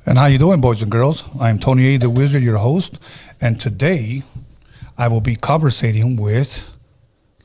And how you doing, boys and girls? I'm Tony A. the Wizard, your host, and today I will be conversating with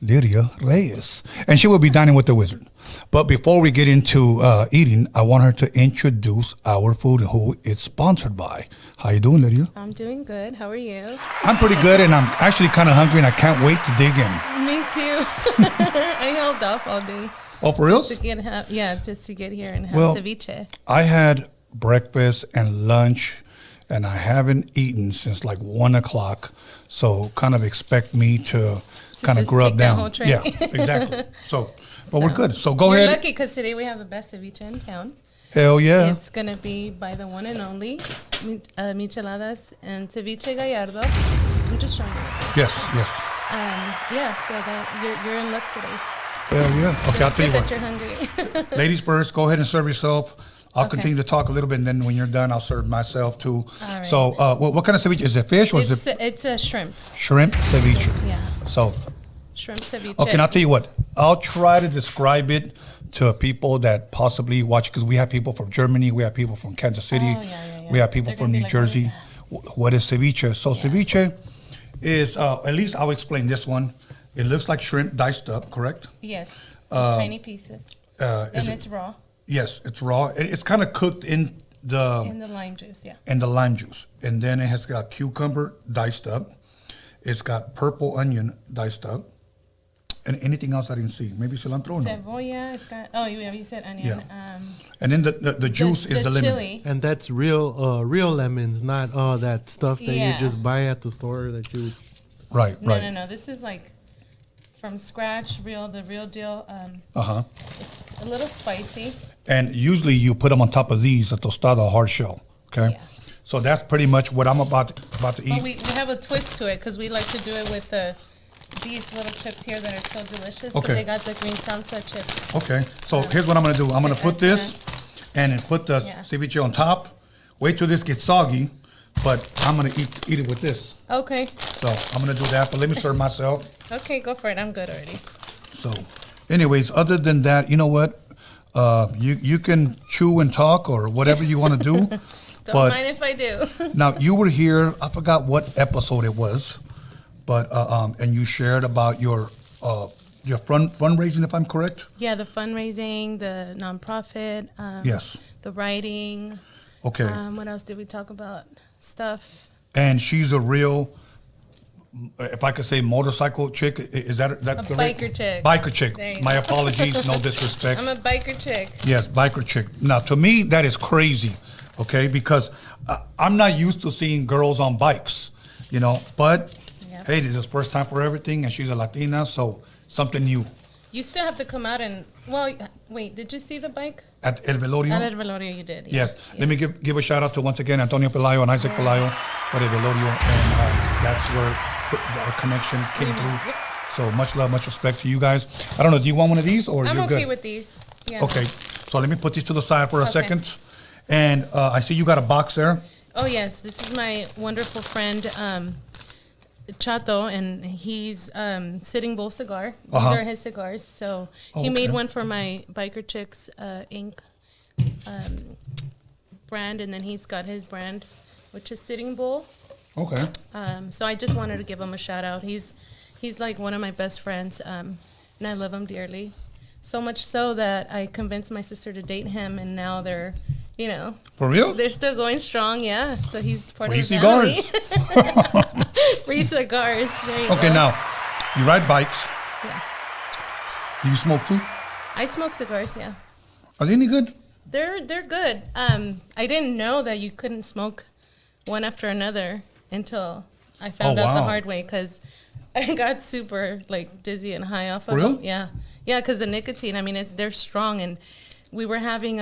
Lidia Reyes, and she will be dining with the Wizard. But before we get into eating, I want her to introduce our food and who it's sponsored by. How you doing, Lidia? I'm doing good. How are you? I'm pretty good, and I'm actually kind of hungry, and I can't wait to dig in. Me too. I held off all day. Oh, for real? Just to get here and have ceviche. I had breakfast and lunch, and I haven't eaten since like 1 o'clock. So kind of expect me to kind of grub down. Yeah, exactly. So we're good. So go ahead. You're lucky because today we have the best ceviche in town. Hell yeah. It's going to be by the one and only Micheladas and Ceviche Gallardo. I'm just showing you. Yes. So that you're in luck today. Hell yeah. Okay, I'll tell you what. You're hungry. Ladies first, go ahead and serve yourself. I'll continue to talk a little bit, and then when you're done, I'll serve myself too. All right. So what kind of ceviche? Is it fish or is it? It's a shrimp. Shrimp ceviche. Yeah. So. Shrimp ceviche. Okay, and I'll tell you what. I'll try to describe it to people that possibly watch, because we have people from Germany, we have people from Kansas City, we have people from New Jersey. What is ceviche? So ceviche is, at least I'll explain this one. It looks like shrimp diced up, correct? Yes, tiny pieces. And it's raw. Yes, it's raw. It's kind of cooked in the lime juice, yeah. In the lime juice. And then it has got cucumber diced up. It's got purple onion diced up. And anything else I didn't see? Maybe cilantro? No. Cebolla. It's got. Oh, you said onion. Yeah. And then the juice is the lemon. Chili. And that's real lemons, not all that stuff that you just buy at the store that you. Right. No. This is like from scratch, the real deal. It's a little spicy. And usually you put them on top of these, a tostada, hard shell. Okay. Yeah. So that's pretty much what I'm about to eat. But we have a twist to it because we like to do it with these little chips here that are so delicious. Okay. But they got the green salsa chips. Okay. So here's what I'm going to do. I'm going to put this and then put the ceviche on top. Wait till this gets soggy, but I'm going to eat it with this. Okay. So I'm going to do that, but let me serve myself. Okay, go for it. I'm good already. So anyways, other than that, you know what? You can chew and talk or whatever you want to do. Don't mind if I do. Now, you were here, I forgot what episode it was, but and you shared about your fundraising, if I'm correct? Yeah, the fundraising, the nonprofit. Yes. The writing. Okay. What else did we talk about? Stuff. And she's a real, if I could say, motorcycle chick. Is that the biker chick? Biker chick. My apologies, no disrespect. I'm a biker chick. Yes, biker chick. Now, to me, that is crazy, okay? Because I'm not used to seeing girls on bikes, but hey, this is the first time for everything, and she's a Latina, so something new. You still have to come out and, wait, did you see the bike? At El Velorio? At El Velorio, you did. Yes. Let me give a shout out to, once again, Antonio Pelayo and Isaac Pelayo for El Velorio, and that's where our connection came through. Yep. So much love, much respect to you guys. I don't know, do you want one of these, or I'm you're good? I'm okay with these. Yeah. Okay, so let me put these to the side for a second. And I see you got a box there. Oh, yes. This is my wonderful friend, Chato, and he's Sitting Bull cigar. These are his cigars. So he made one for my Biker Chicks Inc. Brand, and then he's got his brand, which is Sitting Bull. Okay. So I just wanted to give him a shout out. He's like one of my best friends, and I love him dearly. So much so that I convinced my sister to date him, and now they're, For real? they're still going strong, yeah. So he's part Free of the family. cigars. Free cigars. There you Okay, go. now, you ride bikes. Yeah. Do you smoke too? I smoke cigars, yeah. Are they any good? They're good. I didn't know that you couldn't smoke one after another until I found out the hard way, because I got super dizzy and high off of them. Yeah. Yeah, because the nicotine, they're strong, and we were having,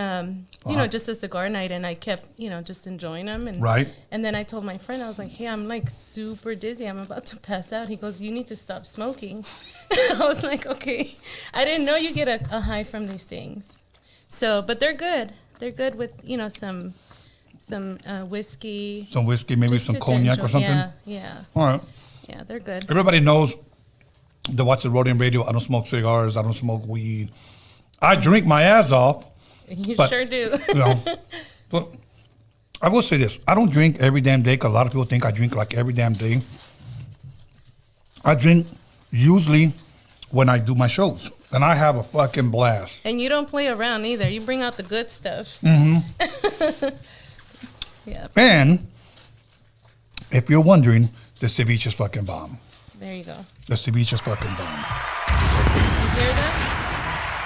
just a cigar night, and I kept, just enjoying them. And, and then I told my friend, I was like, hey, I'm super dizzy. I'm about to pass out. He goes, you need to stop smoking. I was like, okay. I didn't know you get a high from these things. So, but they're good. They're good with, some whiskey. Some whiskey, maybe some cognac or something? Yeah. All right. Yeah, they're good. Everybody knows that watch the Roadium radio. I don't smoke cigars. I don't smoke weed. I drink my ass off. You sure do. But I will say this. I don't drink every damn day because a lot of people think I drink like every damn day. I drink usually when I do my shows. And I have a fucking blast. And you don't play around either. You bring out the good stuff. Mm-hmm. Yeah. And if you're wondering, the ceviche is fucking bomb. There you go. The ceviche is fucking bomb. You hear that,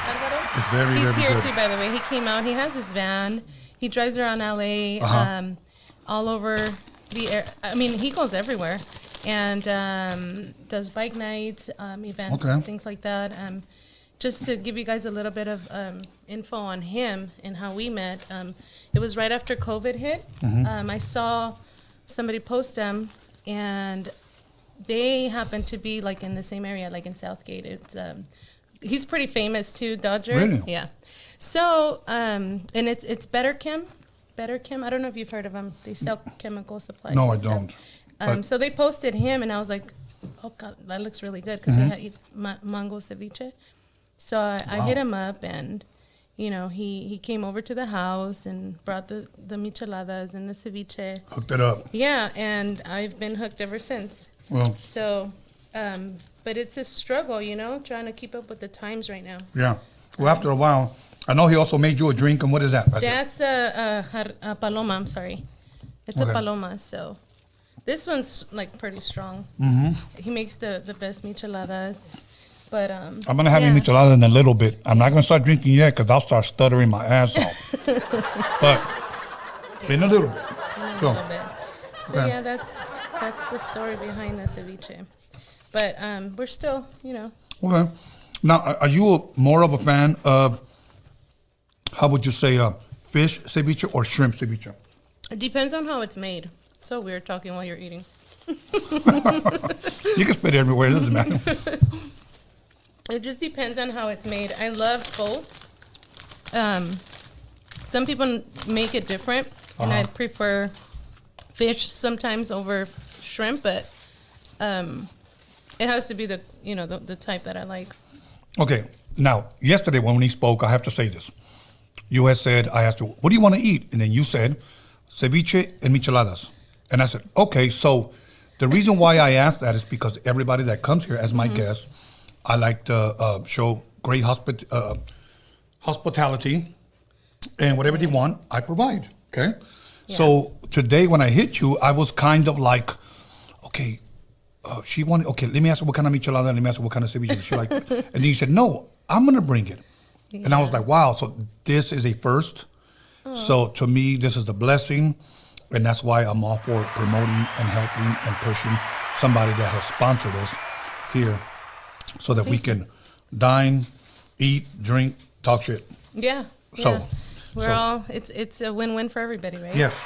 Alvaro? It's very, He's very here good. too, by the way. He came out. He has his van. He drives around LA, all over the air. I mean, he goes everywhere and does bike nights, events, things like that. Just to give you guys a little bit of info on him and how we met, it was right after COVID hit. I saw somebody post him, and they happened to be like in the same area, like in Southgate. It's he's pretty famous too, Dodger. Really? Yeah. So and it's Better Chem. Better Chem. I don't know if you've heard of them. They sell chemical supplies. No, I and stuff. don't. So they posted him, and I was like, oh God, that looks really good because they had mango ceviche. So I hit him up, and you know he came over to the house and brought the micheladas and the ceviche. Hooked it up. Yeah, and I've been hooked ever since. Well, So, but it's a struggle, you know, trying to keep up with the times right now. yeah. Well, after a while, I know he also made you a drink, and what is that? That's a paloma. I'm sorry, it's a paloma. So this one's like pretty strong. He makes the best micheladas. But I'm going to have your michelada in a little bit. I'm not going to start drinking yet because I'll start stuttering my ass off. But in a little bit. So yeah, that's the story behind the ceviche. But we're still, you know. Okay. Now, are you more of a fan of, how would you say, fish ceviche or shrimp ceviche? It depends on how it's made. So weird talking while you're eating. You can spit it everywhere. It doesn't matter. It just depends on how it's made. I love both. Some people make it different, and I'd prefer fish sometimes over shrimp, but it has to be the type that I like. Okay. Now, yesterday when we spoke, I have to say this. You had said, I asked you, what do you want to eat? And then you said, ceviche and micheladas. And I said, okay, so the reason why I asked that is because everybody that comes here as my guest, I like to show great hospitality, and whatever they want, I provide, okay? Yeah. So today when I hit you, I was kind of like, okay, she wanted, okay, let me ask her what kind of michelada, let me ask her what kind of ceviche she like. And then you said, no, I'm going to bring it. Yeah. And I was like, wow, so this is a first. So to me, this is a blessing, and that's why I'm all for promoting and helping and pushing somebody that has sponsored us here, so that we can dine, eat, drink, talk shit. Yeah. So we're all it's a win-win for everybody, right? Yes.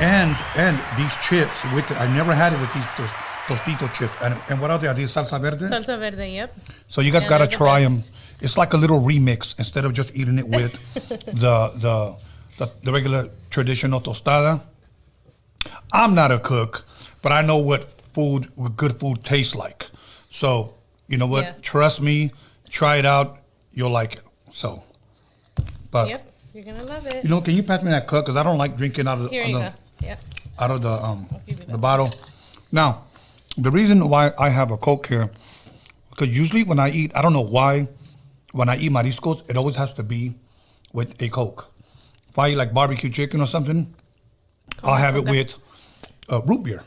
and these chips with it, I never had it with these tostito chips. And what are they? Are these salsa verde? Salsa verde, yep. So you guys gotta try them. It's like a little remix instead of just eating it with the regular traditional tostada. I'm not a cook, but I know what good food tastes like. So you know what? Yeah. Trust me. Try it out. You'll like it. So, but yep, you're gonna love it. You know, can you pass me that cup? Because I don't like drinking out of out of the bottle. Now, the reason why I have a Coke here, because usually when I eat, I don't know why, when I eat mariscos, it always has to be with a Coke. If I eat like barbecue chicken or something, I'll have it with root beer.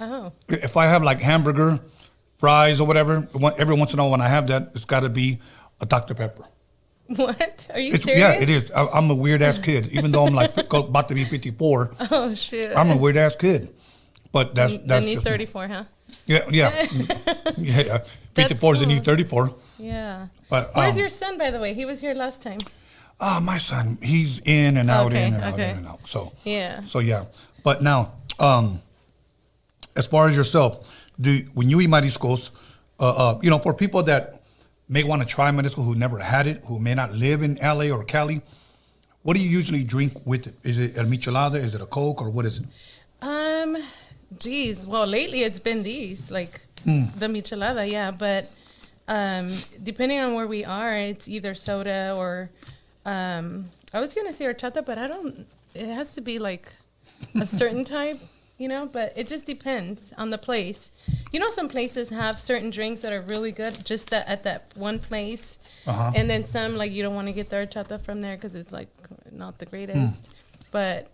Oh. If I have like hamburger, fries or whatever, every once in a while when I have that, it's got to be a Dr. Pepper. What? Are you serious? Yeah, it is. I'm a weird ass kid, even though I'm like about to be 54. Oh shit! I'm a weird ass kid, but that's the new 34, huh? Yeah. 54 is the new 34. Yeah. But where's your son, by the way? He was here last time. My son, he's in and out, in and out. So yeah. So yeah, but now, as far as yourself, when you eat mariscos, for people that may want to try marisco who never had it, who may not live in LA or Cali, what do you usually drink with it? Is it a michelada? Is it a Coke, or what is it? Well, lately it's been these, like the michelada, yeah. But depending on where we are, it's either soda or I was gonna say horchata, but I don't it has to be like a certain type, you know, but it just depends on the place. You know, some places have certain drinks that are really good just that at that one place. And then some, like, you don't want to get the horchata from there because it's, like, not the greatest. But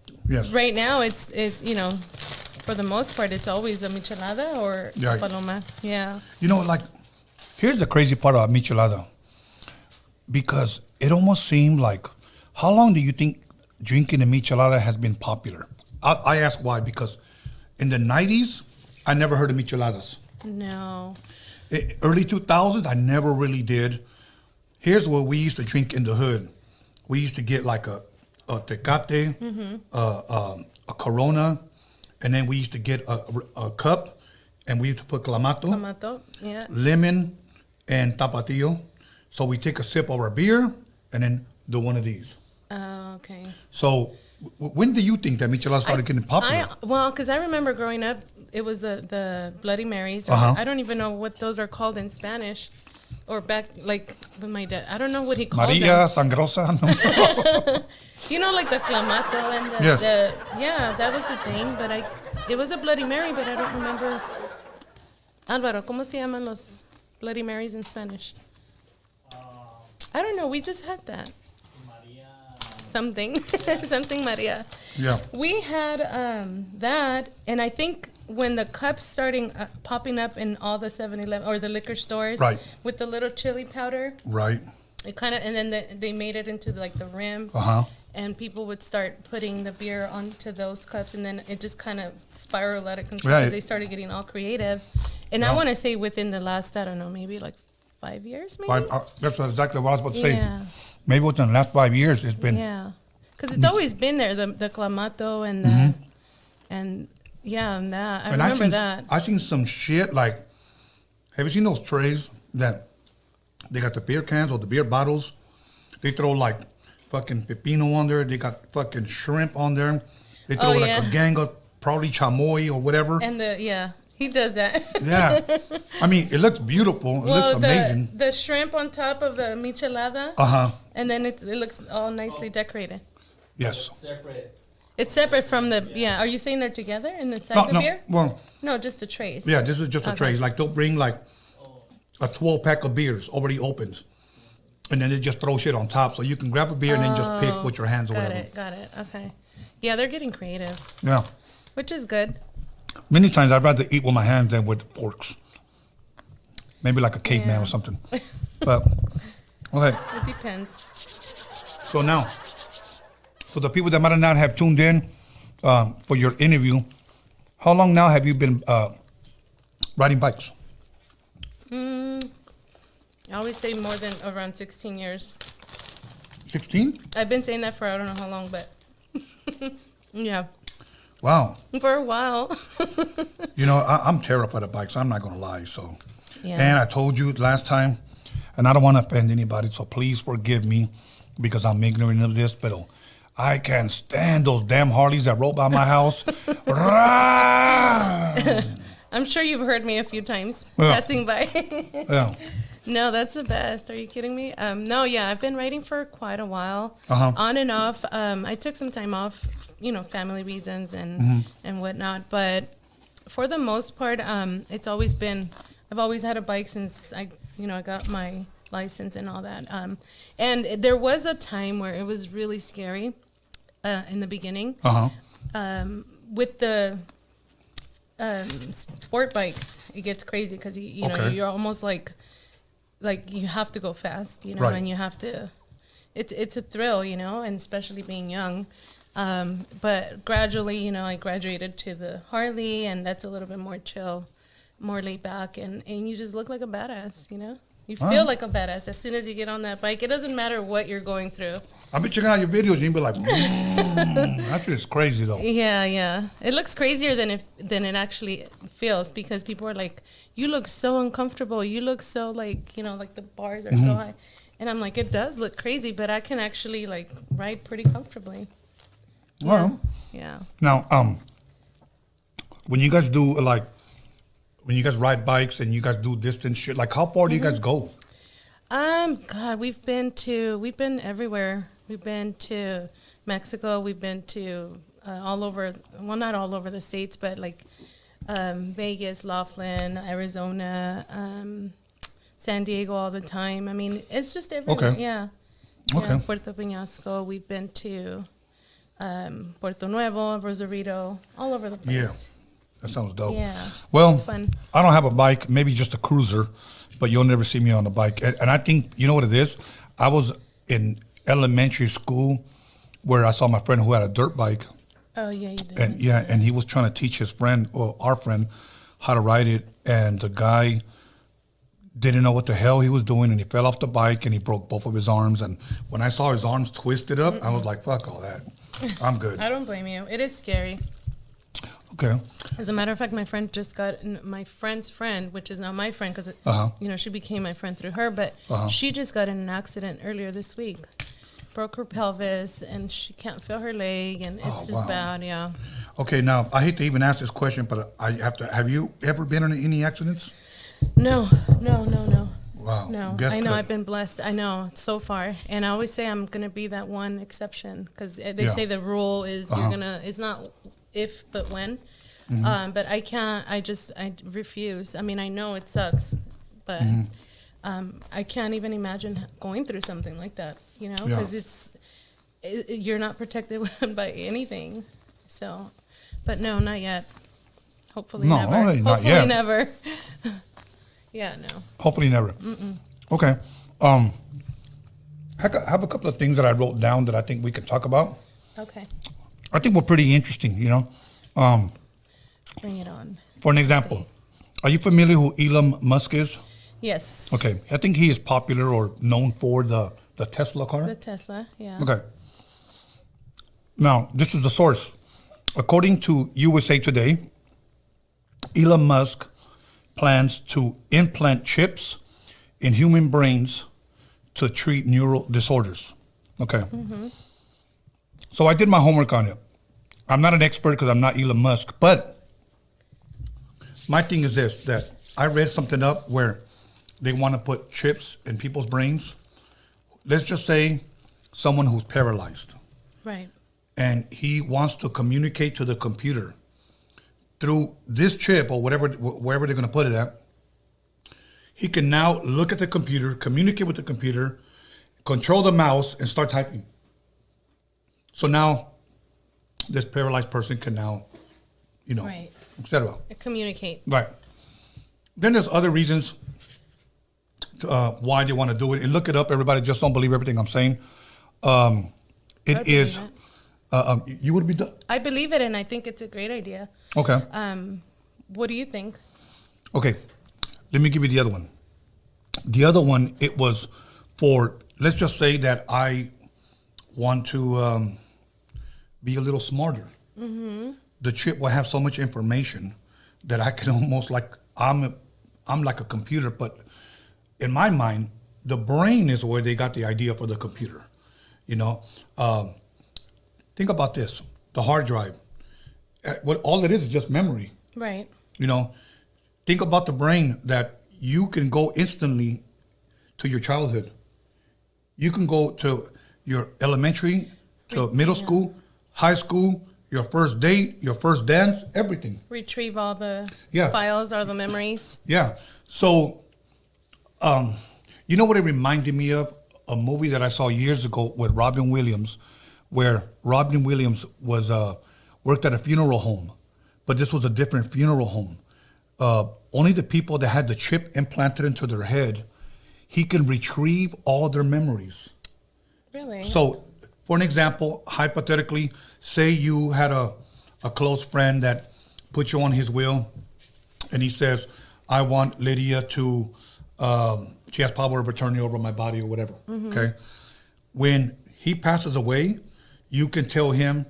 right now, it's you know, for the most part, it's always a michelada or a paloma. Yeah. You know, like, here's the crazy part about michelada. Because it almost seemed like, how long do you think drinking a michelada has been popular? I ask why, because in the 90s, I never heard of micheladas. No. Early 2000s, I never really did. Here's what we used to drink in the hood. We used to get like a Tecate, a Corona, and then we used to get a cup, and we used to put clamato, lemon, and tapatio. So we take a sip of our beer, and then do one of these. Oh, okay. So when do you think that michelada started getting popular? Well, because I remember growing up, it was the Bloody Marys. Or I don't even know what those are called in Spanish. Or back, like, with my dad. I don't know what he called Maria, them. Sangrosa. You know, like the clamato and yeah, that was the thing. But it was a Bloody Mary, but I don't remember. Álvaro, ¿cómo se llaman los Bloody Marys in Spanish? I don't know. We just had that. Something Maria. Yeah. We had that, and I think when the cups starting popping up in all the 7-Eleven or the liquor stores, with the little chili powder, it kind of, and then they made it into like the rim, and people would start putting the beer onto those cups, and then it just kind of spiraled out of control because they started getting all creative. And I want to say within the last, I don't know, maybe like 5 years, maybe. That's exactly what I was about to say. Maybe within the last 5 years, it's been. Yeah, because it's always been there, the clamato and the, and that. I remember that. I seen some shit like, have you seen those trays that they got the beer cans or the beer bottles? They throw like fucking pepino on there. They got fucking shrimp on there. They throw like a gang of probably chamoy or whatever. And he does that. Yeah. I mean, it looks beautiful. It looks amazing. The shrimp on top of the michelada. And then it looks all nicely decorated. Yes. It's separate from the, Are you saying they're together in the side of the beer? Well. No, just the trays. Yeah, this is just a tray. Like they'll bring like a 12-pack of beers already opened. And then they just throw shit on top. So you can grab a beer and then just pick with your hands or whatever. Got it. Okay. Yeah, they're getting creative. Yeah. Which is good. Many times I'd rather eat with my hands than with forks. Maybe like a caveman or something. But, okay. It depends. So now, for the people that might not have tuned in for your interview, how long now have you been riding bikes? I always say more than around 16 years. 16? I've been saying that for I don't know how long, but yeah. Wow. For a while. You know, I'm terrified of bikes. I'm not going to lie. So, and I told you last time, and I don't want to offend anybody, so please forgive me because I'm ignorant of this, but I can't stand those damn Harleys that roll by my house. I'm sure you've heard me a few times passing by. No, that's the best. Are you kidding me? No, I've been riding for quite a while, on and off. I took some time off, you know, family reasons and whatnot. But for the most part, it's always been, I've always had a bike since I got my license and all that. And there was a time where it was really scary in the beginning. With the sport bikes, it gets crazy because you know you're almost like you have to go fast, you know, and you have to. It's a thrill, you know, and especially being young. But gradually, you know, I graduated to the Harley, and that's a little bit more chill, more laid back, and you just look like a badass, you know. You feel like a badass as soon as you get on that bike. It doesn't matter what you're going through. I've been checking out your videos and you'll be like, that shit is crazy though. Yeah. It looks crazier than it actually feels because people are like, you look so uncomfortable. You look so like, you know, like the bars are so high. And I'm like, it does look crazy, but I can actually like ride pretty comfortably. Well, yeah. Now, when you guys do like, when you guys ride bikes and you guys do distance shit, like how far do you guys go? God, we've been everywhere. We've been to Mexico. We've been to all over, well, not all over the states, but like Vegas, Laughlin, Arizona, San Diego all the time. I mean, it's just everywhere. Okay. Yeah. Okay. Yeah, Puerto Peñasco. We've been to Puerto Nuevo, Rosarito, all over the place. Yeah. That sounds dope. Yeah. Well, It's fun. I don't have a bike, maybe just a cruiser, but you'll never see me on a bike. And I think, you know what it is? I was in elementary school where I saw my friend who had a dirt bike. Oh, yeah, you did. And he was trying to teach his friend, or our friend, how to ride it. And the guy didn't know what the hell he was doing, and he fell off the bike, and he broke both of his arms. And when I saw his arms twisted up, I was like, fuck all that. I'm good. I don't blame you. It is scary. Okay. As a matter of fact, my friend just got my friend's friend, which is now my friend, because she became my friend through her. But she just got in an accident earlier this week, broke her pelvis, and she can't feel her leg, and it's just bad. Yeah. Okay. Now I hate to even ask this question, but I have to. Have you ever been in any accidents? No. Wow. No, I know. I've been blessed. I know so far, and I always say I'm gonna be that one exception, because they say the rule is you're gonna. It's not if, but when. But I can't. I refuse. I mean, I know it sucks, but I can't even imagine going through something like that. You know, because you're not protected by anything. So, but no, not yet. Hopefully never. Hopefully never. Yeah, no. Hopefully never. Okay. I have a couple of things that I wrote down that I think we can talk about. Okay. I think we're pretty interesting, you know. Bring it on. For an example, are you familiar who Elon Musk is? Yes. Okay. I think he is popular or known for the Tesla car. The Tesla, yeah. Okay. Now, this is the source. According to USA Today, Elon Musk plans to implant chips in human brains to treat neural disorders. Okay. So I did my homework on it. I'm not an expert because I'm not Elon Musk, but my thing is this, that I read something up where they want to put chips in people's brains. Let's just say someone who's paralyzed. Right. And he wants to communicate to the computer through this chip or wherever they're going to put it at. He can now look at the computer, communicate with the computer, control the mouse, and start typing. So now this paralyzed person can now, right. etc. Communicate. Right. Then there's other reasons why they want to do it. And look it up, everybody. Just don't believe everything I'm saying. It is. You would be done. I believe it, and I think it's a great idea. Okay. What do you think? Okay. Let me give you the other one. The other one, it was for, let's just say that I want to be a little smarter. The chip will have so much information that I can almost I'm like a computer, but in my mind, the brain is where they got the idea for the computer. Think about this: the hard drive. What all it is just memory. Right. Think about the brain that you can go instantly to your childhood. You can go to your elementary, to middle school, high school, your first date, your first dance, everything. Retrieve all the files or the memories. Yeah. So, you know what it reminded me of? A movie that I saw years ago with Robin Williams, where Robin Williams was worked at a funeral home, but this was a different funeral home. Only the people that had the chip implanted into their head, he can retrieve all their memories. Really? So, for an example, hypothetically, say you had a close friend that put you on his will, and he says, I want Lydia to, she has power of attorney over my body or whatever, okay? When he passes away, you can tell him,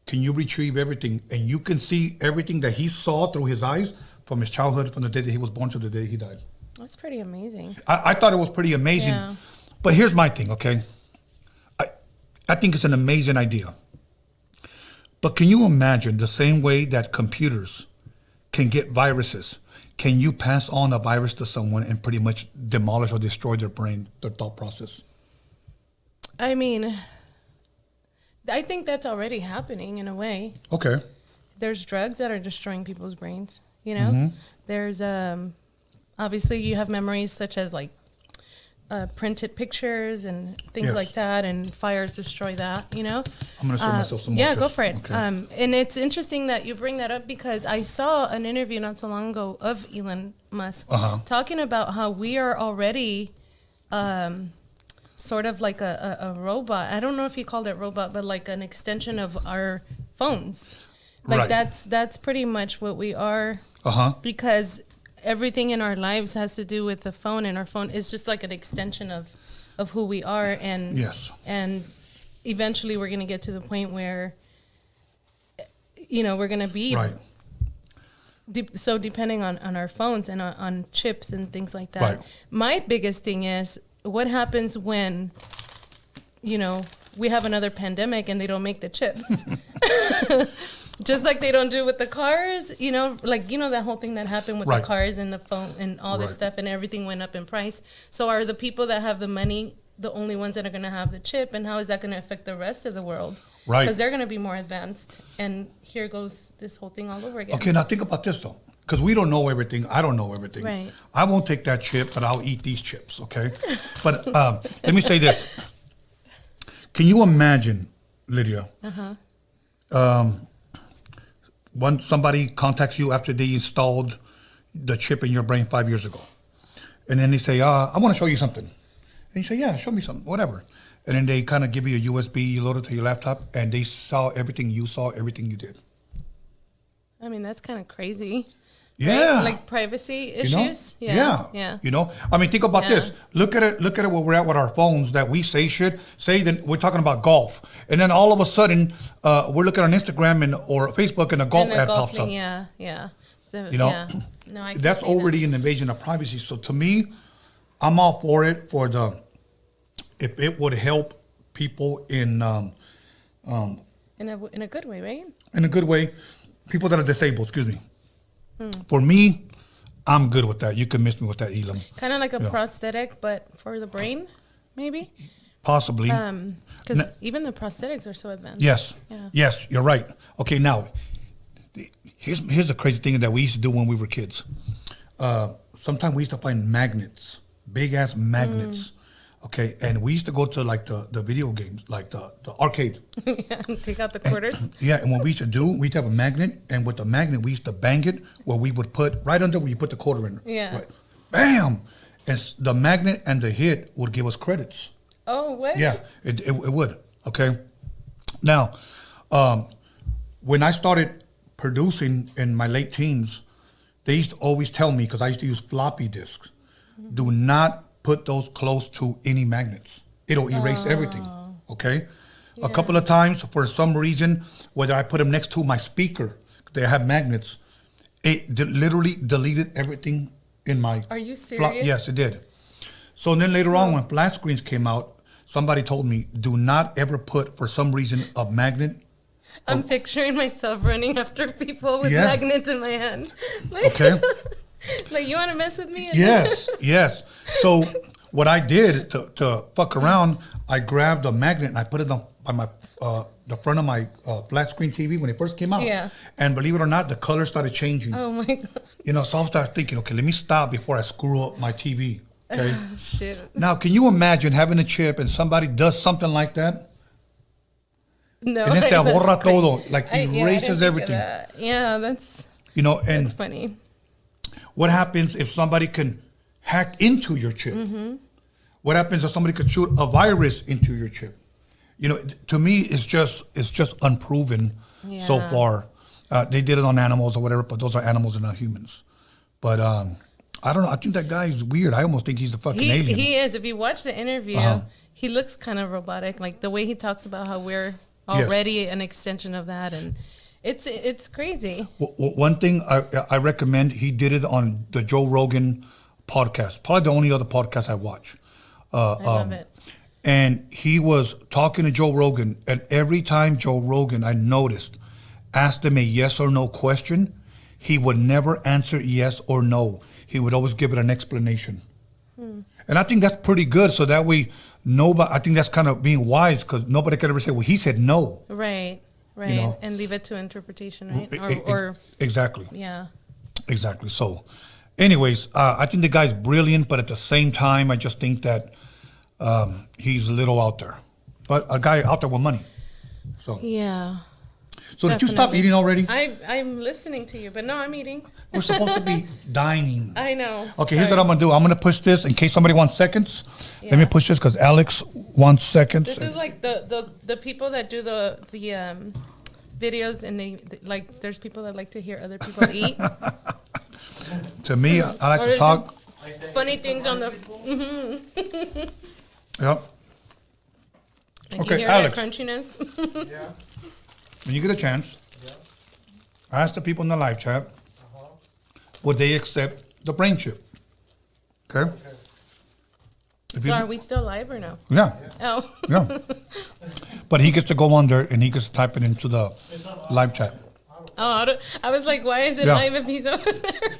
can you retrieve everything? And you can see everything that he saw through his eyes from his childhood, from the day that he was born to the day he died. That's pretty amazing. I thought it was pretty amazing. Yeah. But here's my thing, okay? I think it's an amazing idea. But can you imagine the same way that computers can get viruses? Can you pass on a virus to someone and pretty much demolish or destroy their brain, their thought process? I mean, I think that's already happening in a way. Okay. There's drugs that are destroying people's brains, you know? There's, obviously you have memories such as like printed pictures and things like that, and fires destroy that, you know? I'm going to serve myself some more. Yeah, go for it. Okay. And it's interesting that you bring that up because I saw an interview not so long ago of Elon Musk talking about how we are already sort of like a robot. I don't know if he called it robot, but like an extension of our phones. Like that's pretty much what we are. Because everything in our lives has to do with the phone, and our phone is just like an extension of who we are. And and eventually we're going to get to the point where, you know, we're going to be so depending on our phones and on chips and things like that. My biggest thing is what happens when, you know, we have another pandemic and they don't make the chips. Just like they don't do with the cars, you know, like, you know, that whole thing that happened with the cars and the phone and all this stuff, and everything went up in price. So are the people that have the money the only ones that are going to have the chip, and how is that going to affect the rest of the world? Because they're going to be more advanced, and here goes this whole thing all over again. Okay, now think about this though, because we don't know everything. I don't know everything. I won't take that chip, but I'll eat these chips, okay? But let me say this. Can you imagine, Lydia, when somebody contacts you after they installed the chip in your brain 5 years ago, and then they say, I want to show you something. And you say, yeah, show me something, whatever. And then they kind of give you a USB, you load it to your laptop, and they saw everything you saw, everything you did. I mean, that's kind of crazy. Yeah. Right? Like privacy issues. You know? Yeah. You know, I mean, think about this. Look at it where we're at with our phones, that we say shit. Say that we're talking about golf. And then all of a sudden, we're looking on Instagram or Facebook, and a golf ad pops up. Yeah. You know, no, that's already an invasion of privacy. So to me, I'm all for it, if it would help people in a good way, right? In a good way, people that are disabled, excuse me. For me, I'm good with that. You can miss me with that, Elam. Kind of like a prosthetic, but for the brain, maybe? Possibly. Because even the prosthetics are so advanced. Yes. Yeah. Yes, you're right. Okay, now, here's the crazy thing that we used to do when we were kids. Sometimes we used to find magnets, big-ass magnets. Okay, and we used to go to like the video games, like the arcade. Take out the quarters. And what we used to do, we used to have a magnet, and with the magnet, we used to bang it where we would put, right under where you put the quarter in. Yeah. Right. Bam! And the magnet and the hit would give us credits. Oh, what? Yeah, it would, okay? Now, when I started producing in my late teens, they used to always tell me, because I used to use floppy disks, do not put those close to any magnets. It'll erase everything, okay? Yeah. A couple of times, for some reason, whether I put them next to my speaker, they have magnets, it literally deleted everything in my... Are you serious? Yes, it did. So then later on, when flat screens came out, somebody told me, do not ever put, for some reason, a magnet. I'm picturing myself running after people with magnets in my hand. Okay. Like, you want to mess with me? Yes. So what I did to fuck around, I grabbed a magnet and I put it on my the front of my flat screen TV when it first came out. Yeah. And believe it or not, the color started changing. Oh my God. You know, so I started thinking, okay, let me stop before I screw up my TV. Okay. Shit. Now, can you imagine having a chip and somebody does something like that? No. And then te borra todo, like erases everything. Yeah, that's. You know, and that's funny. What happens if somebody can hack into your chip? What happens if somebody could shoot a virus into your chip? You know, to me, it's just unproven so far. They did it on animals or whatever, but those are animals and not humans. But I don't know. I think that guy is weird. I almost think he's a fucking alien. He is. If you watch the interview, he looks kind of robotic. Like the way he talks about how we're already an extension of that, and it's crazy. One thing I recommend, he did it on the Joe Rogan podcast. Probably the only other podcast I watch. I love it. And he was talking to Joe Rogan, and every time Joe Rogan, I noticed, asked him a yes or no question, he would never answer yes or no. He would always give it an explanation. And I think that's pretty good. So that way, nobody. I think that's kind of being wise because nobody could ever say, "Well, he said no." Right. Right. You know? And leave it to interpretation, right? Or exactly. Yeah. Exactly. So, anyways, I think the guy's brilliant, but at the same time, I just think that he's a little out there. But a guy out there with money. So. Yeah. So did you stop eating already? I'm listening to you, but no, I'm eating. We're supposed to be dining. I know. Okay, here's what I'm gonna do. I'm gonna push this in case somebody wants seconds. Yeah. Let me push this because Alex wants seconds. This is like the people that do the videos, and they like. There's people that like to hear other people eat. To me, I like to talk. Funny things on the. Yep. Like Okay, you hear Alex. that crunchiness? Yeah. When you get a chance, I ask the people in the live chat, would they accept the brain chip? Okay? So are we still live or no? Yeah. Oh. Yeah. But he gets to go on there and he gets to type it into the live chat. Oh, I was like, why is it live if he's over there?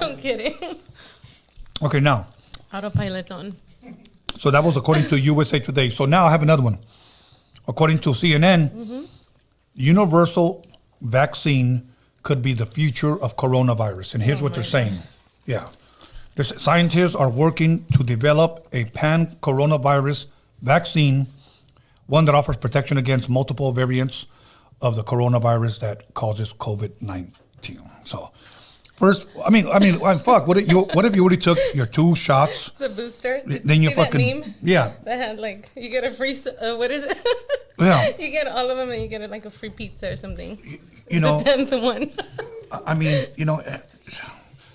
I'm kidding. Okay, now. Autopilot on. So that was according to USA Today. So now I have another one. According to CNN, universal vaccine could be the future of coronavirus. And here's what they're saying. Yeah. Scientists are working to develop a pan-coronavirus vaccine, one that offers protection against multiple variants of the coronavirus that causes COVID-19. So, first, fuck. What if you already took your 2 shots? The booster. Then you fucking that meme? Yeah. That had like you get a free. What is it? Yeah. You get all of them, and you get like a free pizza or something. You know. The 10th one. I mean, you know.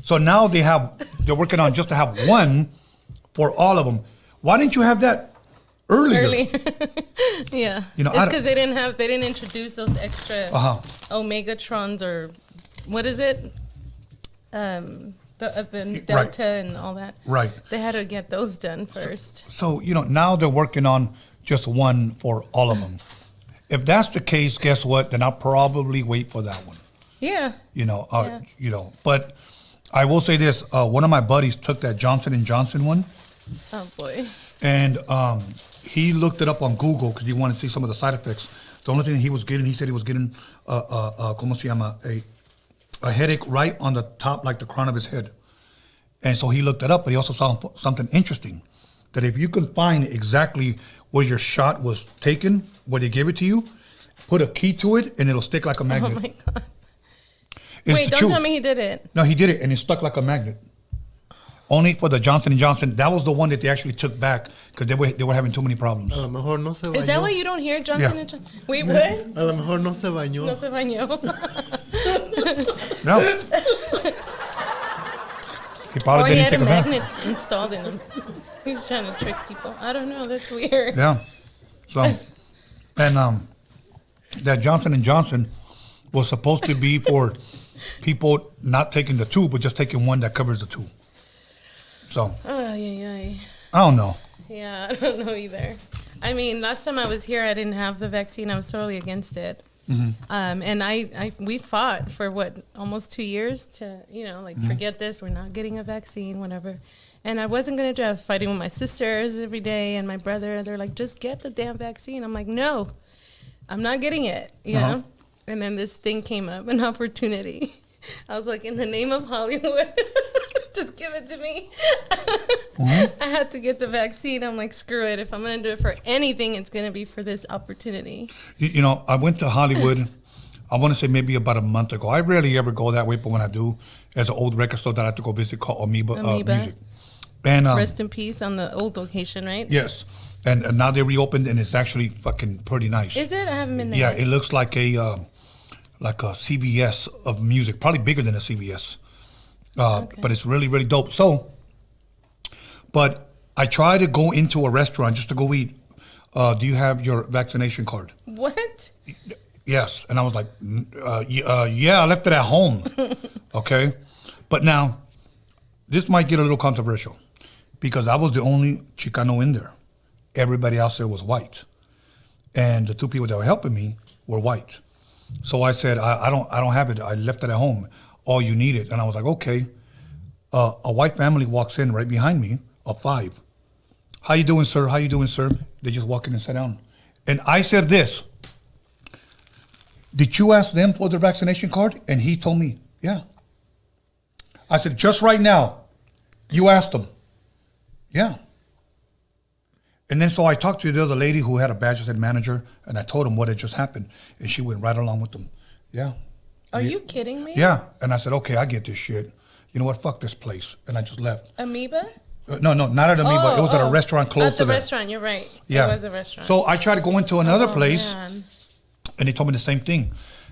So now they're working on just to have one for all of them. Why didn't you have that earlier? Yeah. You know, it's because they didn't introduce those extra Omegatrons or what is it? The Delta and all that. Right. They had to get those done first. So now they're working on just one for all of them. If that's the case, guess what? Then I'll probably wait for that one. Yeah. But I will say this: one of my buddies took that Johnson & Johnson one. Oh boy. And he looked it up on Google because he wanted to see some of the side effects. The only thing he said he was getting a headache right on the top, like the crown of his head. And so he looked it up, but he also saw something interesting, that if you can find exactly where your shot was taken, where they gave it to you, put a key to it, and it'll stick like a magnet. Oh my God. It's Wait, don't tell me he did it. No, he did it, and it stuck like a magnet. Only for the Johnson & Johnson. That was the one that they actually took back because they were having too many problems. A lo mejor no se bañó. Is that why you don't hear Johnson & Johnson? Wait, what? A lo mejor no se bañó. No se bañó. No. He probably Or he didn't had take a a bath. magnet installed in him. He's trying to trick people. I don't know. That's weird. Yeah. So, and that Johnson & Johnson was supposed to be for people not taking the 2, but just taking one that covers the 2. So, I don't know. Yeah, I don't know either. I mean, last time I was here, I didn't have the vaccine. I was totally against it. And we fought for almost 2 years to, forget this. We're not getting a vaccine, whatever. And I wasn't going to do it. Fighting with my sisters every day and my brother. They're like, just get the damn vaccine. I'm like, no, I'm not getting it, you know? And then this thing came up, an opportunity. I was like, in the name of Hollywood, just give it to me. I had to get the vaccine. I'm like, screw it. If I'm going to do it for anything, it's going to be for this opportunity. I went to Hollywood, I want to say maybe about a month ago. I rarely ever go that way, but when I do, there's an old record store that I have to go visit called Amoeba. Music. And rest in peace on the old location, right? Yes. And now they reopened, and it's actually fucking pretty nice. Is it? I haven't been there. Yeah, it looks like a CVS of music, probably bigger than a CVS. But it's really, really dope. So, but I try to go into a restaurant just to go eat. Do you have your vaccination card? What? Yes. And I was like, yeah, I left it at home. Okay. But now, this might get a little controversial because I was the only Chicano in there. Everybody else there was white. And the 2 people that were helping me were white. So I said, I don't have it. I left it at home. All you need it. And I was like, okay. A white family walks in right behind me, of 5. How you doing, sir? How you doing, sir? They just walk in and sit down. And I said this. Did you ask them for their vaccination card? And he told me, yeah. I said, just right now, you asked them. Yeah. And then so I talked to the other lady who had a badge as a manager, and I told him what had just happened. And she went right along with them. Yeah. Are you kidding me? Yeah. And I said, okay, I get this shit. You know what? Fuck this place. And I just left. Amoeba? No, not at Amoeba. It was at a restaurant close to the there. restaurant, you're right. Yeah. It was a restaurant. So I tried to go into another place, man. and they told me the same thing.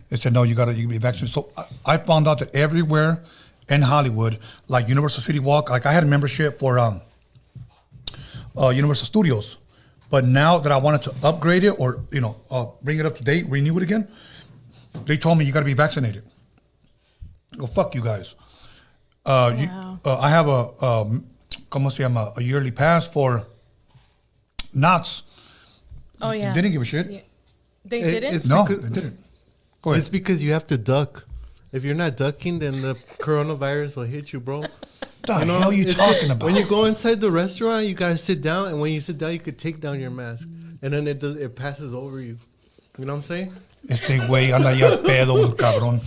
They said, no, you can be vaccinated. So I found out that everywhere in Hollywood, like Universal City Walk, like I had a membership for Universal Studios. But now that I wanted to upgrade it or, bring it up to date, renew it again, they told me you got to be vaccinated. Well, fuck you guys. Wow. I have a yearly pass for Knott's. Oh, yeah. They didn't give a shit. Yeah. They didn't? It's No, because- they didn't. Go ahead. It's because you have to duck. If you're not ducking, then the coronavirus will hit you, bro. What the hell are you it's- talking about? When you go inside the restaurant, you gotta sit down, and when you sit down, you could take down your mask, and then it passes over you. You know what I'm saying? Este güey anda ya pedo, cabrón.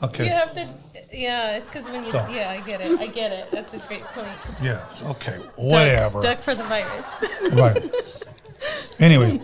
Okay. You have to, it's because when you, So. I get it. That's a great point. Yeah. Okay. Whatever. Duck for the virus. Right. Anyway,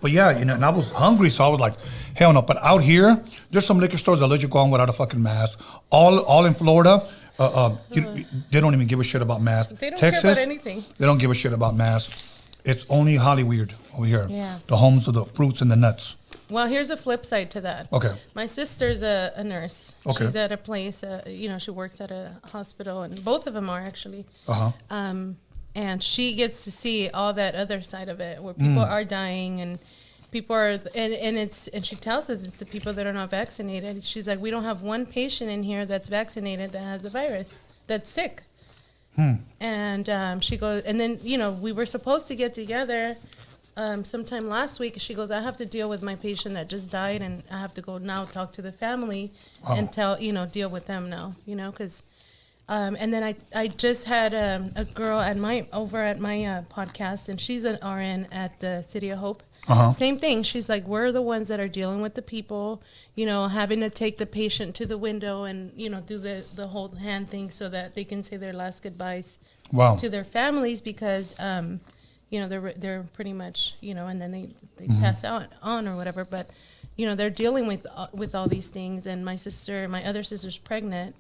but yeah, and I was hungry, so I was like, hell no. But out here, there's some liquor stores that let you go on without a fucking mask. All in Florida, they don't even give a shit about masks. They don't Texas, care about anything. They don't give a shit about masks. It's only Hollywood over here. Yeah. The homes of the fruits and the nuts. Well, here's a flip side to that. Okay. My sister's a nurse. Okay. She's at a place, she works at a hospital, and both of them are actually. Uh-huh. And she gets to see all that other side of it, where people are dying and people are, and she tells us it's the people that are not vaccinated. She's like, we don't have one patient in here that's vaccinated that has the virus, that's sick. And she goes, and then, we were supposed to get together sometime last week. She goes, I have to deal with my patient that just died, and I have to go now talk to the family and deal with them now, because, and then I just had a girl over at my podcast, and she's an RN at the City of Hope. Uh-huh. Same thing. She's like, we're the ones that are dealing with the people, having to take the patient to the window and, do the whole hand thing so that they can say their last goodbyes to their families because, they're pretty much, and then they pass out on or whatever. But, they're dealing with all these things. And my other sister's pregnant.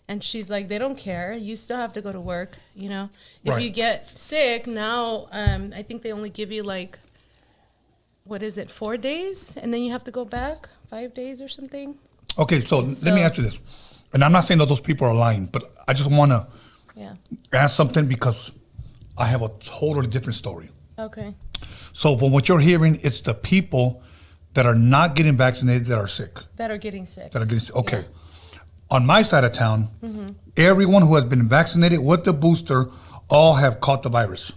And she's like, they don't care. You still have to go to work, If Right. you get sick now, I think they only give you 4 days? And then you have to go back 5 days or something? Okay, so let me ask you this. And I'm not saying that those people are lying, but I just want to ask something because I have a totally different story. Okay. So from what you're hearing, it's the people that are not getting vaccinated that are sick. That are getting sick. Okay. On my side of town, everyone who has been vaccinated with the booster all have caught the virus.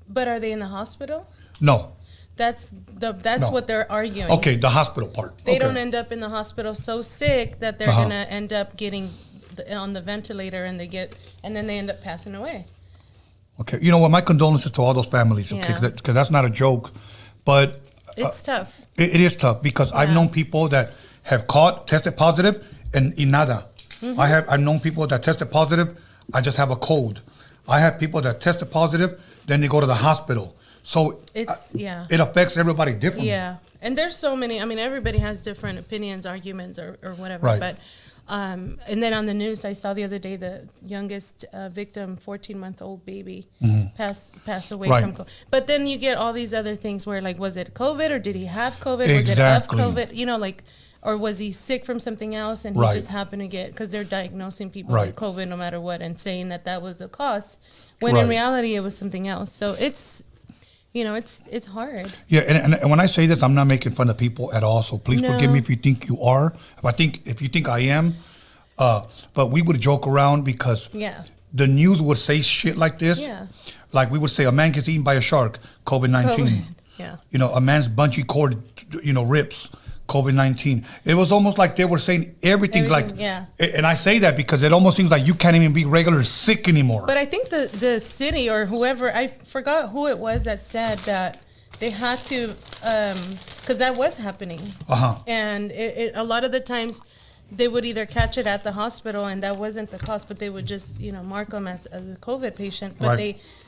But are they in the hospital? No. That's No. what they're arguing. Okay, the hospital part. They Okay. don't end up in the hospital so sick that they're going to end up getting on the ventilator and then they end up passing away. Okay, you know what? My condolences to all those families, okay? Yeah. Because that's not a joke. But It's tough. it is tough because I've known people that have tested positive, and nada. I've known people that tested positive. I just have a cold. I have people that tested positive, then they go to the hospital. So it affects everybody differently. Yeah, and there's so many. I mean, everybody has different opinions, arguments, or whatever. Right. But and then on the news, I saw the other day the youngest victim, 14-month-old baby, pass away Right. from COVID. But then you get all these other things where, was it COVID or did he have COVID? Exactly. Was it of COVID? Or was he sick from something else and he Right. just happened to get, because they're diagnosing people Right. with COVID no matter what and saying that was the cause, when Right. in reality it was something else. So it's hard. Yeah, and when I say this, I'm not making fun of people at all. So please forgive me if you think you are. If you think I am, but we would joke around because the news would say shit like this. Yeah. Like we would say, a man gets eaten by a shark, COVID-19. Yeah. A man's bungee cord, rips, COVID-19. It was almost like they were saying everything like, yeah. And I say that because it almost seems like you can't even be regular sick anymore. But I think the city or whoever, I forgot who it was that said that they had to, because that was happening. And a lot of the times they would either catch it at the hospital and that wasn't the cost, but they would just, mark them as a COVID patient. But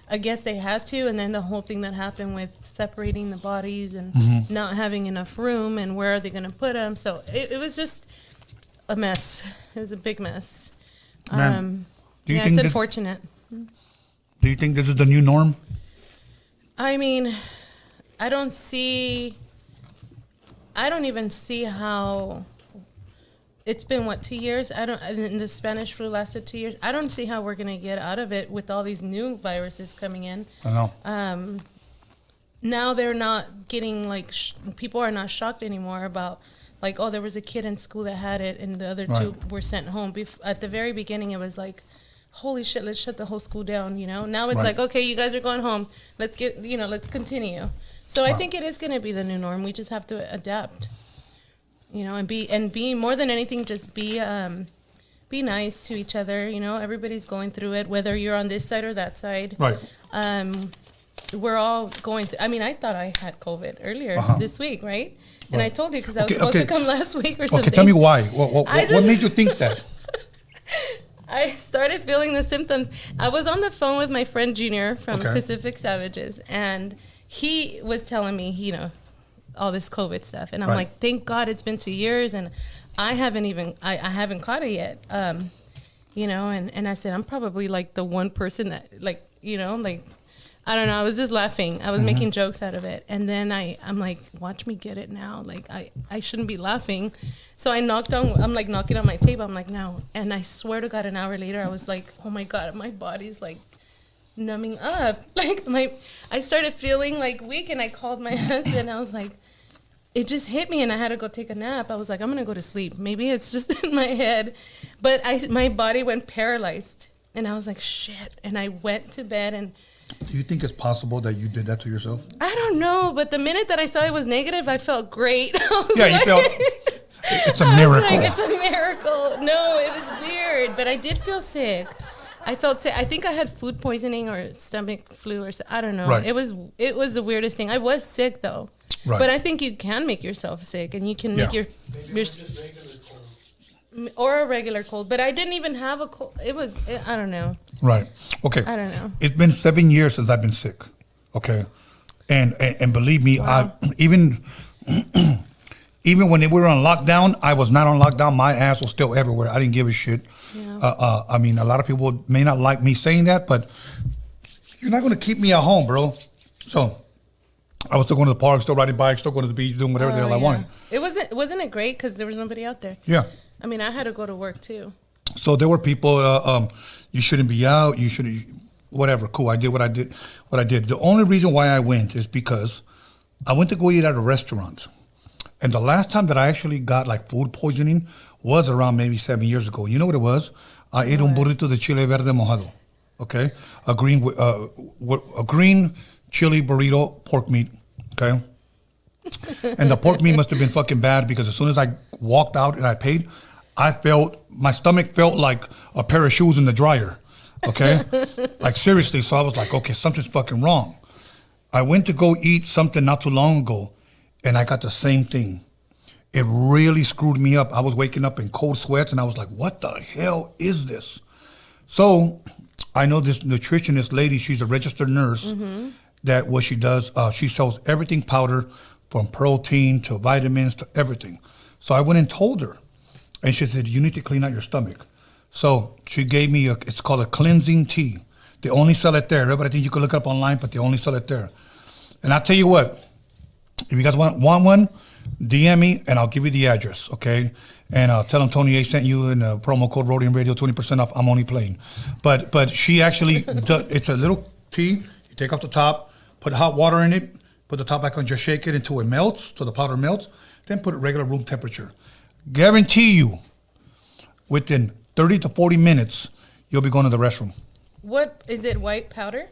I guess they had to, and then the whole thing that happened with separating the bodies and not having enough room, and where are they going to put them? So it was just a mess. It was a big mess. Man, it's unfortunate. Do you think this is the new norm? I mean, I don't even see how. It's been 2 years? And the Spanish flu lasted 2 years. I don't see how we're gonna get out of it with all these new viruses coming in. I know. Now they're not getting people are not shocked anymore about there was a kid in school that had it and the other two were sent home. At the very beginning, it was like, holy shit, let's shut the whole school down. Now it's like, okay, you guys are going home. Let's let's continue. So I think it is gonna be the new norm. We just have to adapt. And be more than anything, just be nice to each other. Everybody's going through it, whether you're on this side or that side. Right. We're all going through. I mean, I thought I had COVID earlier this week, right? And I told you because I was supposed to come last week or something. Okay, tell me why. What made you think that? I started feeling the symptoms. I was on the phone with my friend Junior from Pacific Savages, and he was telling me, all this COVID stuff. And I'm like, thank God it's been 2 years and I haven't caught it yet. And I said, I'm probably like the one person that I don't know. I was just laughing. I was making jokes out of it. And then I'm like, watch me get it now. I shouldn't be laughing. So I'm knocking on my table. I'm like, no. And I swear to God, an hour later, I was like, oh my God, my body's numbing up. I started feeling weak, and I called my husband. I was like, it just hit me and I had to go take a nap. I was like, I'm going to go to sleep. Maybe it's just in my head. But my body went paralyzed. And I was like, shit. And I went to bed. And do you think it's possible that you did that to yourself? I don't know. But the minute that I saw it was negative, I felt great. You felt it's a miracle. I was like, it's a miracle. No, it was weird. But I did feel sick. I felt sick. I think I had food poisoning or stomach flu or something. I don't know. Right. It was the weirdest thing. I was sick though. Right. But I think you can make yourself sick, and you can make your or a regular cold. But I didn't even have a cold. I don't know. Right. Okay. I don't know. It's been 7 years since I've been sick. Okay. And believe me, wow. Even when we were on lockdown, I was not on lockdown. My ass was still everywhere. I didn't give a shit. Yeah. I mean, a lot of people may not like me saying that, but you're not going to keep me at home, bro. So I was still going to the park, still riding bikes, still going to the beach, doing whatever the hell I wanted. Wasn't it great because there was nobody out there? Yeah. I mean, I had to go to work too. So there were people, you shouldn't be out, you shouldn't, whatever, cool, I did what I did. The only reason why I went is because I went to go eat at a restaurant. And the last time that I actually got food poisoning was around maybe 7 years ago. You know what it was? I ate un burrito de chile verde mojado, okay? A green chili burrito, pork meat, okay? And the pork meat must have been fucking bad because as soon as I walked out and I paid, my stomach felt like a pair of shoes in the dryer, okay? Seriously, so I was like, okay, something's fucking wrong. I went to go eat something not too long ago, and I got the same thing. It really screwed me up. I was waking up in cold sweats, and I was like, what the hell is this? So I know this nutritionist lady, she's a registered nurse, that what she does, she sells everything powder, from protein to vitamins to everything. So I went and told her, and she said, you need to clean out your stomach. So she gave me it's called a cleansing tea. They only sell it there. Everybody thinks you can look it up online, but they only sell it there. And I'll tell you what, if you guys want one, DM me and I'll give you the address, okay? And tell them Tony A sent you in promo code Roadium Radio, 20% off. I'm only playing. But she actually, it's a little tea. You take off the top, put hot water in it, put the top back on, just shake it until it melts, so the powder melts, then put it regular room temperature. Guarantee you, within 30 to 40 minutes, you'll be going to the restroom. What, is it white powder?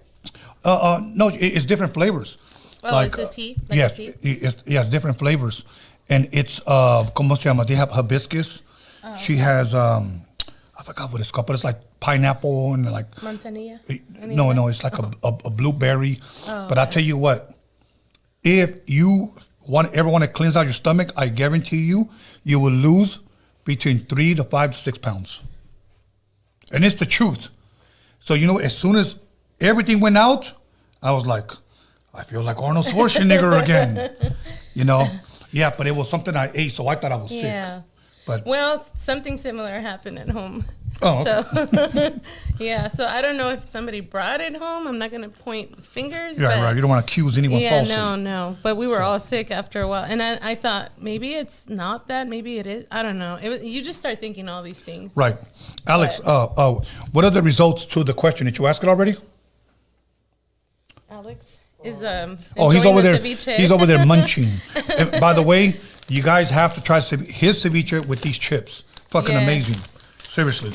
No, it's different flavors. Oh, it's a tea? Yes, it's different flavors. and it's ¿cómo se llama? They have hibiscus. She has I forgot what it's called, but it's like pineapple and like Manzanilla? no, it's like a blueberry. But I tell you what, if you ever want to cleanse out your stomach, I guarantee you will lose between 3 to 5 to 6 pounds. And it's the truth. So, as soon as everything went out, I was like, I feel like Arnold Schwarzenegger again. Yeah, but it was something I ate, so I thought I was sick. But well, something similar happened at home. Oh, okay. So, yeah, so I don't know if somebody brought it home. I'm not going to point fingers. Yeah, right. You don't want to accuse anyone falsely. Yeah, no. But we were all sick after a while. And I thought, maybe it's not that. Maybe it is. I don't know. You just start thinking all these things. Right. Alex, what are the results to the question? Did you ask it already? Alex is he's over there. Ceviche. He's over there munching. And by the way, you guys have to try his ceviche with these chips. Fucking amazing. Seriously.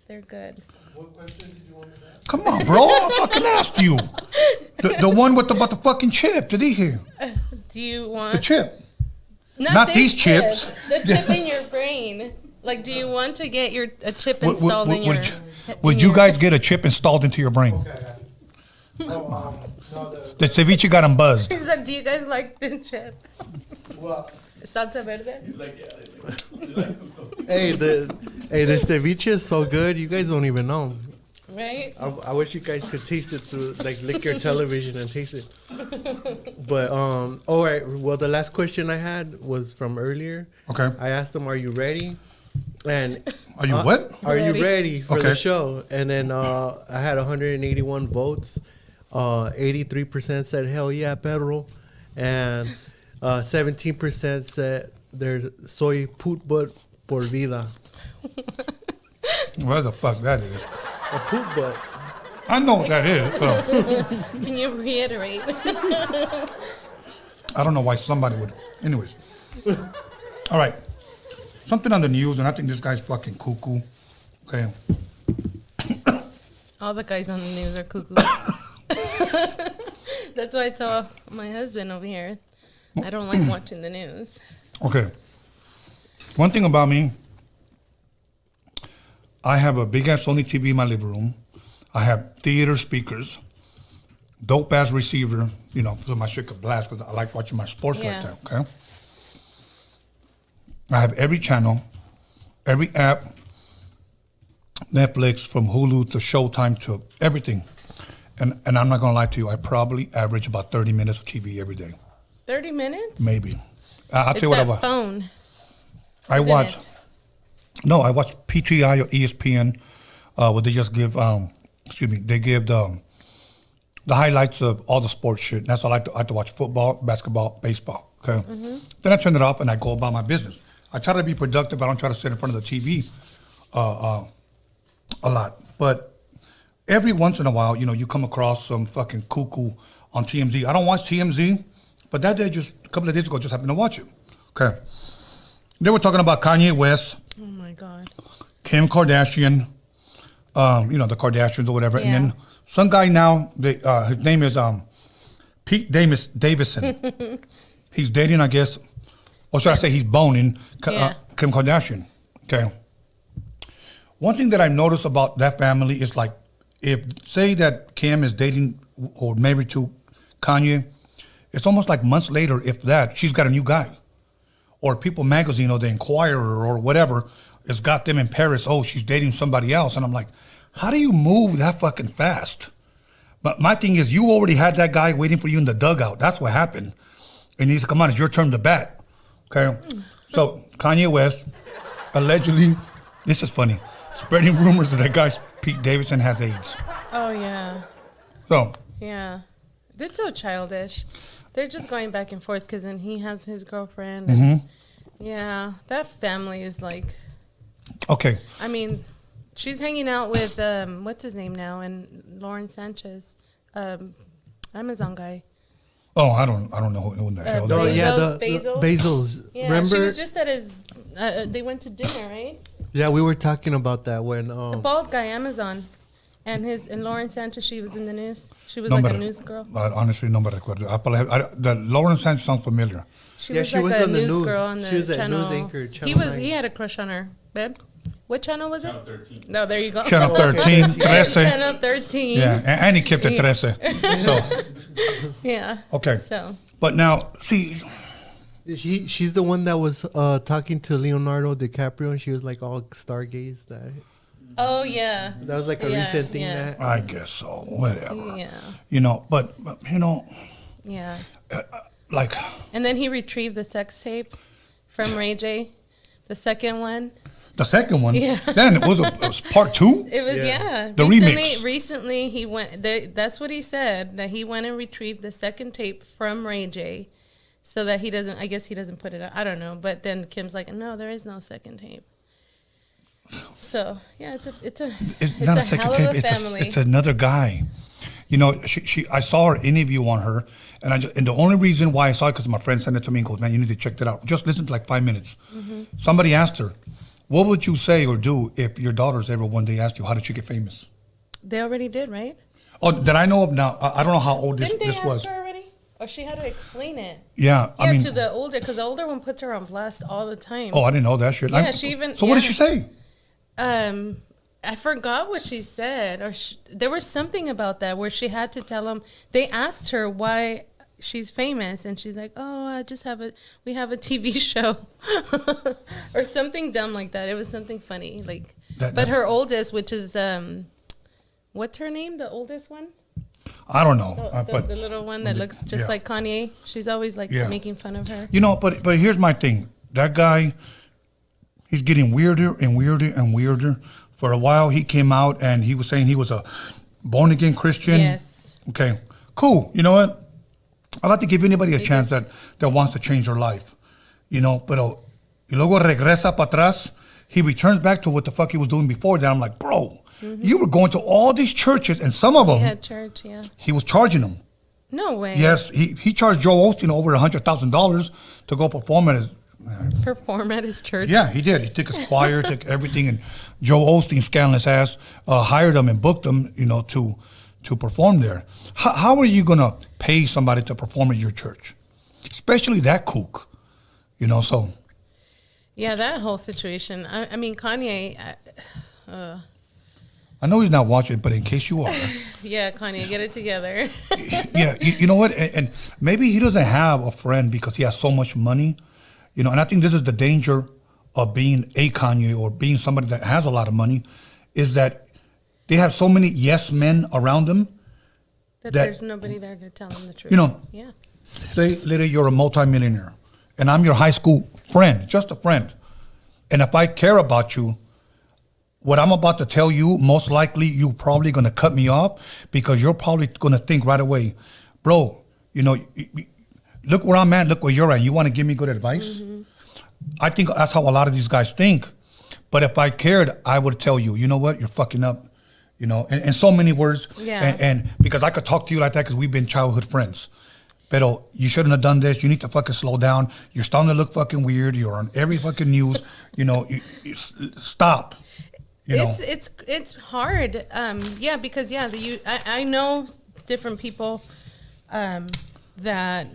They're good. What question did you want to ask? Come on, bro. I fucking asked you. The one about the fucking chip. Did he hear? Do you want... The chip. Not these these chips. The chip in your brain. Like, do you want to get a chip installed in your... Would you guys get a chip installed into your brain? Okay. The ceviche got him buzzed. He's like, do you guys like the chip? Well, Salsa verde? hey, the ceviche is so good. You guys don't even know. Right? I wish you guys could taste it through, like, lick your television and taste it. But all right. Well, the last question I had was from earlier. Okay. I asked them, "Are you ready?" And Are you what? Are you ready for Okay. the show? And then I had 181 votes. 83% said hell yeah, perro, and 17% said there's soy poop butt por vida. What the fuck that is? A poop butt. I know what that is. Can you reiterate? I don't know why somebody would. Anyways. All right. Something on the news, and I think this guy's fucking cuckoo. Okay. All the guys on the news are cuckoo. That's why I tell my husband over here, I don't like watching the news. Okay. One thing about me, I have a big ass Sony TV in my living room. I have theater speakers, dope ass receiver, so my shit could blast because I like watching my sports like that, okay? I have every channel, every app, Netflix, from Hulu to Showtime to everything. And I'm not going to lie to you, I probably average about 30 minutes of TV every day. 30 minutes? Maybe. I'll tell you what I watch. Phone. I watch PTI or ESPN, where they just give, they give the highlights of all the sports shit. And that's all I like to watch: football, basketball, baseball. Okay. Mm-hmm. Then I turn it off and I go about my business. I try to be productive. I don't try to sit in front of the TV a lot. But every once in a while, you come across some fucking cuckoo on TMZ. I don't watch TMZ, but that day, a couple of days ago, just happened to watch it. Okay. They were talking about Kanye West. Oh my God. Kim Kardashian, the Kardashians or whatever. Yeah. And then some guy now, his name is Pete Davidson. He's dating, I guess, or should I say he's boning Kim Kardashian. Okay. One thing that I noticed about that family is, like, if say that Kim is dating or married to Kanye, it's almost like months later, if that, she's got a new guy. Or People Magazine or The Inquirer or whatever has got them in Paris. Oh, she's dating somebody else. And I'm like, how do you move that fucking fast? But my thing is, you already had that guy waiting for you in the dugout. That's what happened. And he said, come on, it's your turn to bat. Okay? So Kanye West, allegedly, this is funny, spreading rumors that that guy, Pete Davidson, has AIDS. Oh, yeah. So. Yeah. That's so childish. They're just going back and forth because then he has his girlfriend. Mm-hmm. Yeah, that family is like... Okay. I mean, she's hanging out with, what's his name now? And Lauren Sanchez, Amazon guy. Oh, I don't know who the hell that No, is. yeah, Bezos. Bezos. Yeah, Remember? she was just at his... they went to dinner, right? Yeah, we were talking about that when... The bald guy, Amazon. And Lauren Sanchez, she was in the news. She was No, like but a news girl. honestly, no me recuerdo. The Lauren Sanchez sounds familiar. She Yeah, was she like was a on the news news. girl on She the was that channel. news anchor, Channel 9. He had a crush on her, babe. What channel was it? Channel 13. No, there you go. Channel 13, 13. Channel 13. Yeah, and he kept it 13. So, Yeah. okay. So. But now, see, She's the one that was talking to Leonardo DiCaprio, and she was like all stargaze. Oh yeah. That was like a Yeah, recent thing. yeah. That I guess so. Whatever. Yeah. You know, but you know, Yeah. like, And then he retrieved the sex tape from Ray J, the second one. the second one, Yeah. then it was part 2. It was Yeah. The remix. Recently, he went. That's what he said, that he went and retrieved the second tape from Ray J, so that he doesn't. I guess he doesn't put it out. I don't know. But then Kim's like, no, there is no second tape. So yeah, it's not a a second hell tape. of a family. It's another guy. You know, I saw her interview on her, and and the only reason why I saw it because my friend sent it to me and goes, "Man, you need to check that out. Just listen to like 5 minutes." Mm-hmm. Somebody asked her, "What would you say or do if your daughters ever one day asked you how did you get famous?" They already did, right? Oh, that I know of now. I don't know how old Didn't they this ask was. her already? Or she had to explain it. Yeah, Yeah, I mean, to the older, because the older one puts her on blast all the time. oh, I didn't know that shit. Yeah, she even- So what did yeah. she say? I forgot what she said, or there was something about that where she had to tell him. They asked her why she's famous, and she's like, "Oh, we have a TV show," or something dumb like that. It was something funny, like. But her oldest, which is what's her name? The oldest one, I don't know, the little one that looks just yeah. like Kanye. She's always like Yeah. making fun of her. You know, but here's my thing. That guy, he's getting weirder and weirder and weirder. For a while, he came out and he was saying he was a born again Christian. Yes. Okay, cool. You know what? I'd like to give anybody a chance that wants to change their life. You know, pero y luego regresa para atrás. He returns back to what the fuck he was doing before that. I'm like, bro, you were going to all these churches, and some of He them had church, yeah. he was charging them. No way. Yes, he charged Joe Osteen over $100,000 to go perform at his. Perform at his church. Yeah, he did. He took his choir, took everything, and Joe Osteen, scandalous ass, hired him and booked him, you know, to perform there. How are you gonna pay somebody to perform at your church, especially that kook? You know, so. Yeah, that whole situation. I mean, Kanye. I know he's not watching, but in case you are, Yeah, Kanye, get it together. yeah, you know what? And maybe he doesn't have a friend because he has so much money, you know. And I think this is the danger of being a Kanye or being somebody that has a lot of money, is that they have so many yes men around them. that That- there's nobody there to tell him the truth. You know, Yeah. say, Lydia, you're a multimillionaire, and I'm your high school friend, just a friend. And if I care about you, what I'm about to tell you, most likely you're probably going to cut me off because you're probably going to think right away, bro, you know, look where I'm at, look where you're at. You want to give me good advice? I think that's how a lot of these guys think. But if I cared, I would tell you, you know what, you're fucking up. You know, in so many words. Yeah. And because I could talk to you like that because we've been childhood friends. Pero you shouldn't have done this. You need to fucking slow down. You're starting to look fucking weird. You're on every fucking news. You know, stop. You know. It's hard. Yeah, because I know different people that,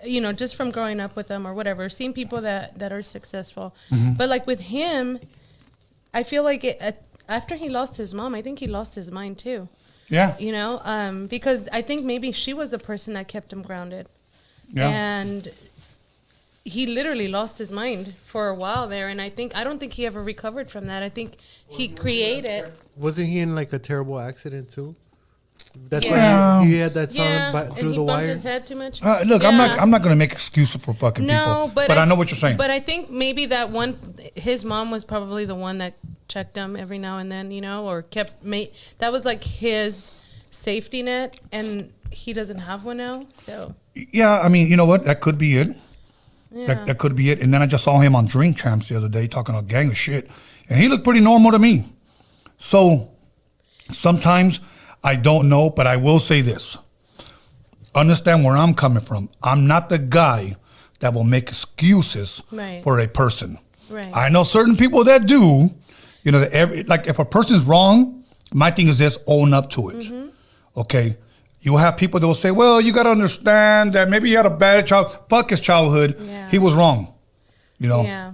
you know, just from growing up with them or whatever, seeing people that are successful. But like with him, I feel like after he lost his mom, I think he lost his mind too. Yeah. You know, because I think maybe she was the person that kept him grounded. Yeah. And he literally lost his mind for a while there. And I don't think he ever recovered from that. I think he created. wasn't he in like a terrible accident too? That's Yeah. why he had that song Yeah, by, and through he the bumped wire. his head too much. Look, Yeah. I'm not going to make excuses for fucking No, people. but I know what you're saying. But I think maybe that one, his mom was probably the one that checked him every now and then, you know, or that was like his safety net, and he doesn't have one now. So Yeah, I mean, you know what? That could be it. yeah, That could be it. And then I just saw him on Drink Champs the other day talking a gang of shit. And he looked pretty normal to me. So sometimes I don't know, but I will say this. Understand where I'm coming from. I'm not the guy that will make excuses Right. for a person. Right. I know certain people that do. You know, like if a person's wrong, My thing is this: own up to it. Okay. You have people that will say, "Well, you got to understand that maybe he had a bad child. Fuck his childhood. Yeah. He was wrong." You know. Yeah.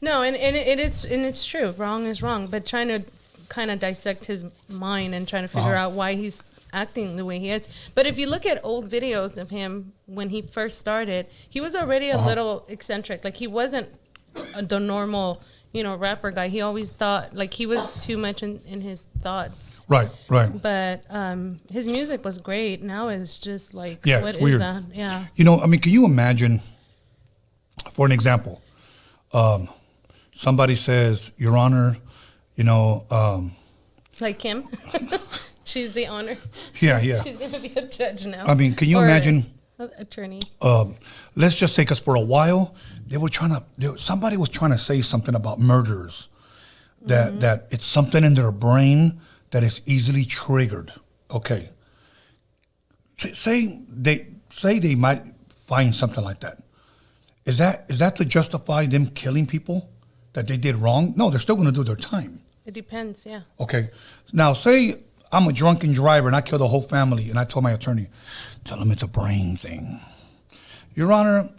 No, and it's true. Wrong is wrong. But trying to kind of dissect his mind and trying to figure out why he's acting the way he is. But if you look at old videos of him when he first started, he was already a little eccentric. Like he wasn't the normal, rapper guy. He always thought like he was too much in his thoughts. Right. But his music was great. Now it's just like, Yeah, what it's is weird. that? Yeah. Can you imagine, for an example, somebody says, Your Honor, Like Kim. She's the honor. Yeah. She's going to be a judge now. I mean, can you Or imagine? Attorney. Let's just say, because for a while, somebody was trying to say something about murderers, that it's something in their brain that is easily triggered. Okay. Say they might find something like that. Is that to justify them killing people that they did wrong? No, they're still going to do their time. It depends, yeah. Okay. Now, say I'm a drunken driver and I kill the whole family, and I told my attorney, tell him it's a brain thing. Your Honor,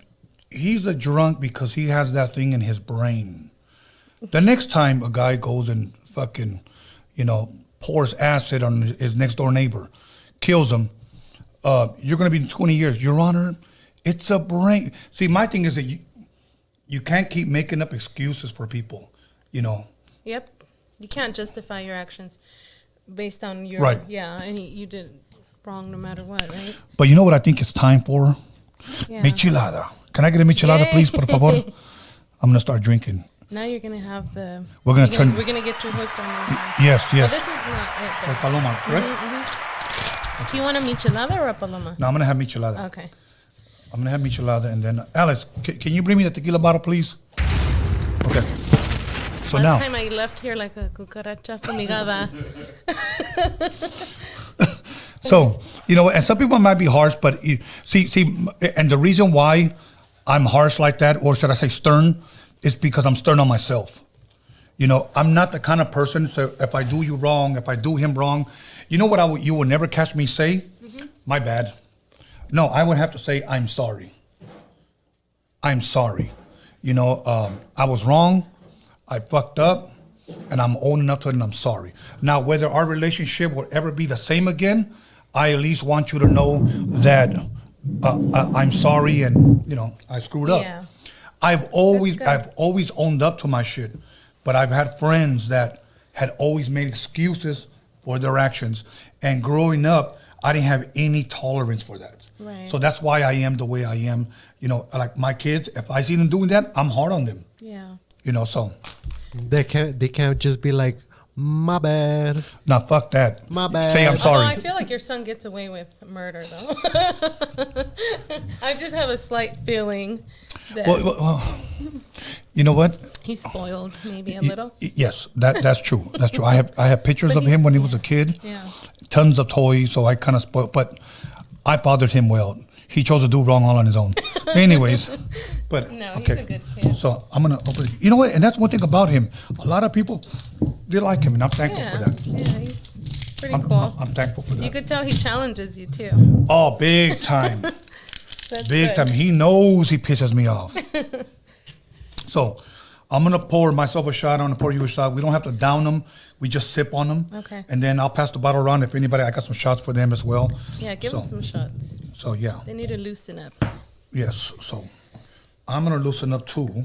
he's a drunk because he has that thing in his brain. The next time a guy goes and fucking, pours acid on his next door neighbor, kills him, you're going to be in 20 years. Your Honor, it's a brain. See, my thing is that you can't keep making up excuses for people, Yep. You can't justify your actions based on your... Right. Yeah, and you did wrong no matter what, right? But you know what I think it's time for? Yeah. Michelada. Can I get a michelada, please, por favor? I'm going to start drinking. Now you're going to have the... We're going to We're going to get you hooked on this. Yes. Well, this is not it. Or But, paloma, correct? do you want a michelada or a paloma? No, I'm going to have michelada. Okay. I'm going to have michelada, and then, Alice, can you bring me the tequila bottle, please? Okay. So Last now... time I left here like a cucaracha fumigada. So, and some people might be harsh, but see, and the reason why I'm harsh like that, or should I say stern, is because I'm stern on myself. I'm not the kind of person, so if I do you wrong, if I do him wrong, you know what you will never catch me say? My bad. No, I would have to say, I'm sorry. I'm sorry. I was wrong, I fucked up, and I'm owning up to it, and I'm sorry. Now, whether our relationship will ever be the same again, I at least want you to know that I'm sorry, and I screwed up. Yeah. I've always owned up to my shit, but I've had friends that had always made excuses for their actions, and growing up, I didn't have any tolerance for that. Right. So that's why I am the way I am. Like my kids, if I see them doing that, I'm hard on them. Yeah. So They can't just be like, my bad. now fuck that. My bad. Say I'm sorry. I feel like your son gets away with murder, though. I just have a slight feeling that Well, you know what? he's spoiled, maybe a little. Yes, that's true. That's true. I have pictures But of he's- him when he was a kid. Yeah. Tons of toys, so I kind of spoiled. But I fathered him well. He chose to do wrong all on his own. Anyways, but No, okay. he's a good kid. So I'm gonna open. You know what? And that's one thing about him. A lot of people, they like him, and I'm thankful for that. Yeah, he's pretty I'm, cool. I'm thankful for that. You could tell he challenges you, too. Oh, big time. That's Big good. time. He knows he pisses me off. So I'm going to pour myself a shot. I'm going to pour you a shot. We don't have to down them. We just sip on them. Okay. And then I'll pass the bottle around. If anybody, I got some shots for them as well. Yeah, give him some shots. So, yeah. They need to loosen up. Yes. So I'm going to loosen up too,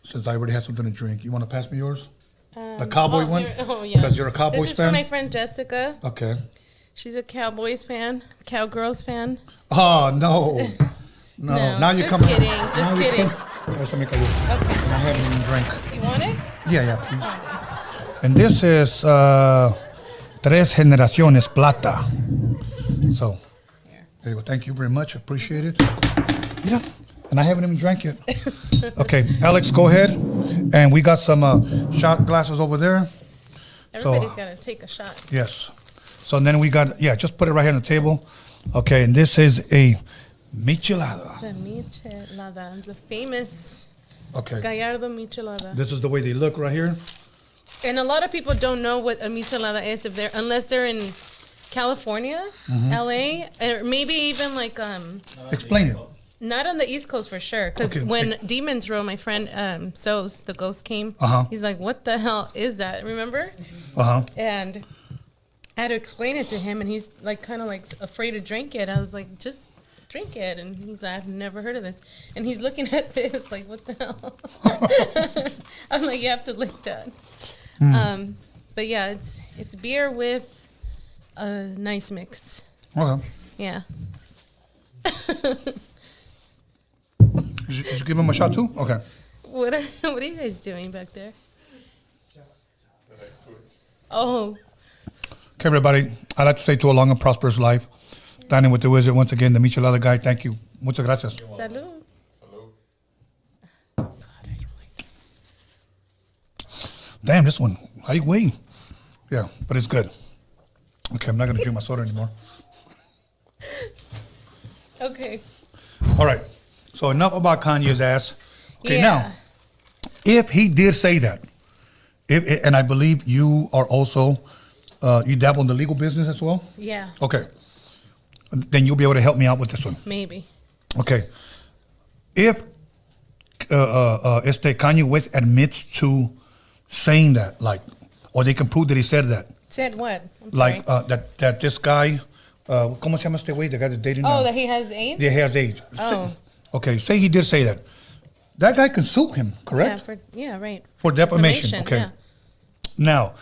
since I already had something to drink. You want to pass me yours? The cowboy one? Oh, yeah. Because you're a Cowboys This is fan? for my friend Jessica. Okay. She's a Cowboys fan, Cowgirls fan. Oh, no. No. No, Now you're just coming. kidding, now just you're kidding. There's something called. Okay. I haven't even drank. You want it? Yeah, please. And this is Tres Generaciones Plata. So, there you go. Thank you very much. Appreciate it. Yeah. And I haven't even drank yet. Okay, Alex, go ahead. And we got some shot glasses over there. Everybody's got to take a shot. Yes. So then we got, just put it right here on the table. Okay, and this is a michelada. The michelada, the famous Okay. Gallardo Michelada. This is the way they look right here. And a lot of people don't know what a michelada is unless they're in California, LA, or maybe even like Explain it. not on the East Coast for sure. Because Okay. when Demons Row, my friend Sos, the ghost came, he's like, "What the hell is that?" Remember? And I had to explain it to him, and he's like kind of like afraid to drink it. I was like, "Just drink it," and he's like, "I've never heard of this," and he's looking at this like, "What the hell?" I'm like, "You have to lick that." But yeah, it's beer with a nice mix. Okay. Yeah. Did you give him a shot too? Okay. What are you guys doing back there? Oh. Okay, everybody. I'd like to say to a long and prosperous life. Dining with the Wizard once again, the Michelada guy. Thank you. Muchas gracias. Salud. Damn, this one. How you weigh? Yeah, but it's good. Okay, I'm not gonna drink my soda anymore. Okay. All right. So enough about Kanye's ass. Okay, Yeah. now, if he did say that, and I believe you are also, you dabble in the legal business as well? Yeah. Okay. Then you'll be able to help me out with this one. Maybe. Okay. If Kanye West admits to saying that, like, or they can prove that he said that, Said what? I'm like sorry. that this guy, ¿cómo se llama este güey? The guy that's dating. Oh, that he has AIDS? Yeah, he has AIDS. Oh. Okay, say he did say that. That guy can sue him, correct? Yeah, right. For defamation. Okay. Yeah. Now,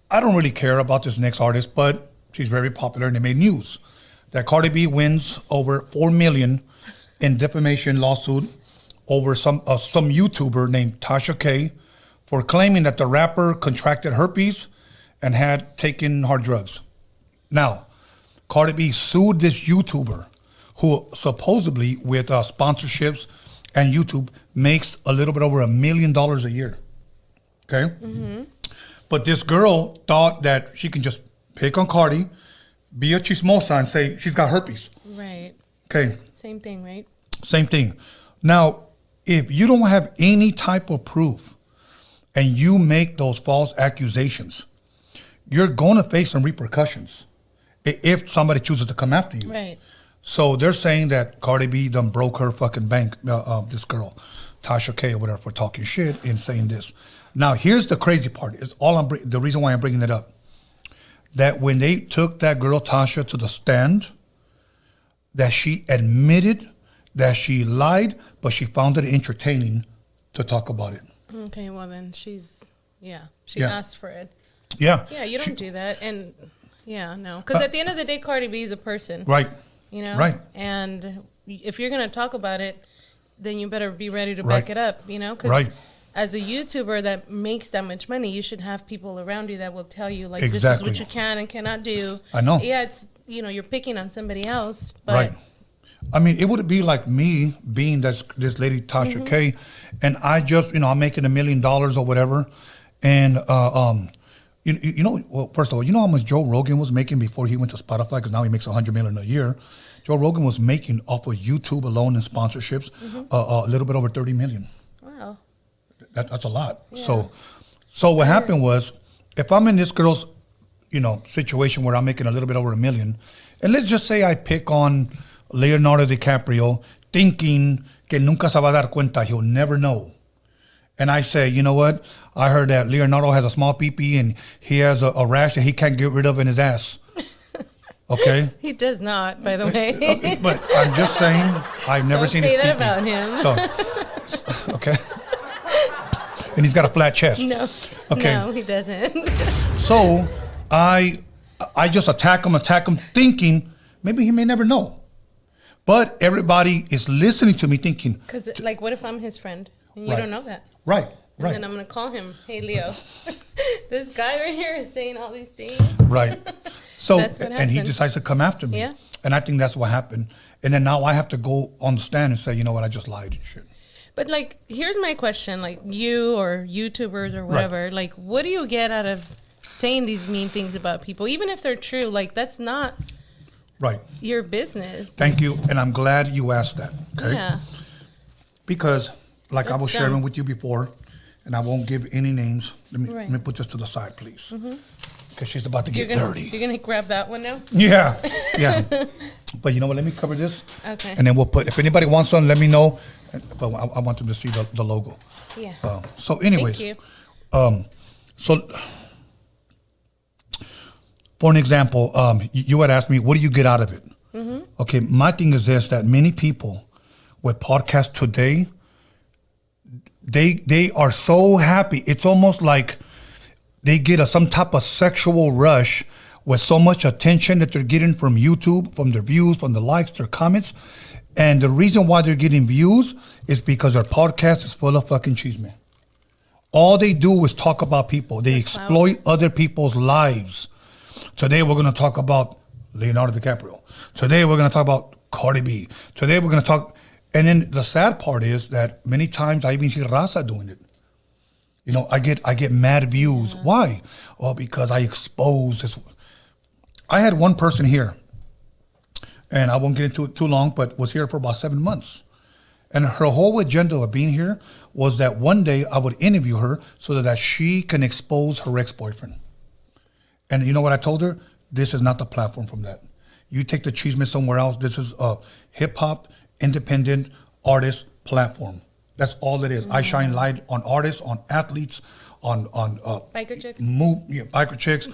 I don't really care about this next artist, but she's very popular and they made news that Cardi B wins over $4 million in defamation lawsuit over some YouTuber named Tasha K for claiming that the rapper contracted herpes and had taken hard drugs. Now, Cardi B sued this YouTuber who supposedly with sponsorships and YouTube makes a little bit over $1 million a year. Okay? Mm-hmm. But this girl thought that she can just pick on Cardi, be a chismosa and say she's got herpes. Right. Okay? Same thing, right? Same thing. Now, if you don't have any type of proof and you make those false accusations, you're going to face some repercussions if somebody chooses to come after you. Right. So they're saying that Cardi B done broke her fucking bank, this girl, Tasha K or whatever, for talking shit and saying this. Now, here's the crazy part. It's the reason why I'm bringing it up. That when they took that girl, Tasha, to the stand, that she admitted that she lied, but she found it entertaining to talk about it. Okay, well then she Yeah. asked for it. Yeah. Yeah, you don't do that. And yeah, no. Because at the end of the day, Cardi B is a person. Right. You know? Right. And if you're going to talk about it, then you better be ready to Right. back it up, you know? 'Cause Right. as a YouTuber that makes that much money, you should have people around you that will tell you, like, Exactly. this is what you can and cannot do. I know. Yeah, it's, you're picking on somebody else. But Right. I mean, it would be like me being this lady, Tasha K, and I just, I'm making $1 million or whatever. And, well, first of all, you know how much Joe Rogan was making before he went to Spotify? Because now he makes $100 million a year. Joe Rogan was making off of YouTube alone and sponsorships a little bit over $30 million. Wow. That's a lot. Yeah. So what happened was, if I'm in this girl's, situation where I'm making a little bit over $1 million, and let's just say I pick on Leonardo DiCaprio, thinking que nunca se va a dar cuenta, he'll never know. And I say, you know what? I heard that Leonardo has a small pee-pee and he has a rash that he can't get rid of in his ass. Okay? He does not, by the way. But I'm just saying, I've never seen his say that pee-pee. about him. So, okay. And he's got a flat chest. No. Okay. No, he doesn't. So I just attack him, thinking maybe he may never know. But everybody is listening to me thinking. Because, like, what if I'm his friend and you Right. don't know that? Right, And right. then I'm going to call him, hey, Leo, this guy right here is saying all these things. Right. So, That's what and he happens. decides to come after me. Yeah. And I think that's what happened. And then now I have to go on the stand and say, you know what, I just lied and shit. But, like, here's my question. Like, you or YouTubers or whatever, like, what do you get out of saying these mean things about people? Even if they're true, like, that's not Right. your business. Thank you. And I'm glad you asked that. Okay. Yeah. Because, like I That's was dumb. sharing with you before, and I won't give any names. Let Right. me put this to the side, please. Because she's about to get dirty. You're going to grab that one now? Yeah, yeah. But you know what? Let me cover this. Okay. And then we'll put, if anybody wants one, let me know. But I want them to see the logo. Yeah. So anyways. Thank you. So for an example, you had asked me, what do you get out of it? Okay, my thing is this, that many people with podcasts today, they are so happy. It's almost like they get some type of sexual rush with so much attention that they're getting from YouTube, from their views, from the likes, their comments. And the reason why they're getting views is because their podcast is full of fucking chisme. All they do is talk about people. They exploit other people's lives. Today we're going to talk about Leonardo DiCaprio. Today we're going to talk about Cardi B. Today we're going to talk... And then the sad part is that many times I even see Raza doing it. You know, I get mad views. Yeah. Why? Well, because I expose this. I had one person here, and I won't get into it too long, but was here for about 7 months. And her whole agenda of being here was that one day I would interview her so that she can expose her ex-boyfriend. And you know what I told her? This is not the platform from that. You take the chisme somewhere else. This is a hip-hop, independent artist platform. That's all it is. I shine light on artists, on athletes, on biker chicks, biker chicks,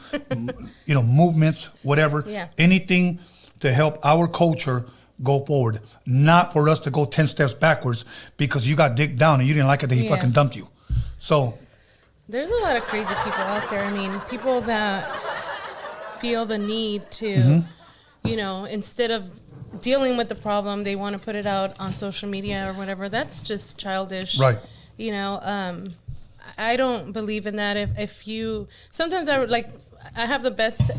you know, movements, whatever. Yeah. Anything to help our culture go forward, not for us to go 10 steps backwards because you got dicked down and you didn't like it that he fucking dumped you. So there's a lot of crazy people out there. I mean, people that feel the need to, you know, instead of dealing with the problem, they want to put it out on social media or whatever. That's just childish. Right. You know, I don't believe in that. If you, sometimes I would like, I have the best,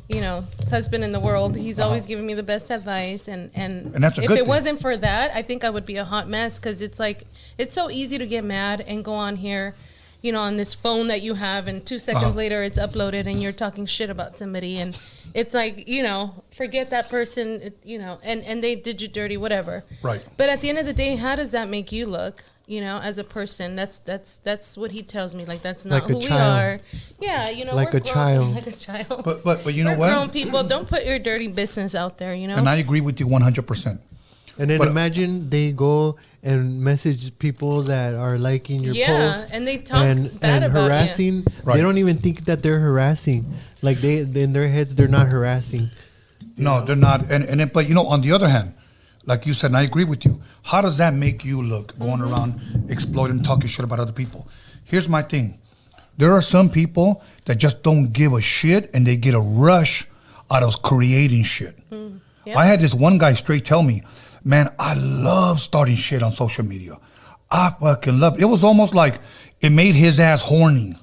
you know, husband in the world. He's always giving me the best advice. And that's a if good it thing. wasn't for that, I think I would be a hot mess because it's like, it's so easy to get mad and go on here, you know, on this phone that you have, and 2 seconds later it's uploaded and you're talking shit about somebody. And it's like, you know, forget that person, you know, and they did you dirty, whatever. Right. But at the end of the day, how does that make you look, you know, as a person? That's what he tells me. Like, that's not Like who we are. Yeah, you know, like we're a child. Like a child. But you know we're what? grown people. Don't put your dirty business out there, you know? And I agree with you 100%. And then imagine they go and message people that are liking your posts. And they talk and bad about harassing. you. Right. They don't even think that they're harassing. Like they in their heads, they're not harassing. No, they're not. But you know, on the other hand, like you said, and I agree with you. How does that make you look going around exploiting, talking shit about other people? Here's my thing. There are some people that just don't give a shit and they get a rush out of creating shit. Yeah. I had this one guy straight tell me, man, I love starting shit on social media. I fucking love it. It was almost like it made his ass horny.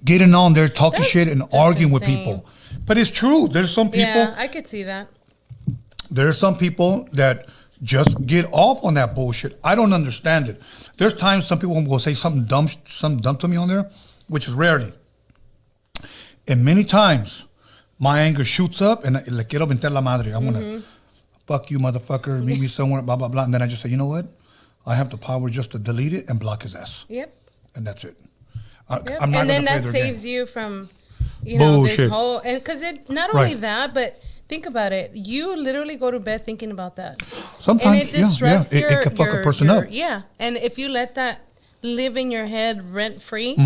Getting on there, talking shit and arguing with people. But it's true. There's some people. Yeah, I could see that. There are some people that just get off on that bullshit. I don't understand it. There's times some people will say something dumb to me on there, which is rarely. And many times, my anger shoots up and le quiero mentar la madre. I'm gonna fuck you, motherfucker. Meet me somewhere, blah blah blah. And then I just say, you know what? I have the power just to delete it and block his ass. Yep. And that's it. Yep. I'm not and then gonna play that their saves game. you from, you know, Bullshit. this whole, and because it not only that, but think about it. You literally go to bed thinking about that. Sometimes, and it disrupts it can fuck a person up. Yeah, and if you let that live in your head rent free,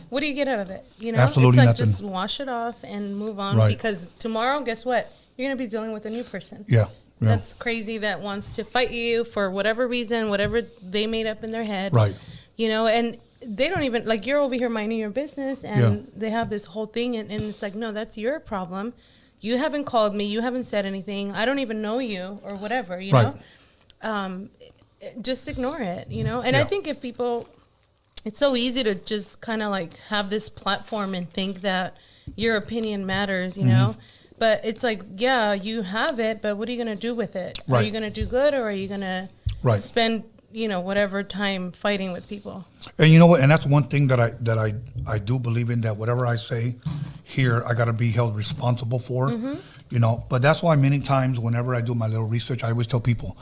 what do you get out of it? You know, Absolutely it's like nothing. just wash it off and move on. Right. Because tomorrow, guess what? You're gonna be dealing with a new person. Yeah. That's crazy. That wants to fight you for whatever reason, whatever they made up in their head. Right. You know, and they don't even, like, you're over here minding your business and they have this whole thing and it's like, no, that's your problem. You haven't called me. You haven't said anything. I don't even know you or whatever, you know? Just ignore it, you know? And I think if people, it's so easy to just kind of like have this platform and think that your opinion matters, you know? But it's like, yeah, you have it, but what are you going to do with it? Right. Are you going to do good or are you going to spend, you know, whatever time fighting with people? And you know what? And that's one thing that I do believe in, that whatever I say here, I got to be held responsible for, you know. But that's why many times whenever I do my little research, I always tell people,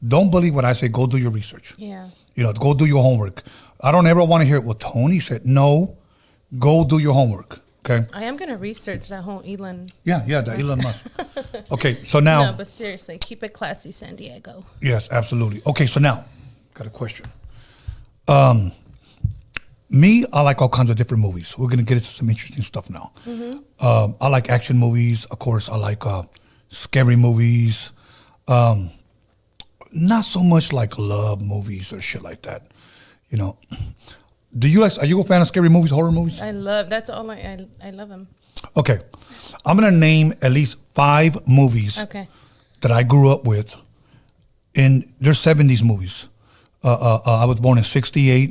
don't believe what I say. Go do your research. Yeah. You know, go do your homework. I don't ever want to hear it. Well, Tony said, no, go do your homework. Okay. I am going to research that whole Elon. Yeah, the Elon Musk. Okay, so now. No, but seriously, keep it classy, San Diego. Yes, absolutely. Okay, so now, got a question. Me, I like all kinds of different movies. We're going to get into some interesting stuff now. Mm-hmm. I like action movies. Of course, I like scary movies. Not so much like love movies or shit like that. You know. Do you like? Are you a fan of scary movies, horror movies? I love. That's all I love them. Okay, I'm gonna name at least 5 movies. Okay. That I grew up with. And they're 70s movies. I was born in '68,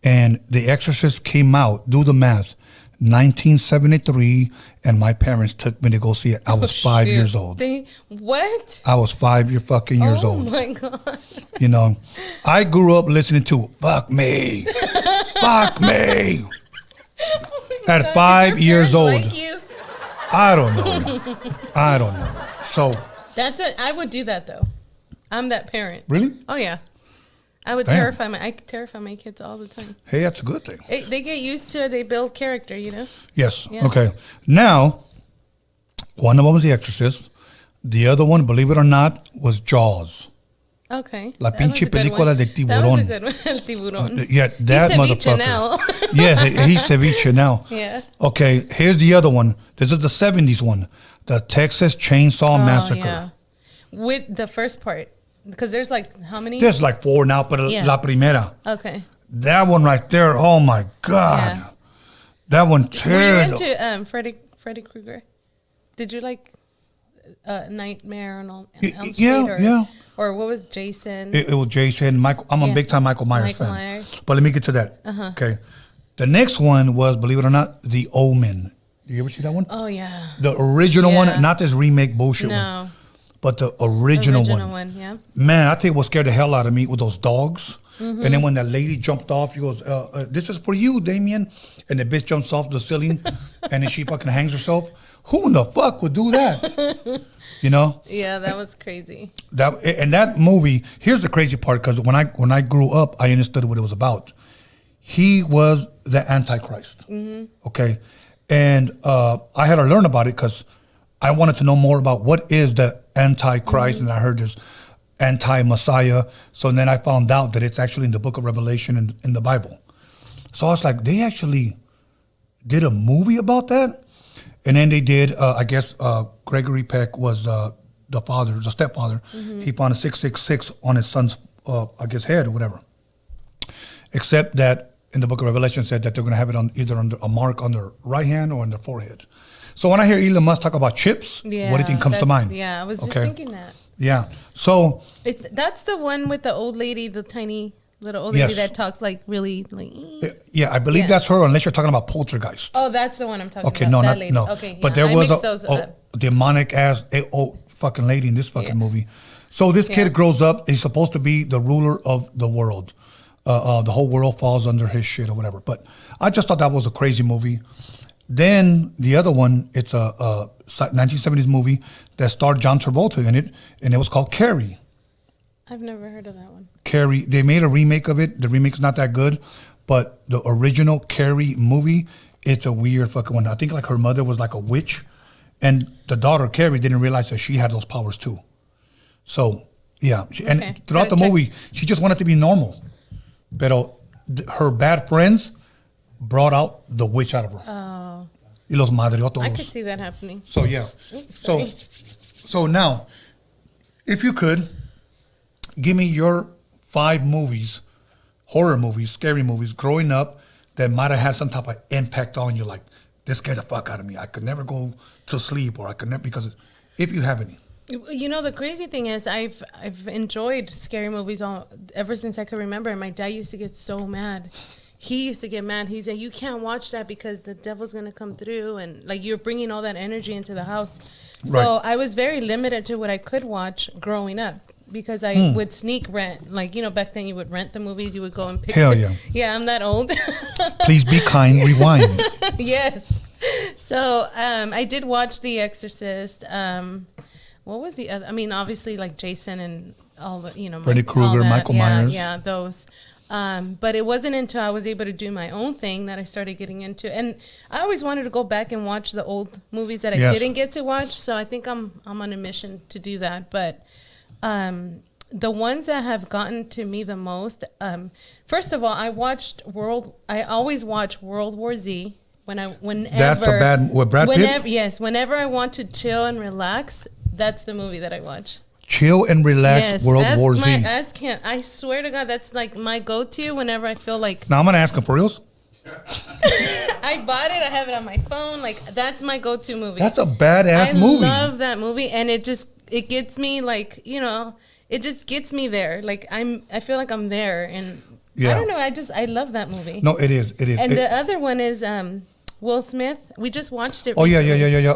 and The Exorcist came out. Do the math. 1973, and my parents took me to go see it. I was 5 years old. What? I was 5 years old. Oh my God. You know, I grew up listening to "Fuck Me, Fuck Me" at 5 years old. Like you? I don't know. So that's it. I would do that though. I'm that parent. Really? Oh yeah. I would terrify my kids all the time. Hey, that's a good thing. They get used to it. They build character, you know? Yes. Yeah. Okay. Now, one of them was The Exorcist. The other one, believe it or not, was Jaws. Okay. La That was pinche a good película one. de That was a tiburón. good one. El tiburón. Yeah, that He's ceviche motherfucker. now. Yeah, he's ceviche now. Yeah. Okay, here's the other one. This is the 70s one. The Texas Chainsaw Massacre. Yeah. With the first part. Because there's like, how many? There's like 4 now, but Yeah. La Primera. Okay. That one right there, oh my God. Yeah. That one Were you terrible. into Freddy Krueger? Did you like Nightmare on Elm Street? Yeah. Or what was Jason? It was Jason. Michael. I'm a big time Michael Myers Michael fan. Myers. But let me get to that. Okay. The next one was, believe it or not, The Omen. You ever see that one? Oh, yeah. The original Yeah. one, not this remake bullshit one. No. But the original one. Yeah. Man, I tell you what scared the hell out of me with those dogs. And then when that lady jumped off, she goes, "This is for you, Damien." And the bitch jumps off the ceiling, and then she fucking hangs herself. Who in the fuck would do that? You know? Yeah, that was crazy. That movie. Here's the crazy part, because when I grew up, I understood what it was about. He was the Antichrist. Okay, and I had to learn about it because I wanted to know more about what is the Antichrist, and I heard there's anti-Messiah. So then I found out that it's actually in the book of Revelation in the Bible. So I was like, they actually did a movie about that? And then they did, I guess Gregory Peck was the stepfather. He found a 666 on his son's, I guess, head or whatever. Except that in the book of Revelation said that they're going to have it on either under a mark on their right hand or on their forehead. So when I hear Elon Musk talk about chips, what do you think comes to mind? Yeah, I was just thinking that. Yeah. So that's the one with the old lady, the tiny little old lady that talks like really like. Yeah, I believe that's her, unless you're talking about Poltergeist. Oh, that's the one I'm talking Okay, about. no, that lady. no. Okay, but yeah. there was those a demonic ass fucking lady in this fucking movie. So this kid grows up. He's supposed to be the ruler of the world. The whole world falls under his shit or whatever. But I just thought that was a crazy movie. Then the other one, it's a 1970s movie that starred John Travolta in it, and it was called Carrie. I've never heard of that one. Carrie, they made a remake of it. The remake's not that good, but the original Carrie movie, it's a weird fucking one. I think like her mother was like a witch, and the daughter Carrie didn't realize that she had those powers too. So yeah, and throughout the movie, she just wanted to be normal, but her bad friends brought out the witch out of her. Oh. Y los madriotos. I could see that happening. So yeah. So now, if you could, give me your 5 movies, horror movies, scary movies, growing up that might have had some type of impact on you, like, this scared the fuck out of me. I could never go to sleep, or I could never, because if you have any. You know, the crazy thing is I've enjoyed scary movies ever since I could remember. And my dad used to get so mad. He used to get mad. He said, "You can't watch that because the devil's going to come through. And like you're bringing all that energy into the house." So I was very limited to what I could watch growing up because I would sneak rent. Like, you know, back then you would rent the movies. You would go and pick Hell yeah. Yeah, I'm that old. Please be kind, rewind. Yes. So I did watch The Exorcist. What was the other? I mean, obviously, like Jason and all the, you know, Freddy Krueger, Michael Myers. Yeah, those. But it wasn't until I was able to do my own thing that I started getting into. And I always wanted to go back and watch the old movies that I didn't get to watch. So I think I'm on a mission to do that. But the ones that have gotten to me the most, first of all, I always watch World War Z. That's a bad with Brad Pitt? Yes, whenever I want to chill and relax, that's the movie that I watch. Chill and relax, World War Z. I swear to God, that's like my go-to whenever I feel like. Now I'm gonna ask him for reals. I bought it. I have it on my phone. Like that's my go-to movie. That's a badass movie. I love that movie, and it gets me like it just gets me there. Like I feel like I'm there, and I don't know. I love that movie. No, it is. And the other one is Will Smith. We just watched it. Oh recently. yeah.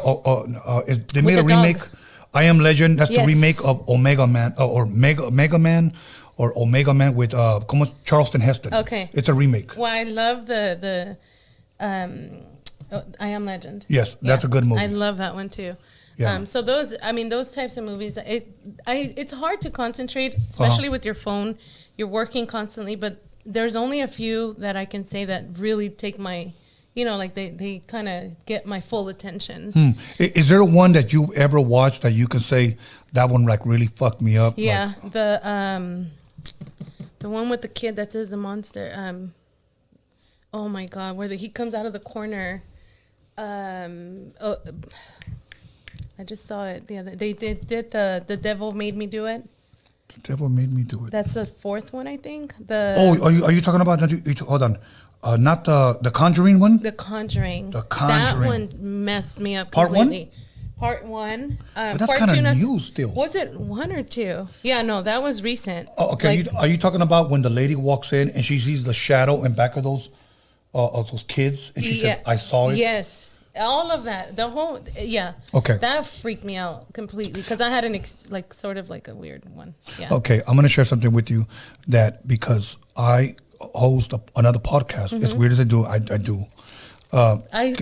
They made a remake. Dog. I Am Legend. That's the remake of Omega Man or Mega Man or Omega Man with Charleston Heston. Okay, it's a remake. Well, I love the I Am Legend. Yes, that's a good movie. I love that one too. Yeah. So those types of movies, it's hard to concentrate, especially with your phone. You're working constantly, but there's only a few that I can say that really take my, like they kind of get my full attention. Is there one that you ever watched that you can say that one like really fucked me up? Yeah, like, the one with the kid that says the monster. Oh my God, where he comes out of the corner. I just saw it the other. They did the Devil Made Me Do It. The Devil Made Me Do It. That's the fourth one, I think. Are you talking about? Hold on, not the Conjuring one. The Conjuring. The Conjuring. That one messed me up Part completely. Part one. But that's kind of new still. Was it 1 or 2? Yeah, no, that was recent. Oh, okay. Like, are you talking about when the lady walks in and she sees the shadow in back of those kids and she said, "I saw it"? Yes. All of that, the whole, Okay. That freaked me out completely because I had sort of like a weird one. Yeah. Okay, I'm gonna share something with you that because I host another podcast. It's weird as I do. I do.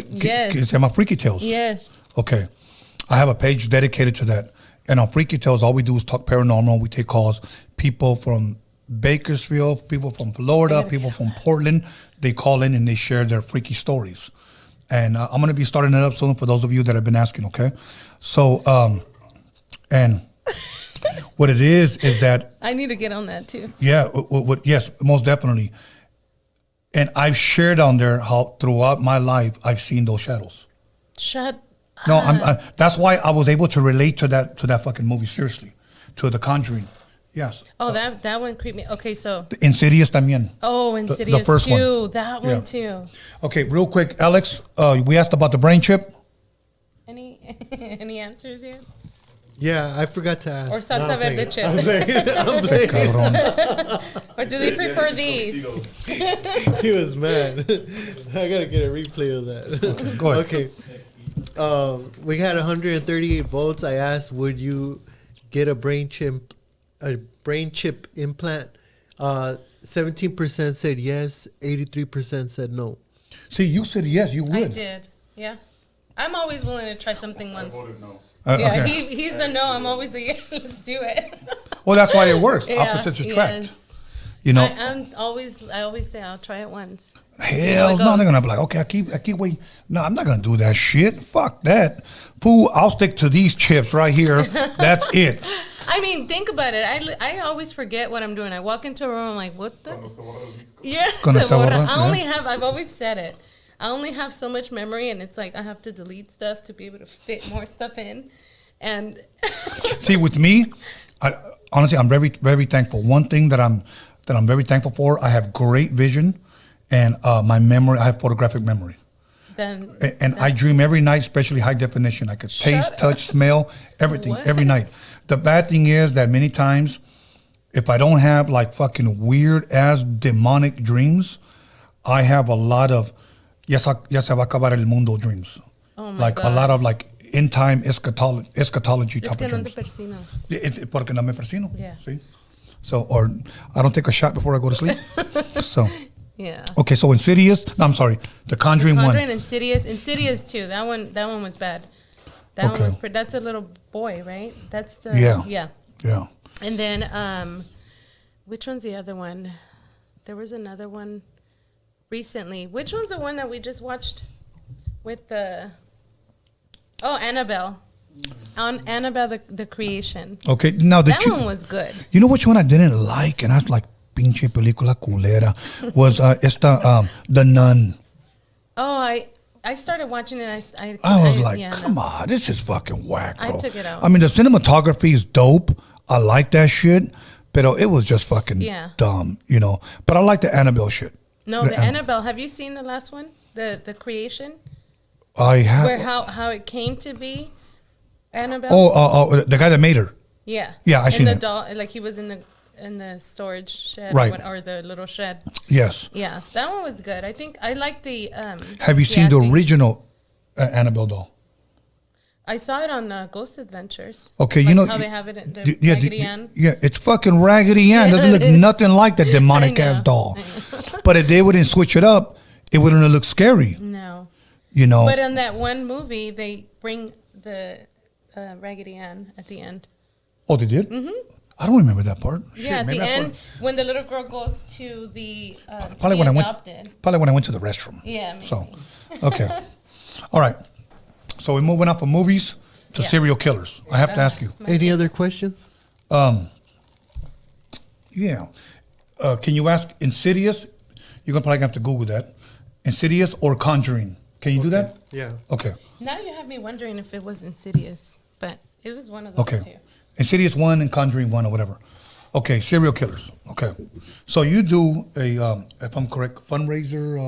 Yes. It's my Freaky Tales. Yes. Okay, I have a page dedicated to that, and on Freaky Tales, all we do is talk paranormal. We take calls. People from Bakersfield, people from Florida, people from Portland. They call in and they share their freaky stories. And I'm going to be starting it up soon for those of you that have been asking, okay? So, and what it is that... I need to get on that too. Yeah, yes, most definitely. And I've shared on there how throughout my life, I've seen those shadows. Shut up. No, that's why I was able to relate to that fucking movie, seriously. To The Conjuring. Yes. Oh, that one creeped me. Okay, so Insidious también. Oh, Insidious the first too. One. That one too. Okay, real quick, Alex. We asked about the brain chip. Any answers yet? Yeah, I forgot to ask. Or salsa verde chip. I'm playing. Or do they prefer these? He was mad. I gotta get a replay of that. Okay, go ahead. Okay. We had 138 votes. I asked, would you get a brain chip implant? 17% said yes, 83% said no. See, you said yes, you would. I did, yeah. I'm always willing to try something once. I voted no. Yeah, okay. he's the no. I'm always the yes. Let's do it. Well, that's why it works. Yeah, Opposites attract. yes. You know. I always say I'll try it once. Hell no, they're gonna be like, okay, I keep waiting. No, I'm not gonna do that shit. Fuck that. Fool, I'll stick to these chips right here. That's it. I mean, think about it. I always forget what I'm doing. I walk into a room, I'm like, what the? Yeah. I've always said it. I only have so much memory, and it's like I have to delete stuff to be able to fit more stuff in. And see, with me, honestly, I'm very, very thankful. One thing that I'm very thankful for, I have great vision, and my memory. I have photographic memory. And I dream every night, especially high definition. I could taste, touch, smell, everything, every night. The bad thing is that many times, if I don't have like fucking weird ass demonic dreams, I have a lot of ya se va a acabar el mundo dreams. Oh my like God. A lot of like end time eschatology type of no dreams. te persinas. It's porque no me persino. Yeah. See? So, or I don't take a shot before I go to sleep. So. Yeah. Okay, so Insidious. No, I'm sorry. The Conjuring one. Insidious too. That one was bad. That one was pretty. That's a little boy, right? That's the yeah. And then which one's the other one? there was another one recently. Which one's the one that we just watched with the? Oh, Annabelle. On Annabelle the Creation. Okay, now that one was good. You know which one I didn't like, and I was like, pinche película culera, was The Nun. Oh, I started watching it. I was like, come on, this is fucking whack, bro. I took it out. I mean, the cinematography is dope. I like that shit, but it was just fucking dumb, you know. But I like the Annabelle shit. No, the Annabelle. Have you seen the last one, the Creation? I have. Where how it came to be, Annabelle. Oh, the guy that made her. Yeah. Yeah, I seen the it. doll, like he was in the storage shed, right, or the little shed. Yes. Yeah, that one was good. I think I like the. Have you seen the original Annabelle doll? I saw it on Ghost Adventures. Okay, like you know how they have it in the Raggedy Ann. Yeah, it's fucking Raggedy Ann. Doesn't look nothing like that demonic ass doll. But if they wouldn't switch it up, it wouldn't have looked scary. No. You know. But in that one movie, they bring the Raggedy Ann at the end. Oh, they did? Mm-hmm. I don't remember that part. Yeah, at the end, when the little girl goes to the probably when I went to the restroom. Yeah. Maybe. So, okay. All right. So we're moving up from movies to serial killers. I have to ask you. Any other questions? Yeah. Can you ask Insidious? You're going to probably have to Google that. Insidious or Conjuring? Can you do that? Yeah. Okay. Now you have me wondering if it was Insidious, but it was one of those two. Insidious 1 and Conjuring 1 or whatever. Okay, serial killers. Okay. So you do a, if I'm correct, fundraiser?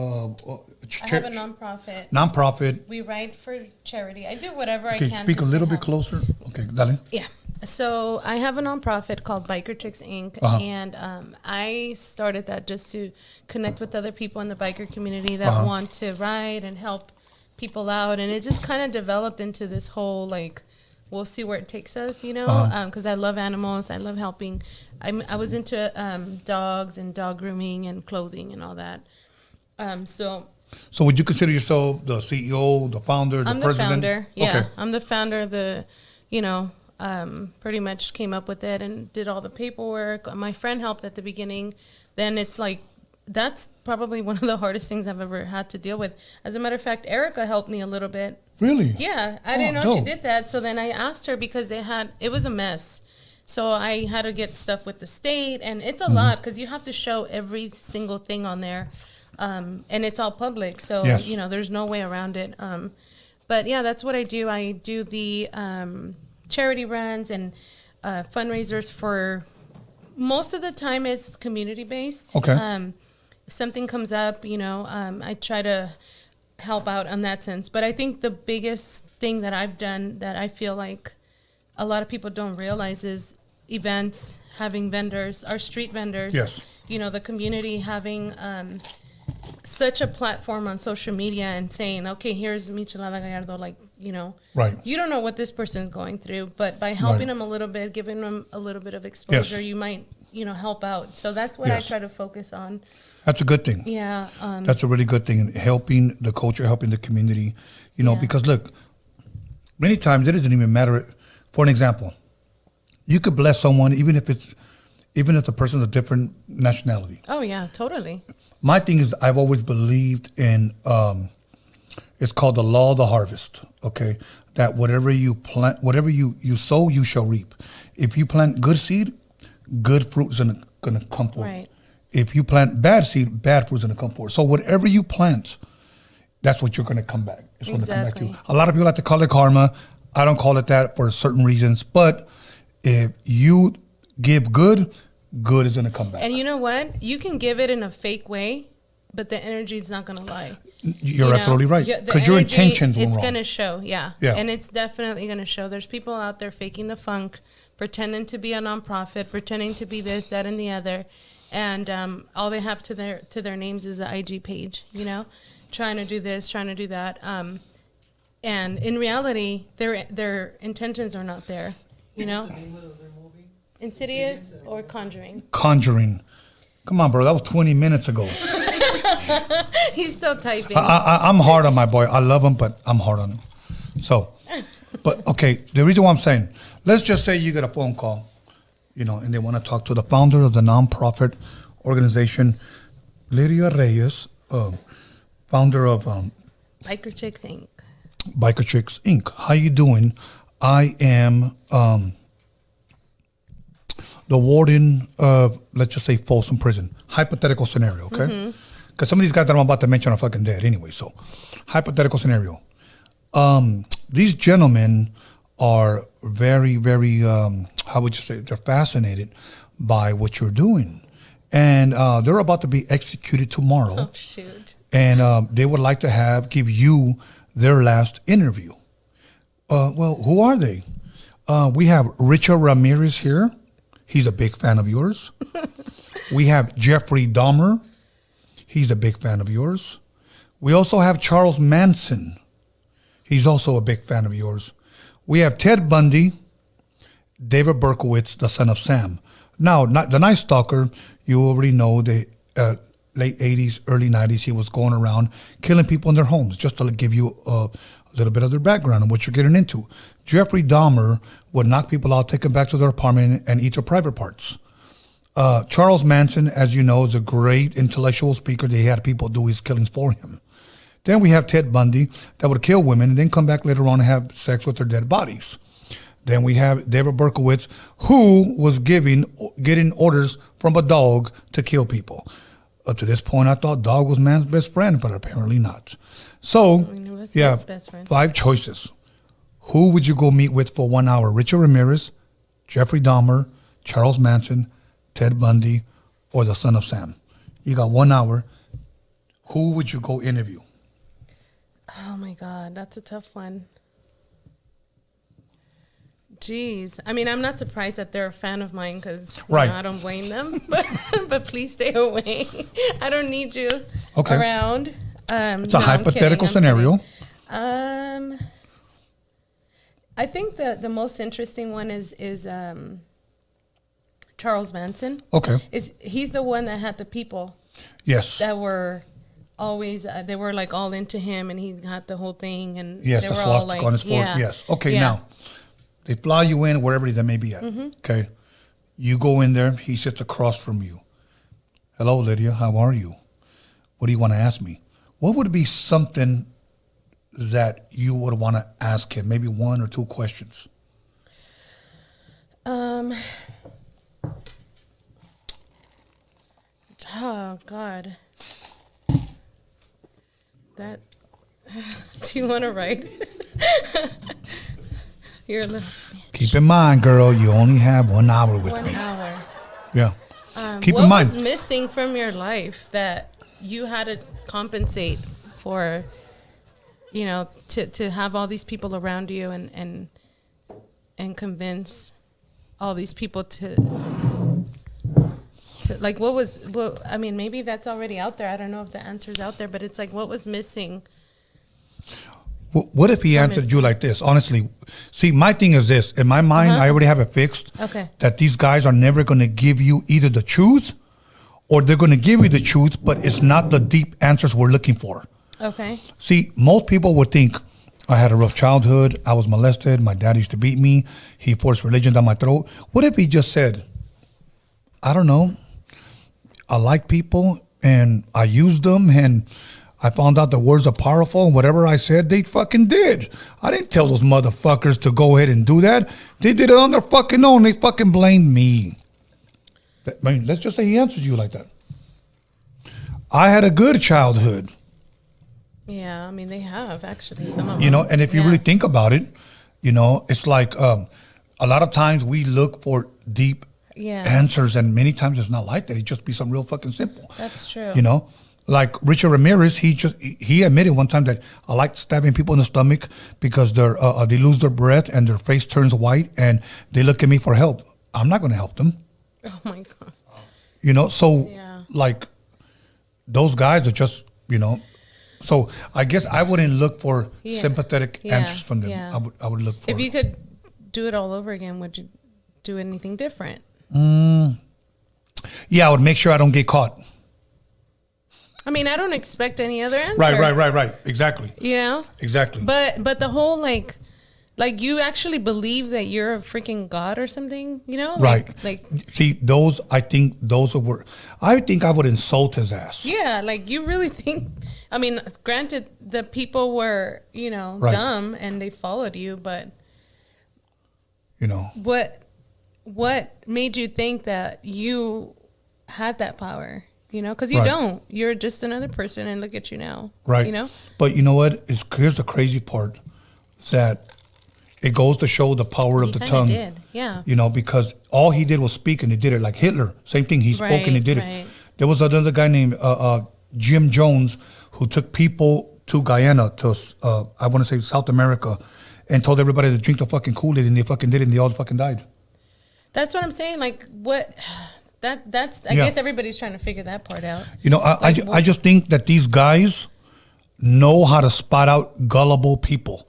I have a nonprofit. Nonprofit. We write for charity. I do whatever I can. can. Speak a little bit closer. Okay, dale. Yeah. So I have a nonprofit called Biker Chicks Inc. And I started that just to connect with other people in the biker community that want to ride and help people out. And it just kind of developed into this whole, like, we'll see where it takes us, you know, because I love animals. I love helping. I was into dogs and dog grooming and clothing and all that. So would you consider yourself the CEO, the founder, the president? I'm the founder. Yeah, okay. I'm the founder of the, you know, pretty much came up with it and did all the paperwork. My friend helped at the beginning. Then it's like, that's probably one of the hardest things I've ever had to deal with. As a matter of fact, Erica helped me a little bit. Really? Yeah, I didn't know she did that. So then I asked her because it was a mess. So I had to get stuff with the state, and it's a lot because you have to show every single thing on there. And it's all public, so you know there's no way around it. But yeah, that's what I do. I do the charity runs and fundraisers for most of the time. It's community based. Okay. If something comes up, you know, I try to help out on that sense. But I think the biggest thing that I've done that I feel like a lot of people don't realize is events, having vendors, our street vendors. Yes. You know, the community having such a platform on social media and saying, okay, here's Michelada Gallardo, like, you know, right. You don't know what this person's going through, but by helping them a little bit, giving them a little bit of exposure, you might, you know, help out. So that's what I try to focus on. That's a good thing. Yeah. That's a really good thing. Helping the culture, helping the community, you know, because look, many times it doesn't even matter. For an example, you could bless someone even if the person's a different nationality. Oh yeah, totally. My thing is I've always believed in, it's called the law of the harvest, okay? That whatever you plant, whatever you sow, you shall reap. If you plant good seed, good fruit's gonna come forth. Right. If you plant bad seed, bad fruit's gonna come forth. So whatever you plant, that's what you're gonna come back. It's gonna come back to you. A lot of people like to call it karma. I don't call it that for certain reasons. But if you give good, good is gonna come back. And you know what? You can give it in a fake way, but the energy is not gonna lie. You're absolutely right. Because your intentions were wrong. It's gonna show, yeah. And it's definitely gonna show. There's people out there faking the funk, pretending to be a nonprofit, pretending to be this, that, and the other. And all they have to their names is the IG page, you know, trying to do this, trying to do that. And in reality, their intentions are not there, you know. Insidious or Conjuring? Conjuring. Come on, bro. That was 20 minutes ago. He's still typing. I'm hard on my boy. I love him, but I'm hard on him. So, but okay, the reason why I'm saying, let's just say you get a phone call, you know, and they want to talk to the founder of the nonprofit organization Lidia Reyes, founder of Biker Chicks Inc. Biker Chicks Inc. How you doing? I am the warden of, let's just say, Folsom Prison. Hypothetical scenario, okay? Because some of these guys that I'm about to mention are fucking dead anyway. So, hypothetical scenario. These gentlemen are very, very, how would you say, they're fascinated by what you're doing. And they're about to be executed tomorrow. Oh, shoot. And they would like to give you their last interview. Well, who are they? We have Richard Ramirez here. He's a big fan of yours. We have Jeffrey Dahmer. He's a big fan of yours. We also have Charles Manson. He's also a big fan of yours. We have Ted Bundy, David Berkowitz, the son of Sam. Now, the Night Stalker, you already know the late 80s, early 90s, he was going around killing people in their homes, just to give you a little bit of their background and what you're getting into. Jeffrey Dahmer would knock people out, take them back to their apartment, and eat their private parts. Charles Manson, as you know, is a great intellectual speaker. They had people do his killings for him. Then we have Ted Bundy that would kill women and then come back later on and have sex with their dead bodies. Then we have David Berkowitz, who was getting orders from a dog to kill people. Up to this point, I thought dog was man's best friend, but apparently not. So, yeah, best friend. 5 choices. Who would you go meet with for 1 hour? Richard Ramirez, Jeffrey Dahmer, Charles Manson, Ted Bundy, or the son of Sam? You got 1 hour. Who would you go interview? Oh my God, that's a tough one. Jeez. I mean, I'm not surprised that they're a fan of mine because I don't blame them. But please stay away. I don't need you around. It's a hypothetical scenario. I think the most interesting one is Charles Manson. Okay. He's the one that had the people. Yes. That were always they were like all into him, and he got the whole thing, and yes, they the were all swastika like, on his forehead. Yes. Okay. Now they fly you in wherever that may be at. Okay. You go in there. He sits across from you. Hello, Lydia. How are you? What do you want to ask me? What would be something that you would want to ask him? Maybe 1 or 2 questions. Oh God. That. Do you want to write? You're a little. Keep in mind, girl, you only have 1 hour with 1 me. hour. Yeah. Keep in what mind. was missing from your life that you had to compensate for? You know, to have all these people around you and convince all these people to like, I mean, maybe that's already out there. I don't know if the answer's out there, but it's like, what was missing? What if he answered you like this? Honestly, see, my thing is this. In my mind, I already have it fixed. Okay. That these guys are never going to give you either the truth or they're going to give you the truth, but it's not the deep answers we're looking for. Okay. See, most people would think I had a rough childhood. I was molested. My dad used to beat me. He forced religion down my throat. What if he just said, I don't know, I like people and I used them and I found out the words are powerful and whatever I said, they fucking did. I didn't tell those motherfuckers to go ahead and do that. They did it on their fucking own. They fucking blamed me. I mean, let's just say he answers you like that. I had a good childhood. Yeah, I mean, they have actually some of them. You know, and if you really think about it, you know, it's like a lot of times we look for deep answers, and many times it's not like that. It just be something real fucking simple. That's true. You know, like Richard Ramirez, he admitted one time that I like stabbing people in the stomach because they lose their breath and their face turns white and they look at me for help. I'm not going to help them. Oh my God. You know, so like those guys are just, you know. So I guess I wouldn't look for sympathetic answers from them. Yeah. I would look for. If you could do it all over again, would you do anything different? Yeah, I would make sure I don't get caught. I mean, I don't expect any other answer. Right. Exactly. You know? Exactly. But the whole like Like, you actually believe that you're a freaking god or something, you know? Right. Like see, those, I think those are, I think I would insult his ass. yeah, like, you really think, I mean, granted, the people were, you know, dumb and they followed you, but, you know, what made you think that you had that power? You know, because you don't. You're just another person, and look at you now. Right. You know? But you know what? Here's the crazy part, that it goes to show the power of the tongue. Did. Yeah. You know, because all he did was speak, and he did it. Like Hitler, same thing. He spoke and he did it. There was another guy named Jim Jones who took people to Guyana, to I want to say South America, and told everybody to drink the fucking Kool-Aid, and they fucking did it, and they all fucking died. That's what I'm saying. Like, what? That's. I guess everybody's trying to figure that part out. You know, I just think that these guys know how to spot out gullible people,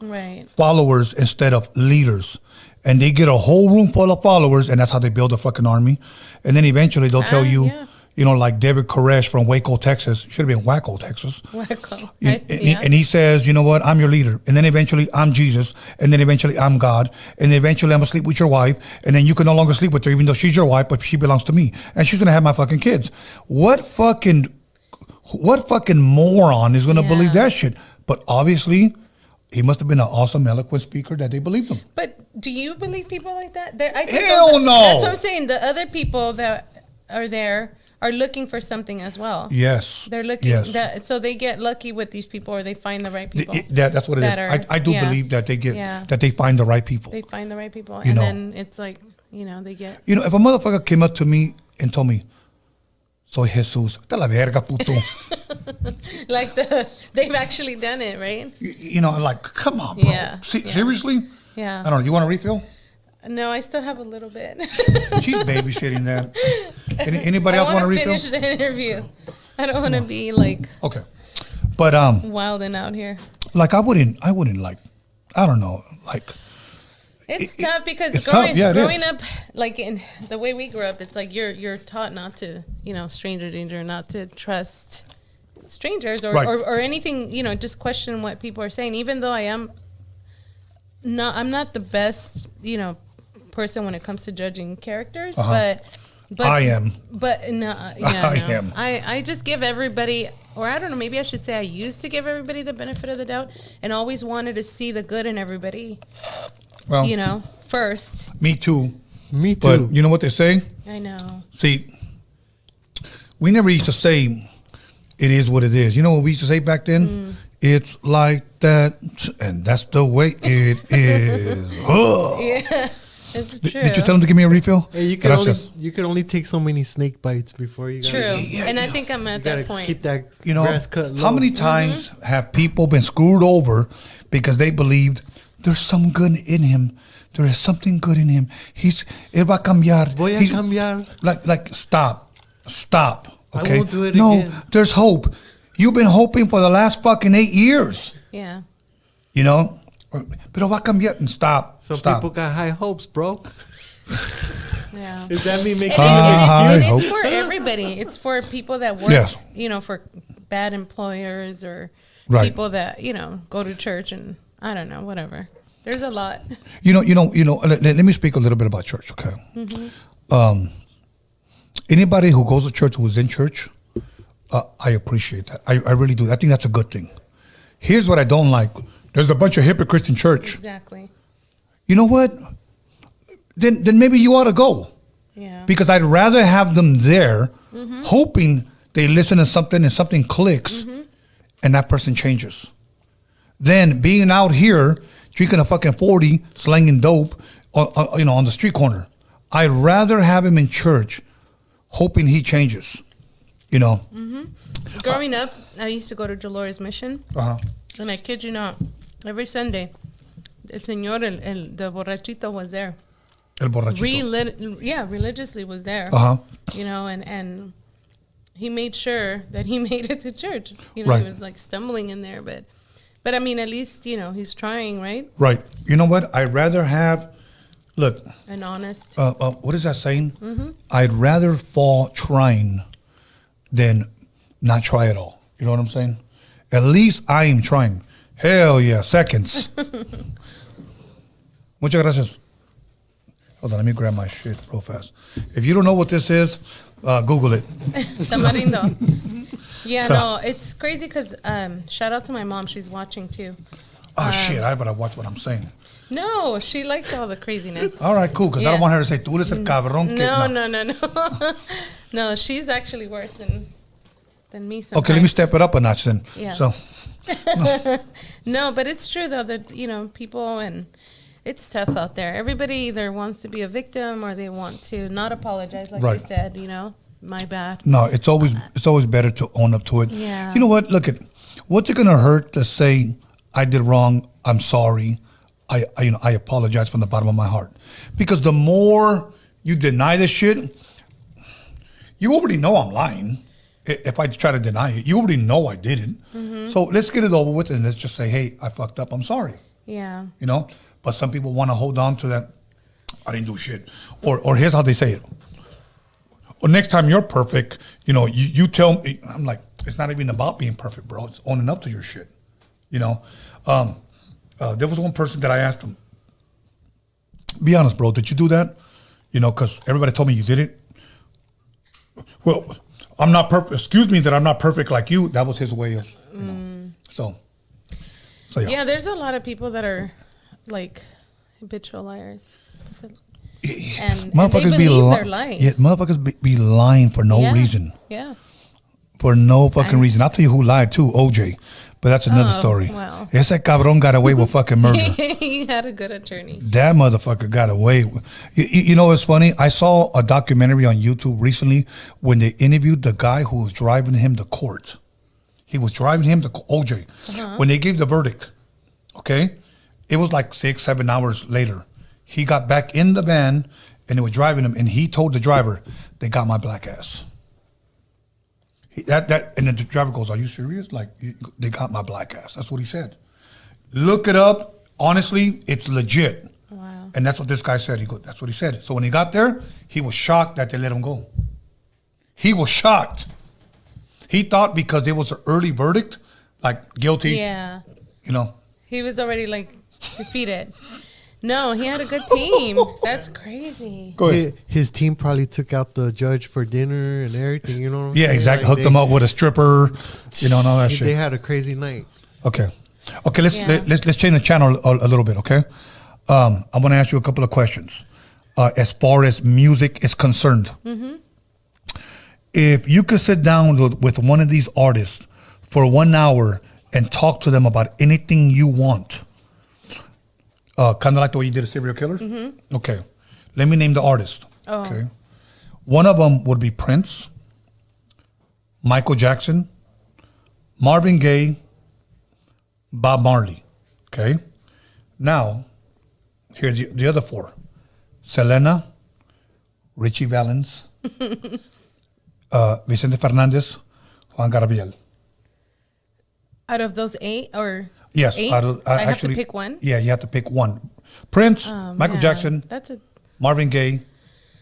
followers instead of leaders, and they get a whole room full of followers, and that's how they build a fucking army. And then eventually they'll tell you, you know, like David Koresh from Waco, Texas, should have been Wacko, Texas. Wacko. And he says, you know what, I'm your leader. And then eventually I'm Jesus. And then eventually I'm God. And then eventually I'm going to sleep with your wife. And then you can no longer sleep with her, even though she's your wife, but she belongs to me. And she's going to have my fucking kids. What fucking moron is going to believe that shit? But obviously, he must have been an awesome, eloquent speaker that they believed him. But do you believe people like that? Hell no. That's what I'm saying. The other people that are there are looking for something as well. Yes. They're looking, so they get lucky with these people, or they find the right people. That's what it is. I do believe that they get, that they find the right people. They find the right people. You know? Then it's like, you know, they get. You know, if a motherfucker came up to me and told me, soy Jesus, te la verga, puto. Like they've actually done it, right? You know, I'm like, come on, bro. Yeah. Seriously? Yeah. I don't know. You want a refill? No, I still have a little bit. She's babysitting that. Anybody else want a refill? I want to finish the interview. I don't want to be like okay, but wilding out here. Like I wouldn't like, I don't know, like. It's tough because it's growing up, like in the way we grew up, it's like you're taught not to, you know, stranger danger, not to trust strangers or anything, you know, just question what people are saying. Even though I'm not the best, you know, person when it comes to judging characters, but I am. But no, I am. I just give everybody, or I don't know, maybe I should say I used to give everybody the benefit of the doubt, and always wanted to see the good in everybody. Well, you know, first. Me too. Me too. But you know what they say? I know. See, we never used to say it is what it is. You know what we used to say back then? It's like that, and that's the way it is. Yeah, it's true. Did you tell him to give me a refill? Hey, you can only take so many snake bites before you. True, and I think I'm at that point. Keep that grass cut low. How many times have people been screwed over because they believed there's some good in him? There is something good in him. Él va a cambiar. Voy a cambiar. Like, stop. Okay? I won't do it again. No, there's hope. You've been hoping for the last fucking 8 years. Yeah. You know? Pero va a cambiar. And stop. Some people got high hopes, bro. Yeah. Is that me making it's for everybody. It's for people that work, you know, for bad employers or people that, you know, go to church and I don't know, whatever. There's a lot. You know. Let me speak a little bit about church, okay? Anybody who goes to church, who is in church, I appreciate that. I really do. I think that's a good thing. Here's what I don't like. There's a bunch of hypocrites in church. Exactly. You know what? Then maybe you ought to go. Yeah. Because I'd rather have them there, hoping they listen to something and something clicks, and that person changes. Then being out here drinking a fucking 40, slanging dope, you know, on the street corner. I'd rather have him in church, hoping he changes. You know. Growing up, I used to go to Dolores Mission, and I kid you not, every Sunday, el señor, the borrachito was there. El borrachito. Religiously was there. You know, and he made sure that he made it to church. You know, he was like stumbling in there, but I mean, at least, you know, he's trying, right? Right. You know what? I'd rather have, look. An honest. What is that saying? I'd rather fall trying than not try at all. You know what I'm saying? At least I am trying. Hell yeah, seconds. Muchas gracias. Hold on, let me grab my shit real fast. If you don't know what this is, Google it. Tamarindo. Yeah, no, it's crazy because shout out to my mom. She's watching too. Oh, shit, I better watch what I'm saying. No, she likes all the craziness. All right, cool, because I don't want her to say, tú eres el cabrón que... No. No, she's actually worse than me sometimes. Okay, let me step it up a notch then. Yeah. So, No, but it's true though that, you know, people, and it's tough out there. Everybody either wants to be a victim or they want to not apologize, like you Right. said, you know, my bad. no, it's always better to own up to it. Yeah. You know what? Look at what's it gonna hurt to say I did wrong. I'm sorry. I apologize from the bottom of my heart. Because the more you deny this shit, you already know I'm lying. If I try to deny it, you already know I didn't. Mm-hmm. So let's get it over with and let's just say, hey, I fucked up. I'm sorry. Yeah. You know. But some people want to hold on to that. I didn't do shit. Or here's how they say it. Or next time you're perfect, you know, you tell me. I'm like, it's not even about being perfect, bro. It's owning up to your shit. You know. There was one person that I asked him, be honest, bro, did you do that? You know, because everybody told me you did it. Well, I'm not perfect. Excuse me that I'm not perfect like you. That was his way of, you know. So yeah. Yeah, there's a lot of people that are like habitual liars. And they believe their lies. Yeah, motherfuckers be lying for no reason. Yeah. For no fucking reason. I'll tell you who lied too, OJ. But that's another story. Wow. Ese cabrón got away with fucking murder. He had a good attorney. That motherfucker got away. You know what's funny? I saw a documentary on YouTube recently when they interviewed the guy who was driving him to court. He was driving him to OJ. When they gave the verdict, okay? It was like 6-7 hours later. He got back in the van and they were driving him, and he told the driver, they got my black ass. And then the driver goes, are you serious? Like, they got my black ass. That's what he said. Look it up. Honestly, it's legit. Wow. And that's what this guy said. That's what he said. So when he got there, he was shocked that they let him go. He was shocked. He thought because it was an early verdict, like guilty. Yeah. You know. He was already like defeated. No, he had a good team. That's crazy. Go ahead. His team probably took out the judge for dinner and everything, you know? Yeah, exactly. Hooked him up with a stripper, you know, and all that shit. They had a crazy night. Okay. Let's change the channel a little bit, okay? I'm going to ask you a couple of questions. As far as music is concerned, if you could sit down with one of these artists for 1 hour and talk to them about anything you want, kind of like the way you did a serial killers? Okay. Let me name the artist. Oh. Okay. One of them would be Prince, Michael Jackson, Marvin Gaye, Bob Marley. Okay. Now, here's the other four. Selena, Richie Valens, Vicente Fernandez, Juan Gabriel. Out of those 8 or Yes. 8? I have to pick one? Yeah, you have to pick one. Prince, Michael man. Jackson, That's a Marvin Gaye,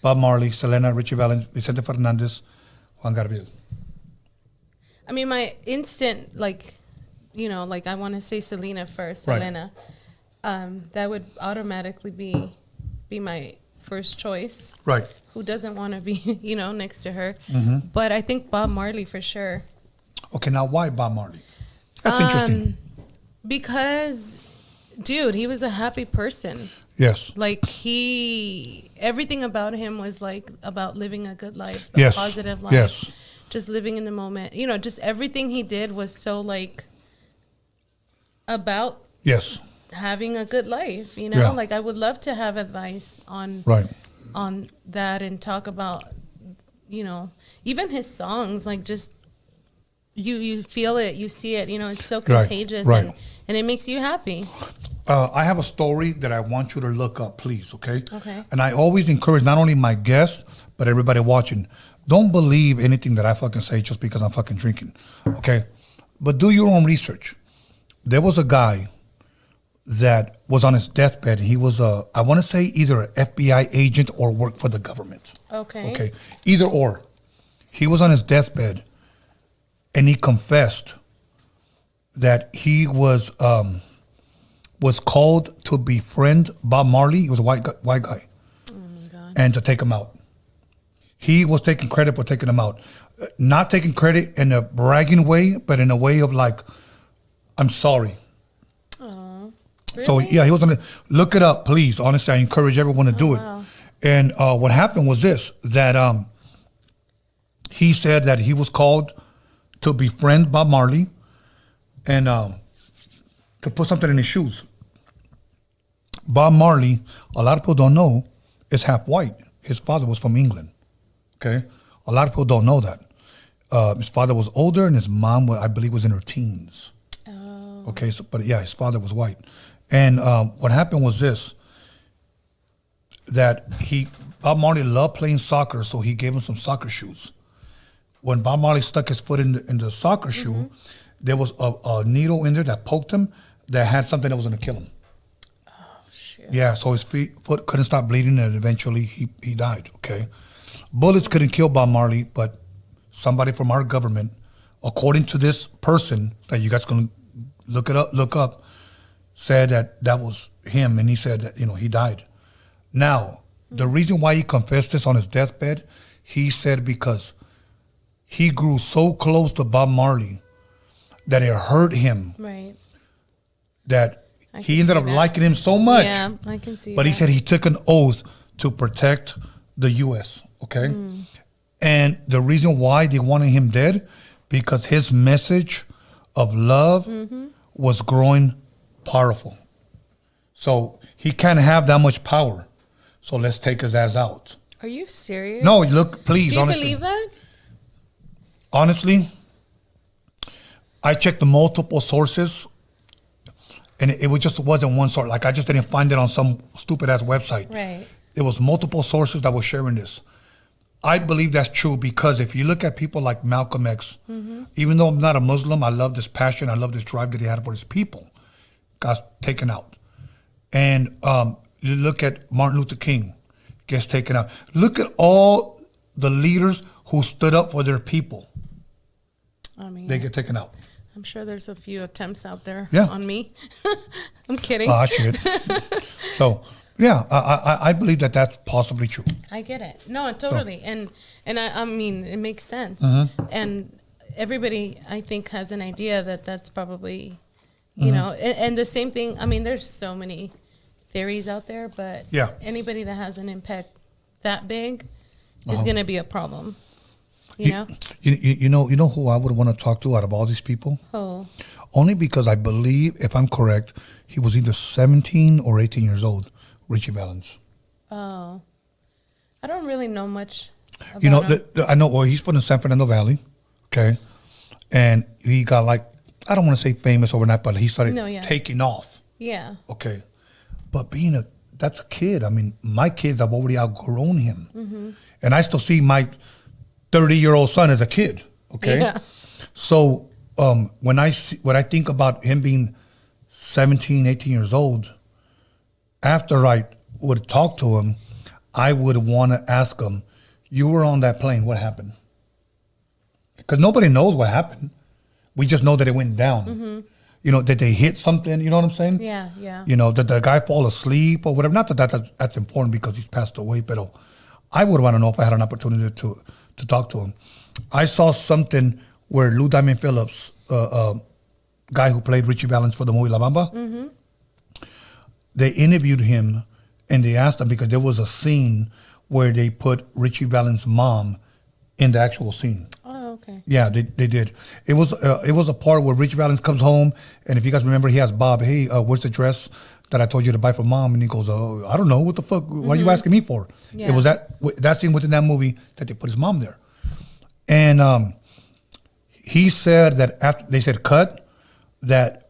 Bob Marley, Selena, Richie Valens, Vicente Fernandez, Juan Gabriel. I mean, my instant, like, you know, like I want to say Selena first, Right. Selena. That would automatically be my first choice. Right. Who doesn't want to be, you know, next to her? But I think Bob Marley for sure. Okay, now why Bob Marley? That's interesting. Because, dude, he was a happy person. Yes. Like everything about him was like about living a good life, a Yes. positive life. Yes. Just living in the moment. You know, just everything he did was so like about Yes. having a good life, you know? Yeah. Like I would love to have advice on that and talk about, you know, even his songs, like just you feel it, you see it, you know, it's so contagious right. and it makes you happy. I have a story that I want you to look up, please, okay? Okay. And I always encourage not only my guests, but everybody watching, don't believe anything that I fucking say just because I'm fucking drinking, okay? But do your own research. There was a guy that was on his deathbed. He was I want to say either an FBI agent or worked for the government. Okay. Okay. Either or. He was on his deathbed and he confessed that he was was called to befriend Bob Marley. He was a white guy. Oh my God. And to take him out. He was taking credit for taking him out. Not taking credit in a bragging way, but in a way of like, I'm sorry. Oh, So really? yeah, he was gonna look it up, please. Honestly, I encourage everyone to do it. Wow. And what happened was this: that he said that he was called to befriend Bob Marley and to put something in his shoes. Bob Marley, a lot of people don't know, is half white. His father was from England. Okay, a lot of people don't know that. His father was older, and his mom, I believe, was in her teens. Oh. Okay, so but yeah, his father was white, and what happened was this: that Bob Marley loved playing soccer, so he gave him some soccer shoes. When Bob Marley stuck his foot in the soccer shoe, there was a needle in there that poked him that had something that was going to kill him. Oh, shit. Yeah, so his foot couldn't stop bleeding, and eventually he died. Okay, bullets couldn't kill Bob Marley, but somebody from our government, according to this person that you guys can look up, said that was him, and he said that he died. Now, the reason why he confessed this on his deathbed, he said because he grew so close to Bob Marley that it hurt him. Right. That I he can ended see up that. liking him so much. Yeah, I can see But he that. said he took an oath to protect the U.S., okay? And the reason why they wanted him dead, because his message of love was growing powerful. So he can't have that much power. So let's take his ass out. Are you serious? No, look, please, Do you honestly. believe that? Honestly, I checked the multiple sources, and it wasn't one source. Like, I just didn't find it on some stupid-ass website. Right. It was multiple sources that were sharing this. I believe that's true because if you look at people like Malcolm X, even though I'm not a Muslim, I love this passion, I love this drive that he had for his people, got taken out. And you look at Martin Luther King, gets taken out. Look at all the leaders who stood up for their people. I mean, They get taken out. I'm sure there's a few attempts out there Yeah. on me. I'm kidding. Shit. So, yeah, I believe that that's possibly true. I get it. No, totally. And I mean, it makes sense. And everybody, I think, has an idea that that's probably, you know, and the same thing. I mean, there's so many theories out there, but Yeah. anybody that has an impact that big is going to be a problem. You know? You know who I would want to talk to out of all these people? Oh, Only because I believe, if I'm correct, he was either 17 or 18 years old, Richie Valens. oh. I don't really know much about You know, him. I know, well, he's from the San Fernando Valley, okay? And he got like, I don't want to say famous overnight, but he started No, yeah. taking off, Yeah. okay? But that's a kid. I mean, my kids have already outgrown him. And I still see my 30-year-old son as a kid, okay? Yeah. So when I think about him being 17, 18 years old, after I would talk to him, I would want to ask him, you were on that plane, what happened? Because nobody knows what happened. We just know that it went down. You know, did they hit something? You know what I'm saying? Yeah, yeah. You know, did the guy fall asleep or whatever? Not that that's important because he's passed away, but I would want to know if I had an opportunity to talk to him. I saw something where Lou Diamond Phillips, guy who played Richie Valens for the movie La Bamba, they interviewed him and they asked him because there was a scene where they put Richie Valens' mom in the actual scene. Oh, okay. Yeah, they did. It was a part where Richie Valens comes home, and if you guys remember, he asked Bob, "Hey, where's the dress that I told you to buy for mom?" And he goes, "Oh, I don't know. What the fuck? What are you asking me for?" Yeah. It was that scene within that movie that they put his mom there, and he said that after they said cut, that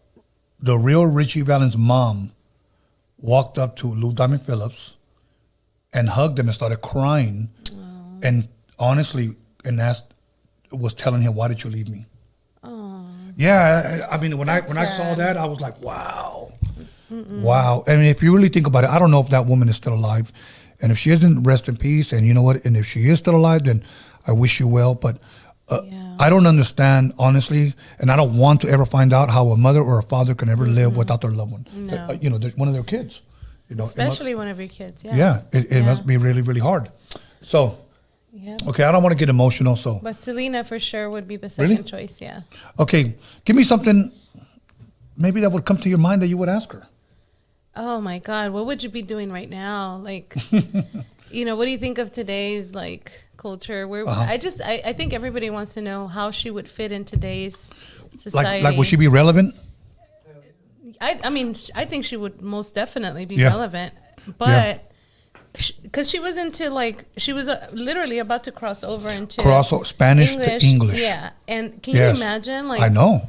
the real Richie Valens' mom walked up to Lou Diamond Phillips and hugged him and started crying, and honestly, and was telling him, "Why did you leave me?" Oh. Yeah, I mean, when I saw sad. that, I was like, wow. Wow. I mean, if you really think about it, I don't know if that woman is still alive. And if she isn't, rest in peace. And you know what? And if she is still alive, then I wish you well. But Yeah. I don't understand, honestly, and I don't want to ever find out how a mother or a father can ever live without their loved one. No. You know, one of their kids. You know, especially one of your kids. Yeah. Yeah, it must be really, really hard. So, okay, I don't want to get emotional. So, but Selena for sure would be the second Really? choice. Yeah. Okay, give me something maybe that would come to your mind that you would ask her. Oh my God, what would you be doing right now? Like, you know, what do you think of today's like culture? Where I think everybody wants to know how she would fit in today's society. Like would she be relevant? I mean, I think she would most definitely be Yeah. relevant, but because she was into like she was literally about to cross over into Spanish to English. Yeah, and can you imagine? Like, I know.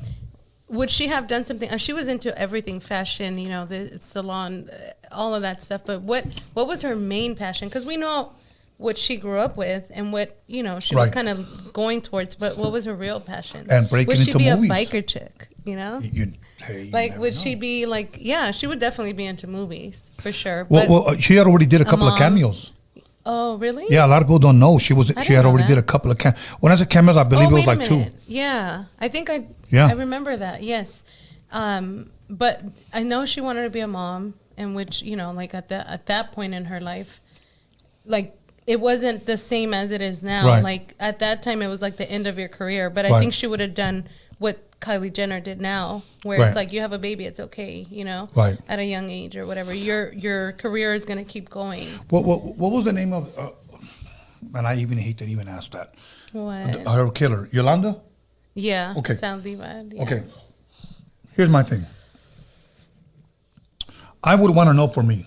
Would she have done something? She was into everything, fashion, you know, the salon, all of that stuff. But what was her main passion? Because we know what she grew up with and what, you know, she was kind of going towards. But what was her real passion? And breaking would she into be movies. A biker chick? You know, You like would know. she be like? Yeah, she would definitely be into movies for sure. Well, she had already did a couple of cameos. Oh, really? Yeah, a lot of people don't know she had already did a couple of cameos. When I said cameos, I believe it was like 2. Yeah, I think I remember that. Yes, but I know she wanted to be a mom, and which, you know, like at that point in her life, like it wasn't the same as it is now. Right. Like at that time, it was like the end of your career. But I think she would have done what Kylie Jenner did now, where it's like you have a baby, it's okay, you know, at a young age or whatever. Your career is going to keep going. What was the name of? And I even hate to even ask that. What? Her killer, Yolanda. Yeah. Okay. Sounds bad. Yeah. Okay. Here's my thing. I would want to know for me,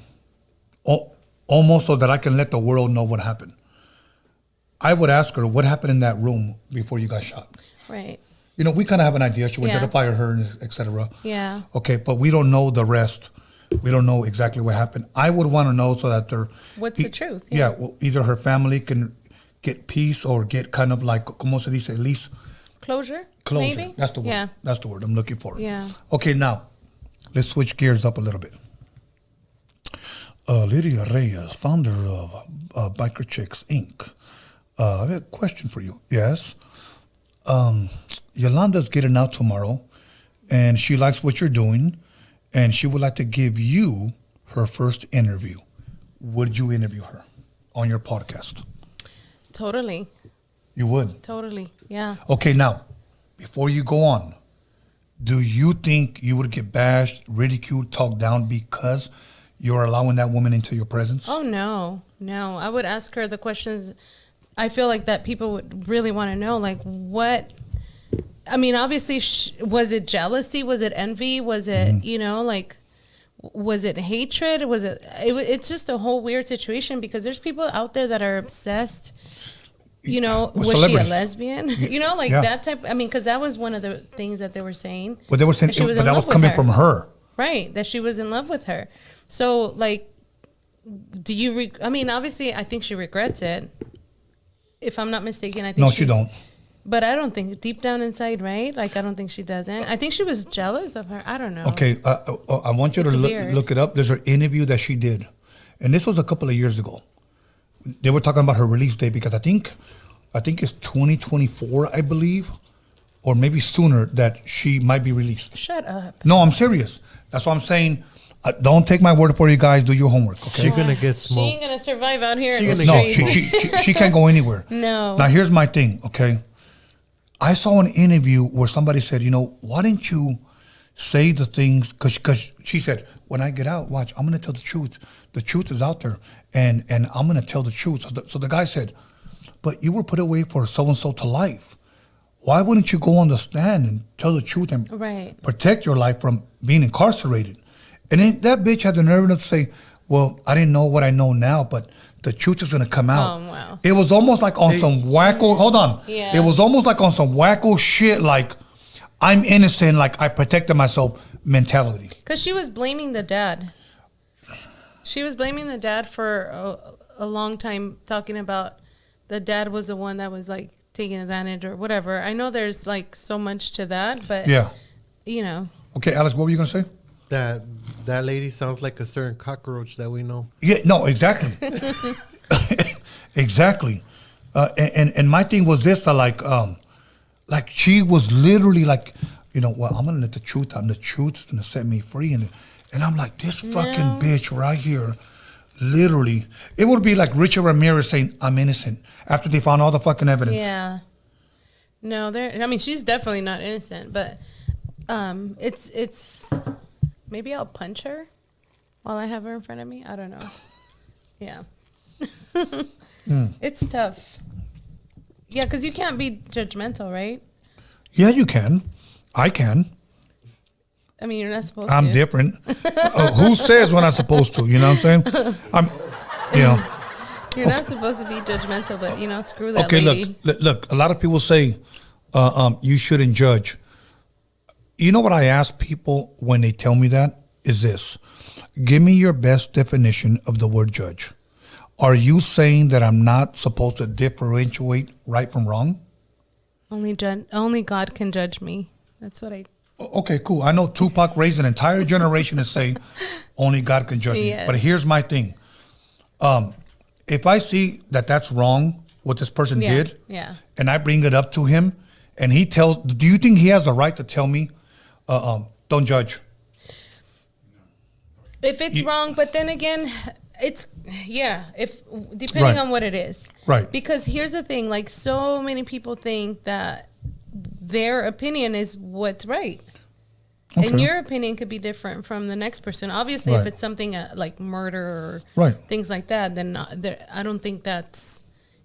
almost so that I can let the world know what happened. I would ask her what happened in that room before you got shot. Right. You know, we kind of have an idea. She would try to fire her, etc. Yeah. Okay, but we don't know the rest. We don't know exactly what happened. I would want to know so that what's the truth? Yeah, well, either her family can get peace or get kind of like, como se dice, at least closure. Maybe? That's the word. Yeah. That's the word I'm looking for. Yeah. Okay, now let's switch gears up a little bit. Lidia Reyes, founder of Biker Chicks Inc. I have a question for you. Yes. Yolanda's getting out tomorrow, and she likes what you're doing, and she would like to give you her first interview. Would you interview her on your podcast? Totally. You would? Totally, yeah. Okay, now, before you go on, do you think you would get bashed, ridiculed, talked down because you're allowing that woman into your presence? Oh, no. I would ask her the questions I feel like that people would really want to know, like what... I mean, obviously, was it jealousy? Was it envy? Was it, you know, like, was it hatred? Was it's just a whole weird situation because there's people out there that are obsessed, you know, was she a lesbian? You know, like that type. I mean, because that was one of the things that they were saying. But they were saying, but that was coming from her. Right, that she was in love with her. So, like, do you, I mean, obviously, I think she regrets it. If I'm not mistaken, I think No, she don't. But I don't think deep down inside, right? Like, I don't think she doesn't. I think she was jealous of her. I don't know. Okay, I want you to look it up. There's an interview that she did, and this was a couple of years ago. They were talking about her release date because I think it's 2024, I believe, or maybe sooner that she might be released. Shut up. No, I'm serious. That's what I'm saying. Don't take my word for it, you guys. Do your homework, okay? She's gonna get smoked. She ain't gonna survive out here. No, she can't go anywhere. No. Now here's my thing, okay? I saw an interview where somebody said, you know, why didn't you say the things? Because she said, when I get out, watch, I'm going to tell the truth. The truth is out there, and I'm going to tell the truth. So the guy said, but you were put away for so-and-so to life. Why wouldn't you go on the stand and tell the truth and protect your life from being incarcerated? And then that bitch had the nerve enough to say, well, I didn't know what I know now, but the truth is going to come out. Oh, wow. It was almost like on some wacko, hold on. Yeah. It was almost like on some wacko shit, like I'm innocent, like I protected myself mentality. Because she was blaming the dad. She was blaming the dad for a long time, talking about the dad was the one that was like taking advantage or whatever. I know there's like so much to that, but you know. Okay, Alex, what were you going to say? That lady sounds like a certain cockroach that we know. Yeah, no, exactly. Exactly. And my thing was this, like Like she was literally like, you know what? I'm gonna let the truth out. And the truth is gonna set me free. And I'm like, this fucking bitch right here. Literally, it would be like Richard Ramirez saying, "I'm innocent," after they found all the fucking evidence. Yeah. No, I mean, she's definitely not innocent, but it's maybe I'll punch her while I have her in front of me. I don't know. Yeah. It's tough. Yeah, because you can't be judgmental, right? Yeah, you can. I can. I mean, you're not supposed to. I'm different. Who says when I'm supposed to? You know what I'm saying? You're not supposed to be judgmental, but, screw that okay, lady. Look. A lot of people say you shouldn't judge. You know what I ask people when they tell me that is this. Give me your best definition of the word judge. Are you saying that I'm not supposed to differentiate right from wrong? Only God can judge me. That's what I... Okay, cool. I know Tupac raised an entire generation to say only God can judge me. But here's my thing. If I see that that's wrong, what this person did, and I bring it up to him, and he tells, do you think he has the right to tell me, don't judge? If it's wrong, but then again, it's, if depending on what it is. Right. Because here's the thing, like so many people think that their opinion is what's right. Okay. And your opinion could be different from the next person. Obviously, if it's something like murder or things like that, then I don't think that's,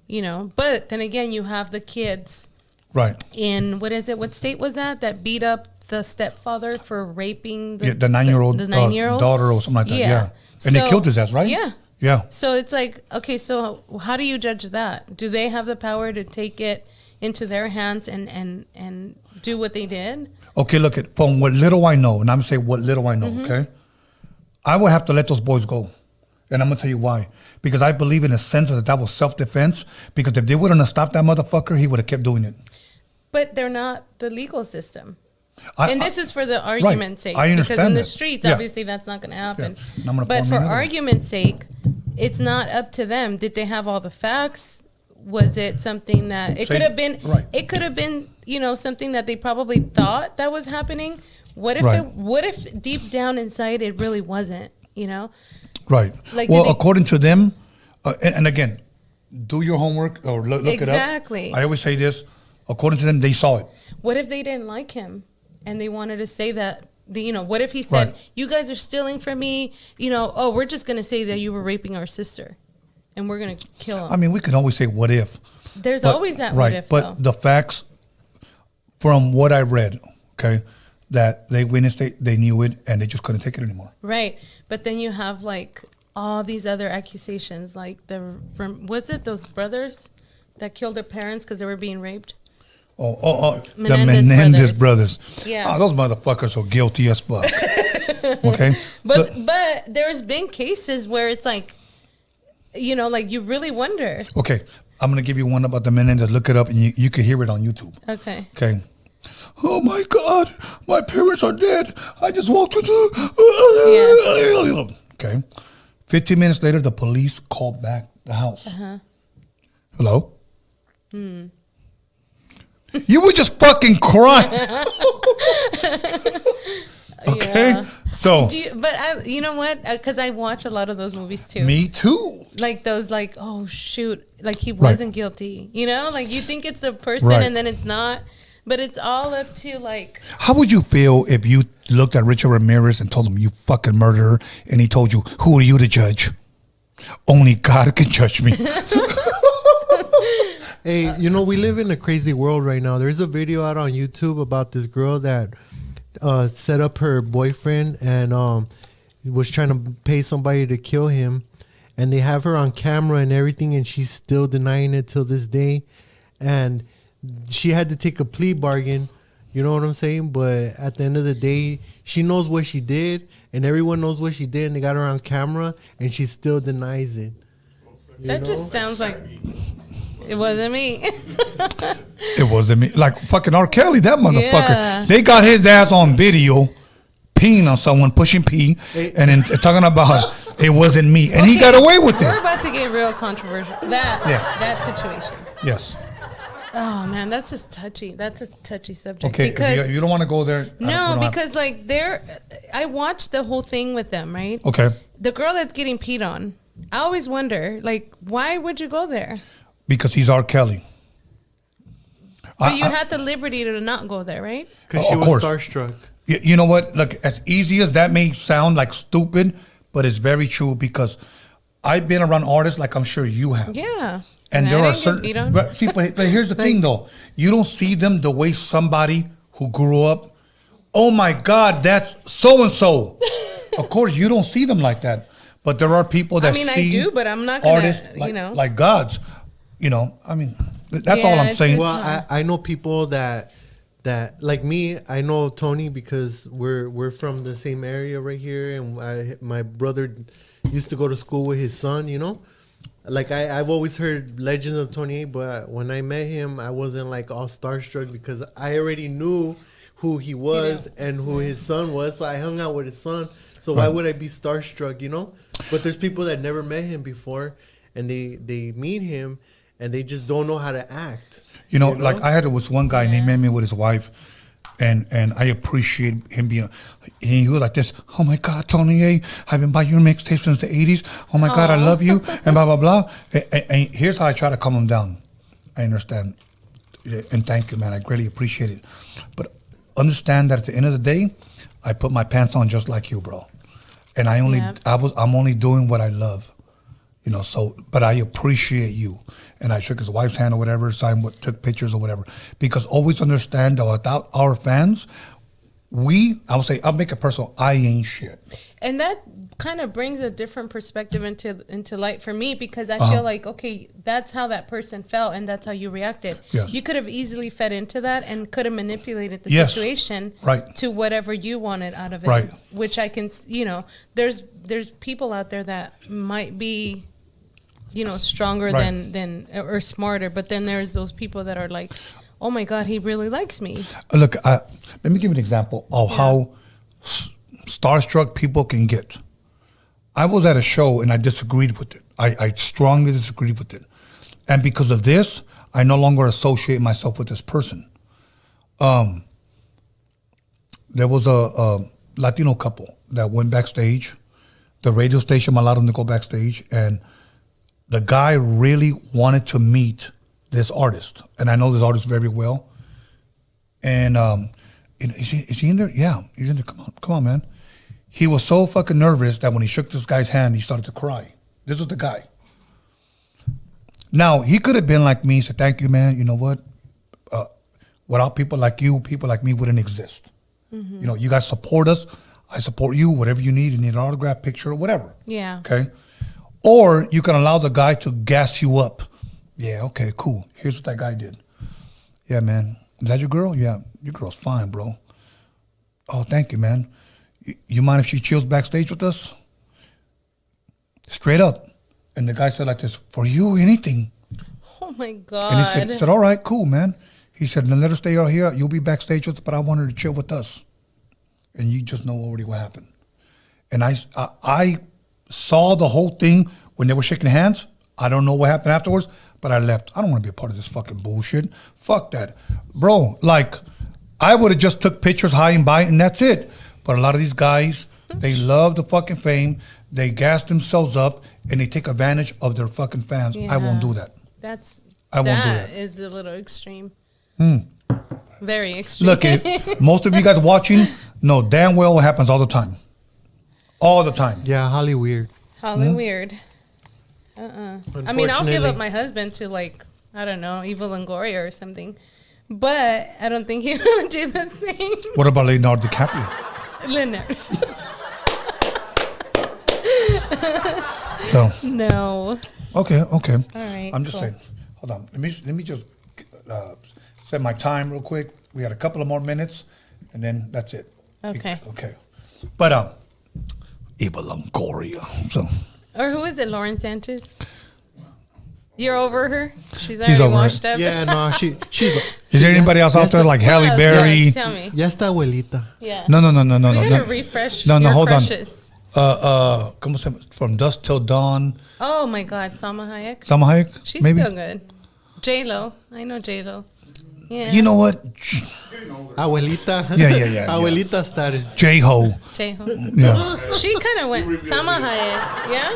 But then again, you have the kids. Right. In, what state was that beat up the stepfather for raping the 9-year-old daughter or something like that. Yeah. And they killed his ass, right? Yeah. Yeah. So it's like, okay, so how do you judge that? Do they have the power to take it into their hands and do what they did? Okay, look, from what little I know, and I'm saying what little I know, okay? I would have to let those boys go. And I'm going to tell you why. Because I believe in a sense that was self-defense. Because if they wouldn't have stopped that motherfucker, he would have kept doing it. But they're not the legal system. And this is for the argument's sake. I understand because in that. the streets, obviously, that's not going to happen. Yeah. But for argument's sake, it's not up to them. Did they have all the facts? Was it something that it could have been? Right. It could have been, something that they probably thought that was happening. What if what if deep down inside it really wasn't? Right. Like, well, according to them, and again, do your homework or look it up. Exactly. I always say this. According to them, they saw it. What if they didn't like him and they wanted to say that? What if he said, "You guys are stealing from me"? We're just going to say that you were raping our sister. And we're going to kill him. I mean, we can always say what if. There's always that what if, but the facts, from what I read, okay, that they witnessed it, they knew it, and they just couldn't take it anymore. Right. But then you have, like, all these other accusations, like, was it those brothers that killed their parents because they were being raped? The Menendez brothers. Yeah. Oh, those motherfuckers are guilty as fuck. Okay? But there's been cases where it's like, like you really wonder. Okay, I'm going to give you one about the Menendez. Look it up and you can hear it on YouTube. Okay. Okay. Oh my God, my parents are dead. I just walked into... Okay. 15 minutes later, the police called back the house. Hello? You were just fucking crying. Okay? Yeah. So, but you know what? Because I watch a lot of those movies too. Me too. Like those, like, oh shoot, like he wasn't guilty. Like you think it's the person and then it's not. But it's all up to like. How would you feel if you looked at Richard Ramirez and told him you fucking murderer, and he told you, "Who are you to judge? Only God can judge me." Hey, we live in a crazy world right now. There's a video out on YouTube about this girl that set up her boyfriend and was trying to pay somebody to kill him, and they have her on camera and everything, and she's still denying it till this day. And she had to take a plea bargain, you know what I'm saying? But at the end of the day, she knows what she did, and everyone knows what she did, and they got her on camera, and she still denies it. That just sounds like it wasn't me. It wasn't me. Like fucking R. Kelly, that motherfucker. Yeah. They got his ass on video peeing on someone, pushing pee, and then talking about it wasn't me. And he got away with it. We're about to get real controversial. That situation. Yes. Oh man, that's just touchy. That's a touchy subject. Okay, because if you don't want to go there. no, because like I watched the whole thing with them, right? Okay. The girl that's getting peed on, I always wonder, like, why would you go there? Because he's R. Kelly. But you had the liberty to not go there, right? Because she of was course. starstruck. You know what? Look, as easy as that may sound like stupid, but it's very true because I've been around artists like I'm sure you have. Yeah. And I there are didn't get beat on. certain. But here's the thing, though. You don't see them the way somebody who grew up. Oh my God, that's so and so. Of course, you don't see them like that. But there are people that see. I do, but I'm not gonna, artists like gods. You know, I mean, that's all I'm it's- saying. Well, I know people that like me. I know Tony because we're from the same area right here, and my brother used to go to school with his son. You know, like I've always heard legends of Tony, but when I met him, I wasn't like all starstruck because I already knew who he was and who his son was. So I hung out with his son. So why would I be starstruck? You know. But there's people that never met him before, and they meet him, and they just don't know how to act. You know, like I had it with one guy, and he met me with his wife, and I appreciate him being. And he was like this. Oh my God, Tony A, I've been buying your mixtape since the '80s. Oh my God, I love you, and blah blah blah. And here's how I try to calm him down. I understand, and thank you, man. I greatly appreciate it. But understand that at the end of the day, I put my pants on just like you, bro. And I'm only doing what I love, you know. So, but I appreciate you. And I shook his wife's hand or whatever, took pictures or whatever. Because always understand that without our fans, I would say, I'll make it personal. I ain't shit. And that kind of brings a different perspective into light for me because I feel like, okay, that's how that person felt and that's how you reacted. Yes. You could have easily fed into that and could have manipulated the Yes. situation Right. to whatever you wanted out of it. Right. Which I can, you know, there's people out there that might be, you know, stronger Right. than or smarter, but then there's those people that are like, oh my God, he really likes me. Look, let me give you an example of how starstruck people can get. I was at a show and I disagreed with it. I strongly disagreed with it. And because of this, I no longer associate myself with this person. There was a Latino couple that went backstage. The radio station allowed them to go backstage, and the guy really wanted to meet this artist. And I know this artist very well. And is he in there? Yeah, he's in there. Come on, man. He was so fucking nervous that when he shook this guy's hand, he started to cry. This was the guy. Now, he could have been like me, said, thank you, man. You know what? Without people like you, people like me wouldn't exist. Mm-hmm. You know, you guys support us. I support you, whatever you need an autograph, picture, or whatever. Yeah. Okay? Or you can allow the guy to gas you up. Yeah, okay, cool. Here's what that guy did. Yeah, man. Is that your girl? Yeah, your girl's fine, bro. Oh, thank you, man. You mind if she chills backstage with us? Straight up. And the guy said like this, for you, anything. Oh my God. And he said, all right, cool, man. He said, then let her stay out here. You'll be backstage with us, but I want her to chill with us. And you just know already what happened. And I saw the whole thing when they were shaking hands. I don't know what happened afterwards, but I left. I don't want to be a part of this fucking bullshit. Fuck that. Bro, like, I would have just took pictures high and by and that's it. But a lot of these guys, they love the fucking fame. They gas themselves up and they take advantage of their fucking fans. Yeah. I won't do that. I won't do that. That is a little extreme. Very extreme. Look, most of you guys watching know damn well what happens all the time. All the time. Yeah, Holly weird. Holly weird. I mean, I'll give up my husband to like, I don't know, Evil Longoria or something. But I don't think he would do the same. What about Leonardo DiCaprio? Leonard. So No. okay. All right. I'm just cool. saying. Hold on. Let me just set my time real quick. We got a couple of more minutes, and then that's it. Okay. Okay. But Evil Longoria. So. Or who is it, Lauren Sanchez? You're over her? She's He's already over washed it. up? Yeah, no, she's. Is there anybody else out there like Halle Berry? Yeah, tell me. Ya está abuelita. Yeah. No. We gotta refresh No, your hold crushes. on. ¿Cómo se llama? From Dusk Till Dawn. Oh my God, Salma Hayek. Salma Hayek? She's maybe? still good. J-Lo. I know J-Lo. Yeah. You know what? Abuelita. Yeah. Abuelita status. J-Ho. J-Ho. Yeah. She kind of went Salma Hayek. Yeah.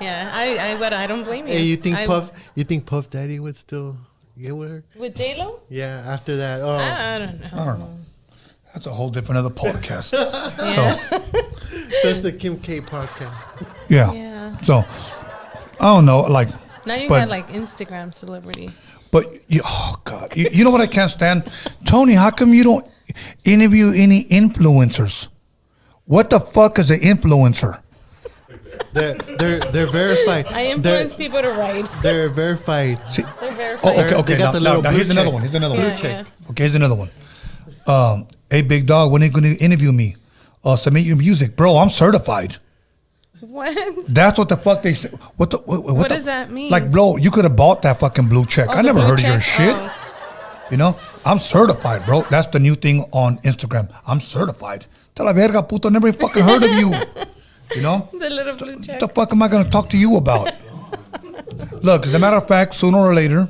Yeah. But I don't blame you. Hey, you think Puff Daddy would still get with her? With J-Lo? Yeah. After that. Oh. I don't know. I don't know. That's a whole different other podcast. Yeah. So, That's the Kim K podcast. Yeah. So, I don't know. Like, Now you but- got like Instagram celebrities. But oh god, you know what I can't stand, Tony? How come you don't interview any influencers? What the fuck is an influencer? They're verified. I influence people to write. They're verified. They're verified. Oh, okay. They got the little Now blue here's another check. one. Here's another one. Yeah, yeah. Okay, here's another one. Hey, big dog, when are you going to interview me? Submit your music, bro. I'm certified. What? That's what the fuck they say. What Does that mean? Like, bro, you could have bought that fucking blue check. Oh, I the never blue heard of your check? shit. Oh. You know, I'm certified, bro. That's the new thing on Instagram. I'm certified. Te la verga, puto. Never even fucking heard of you. You know? The little blue check. What the fuck am I going to talk to you about? Look, as a matter of fact, sooner or later,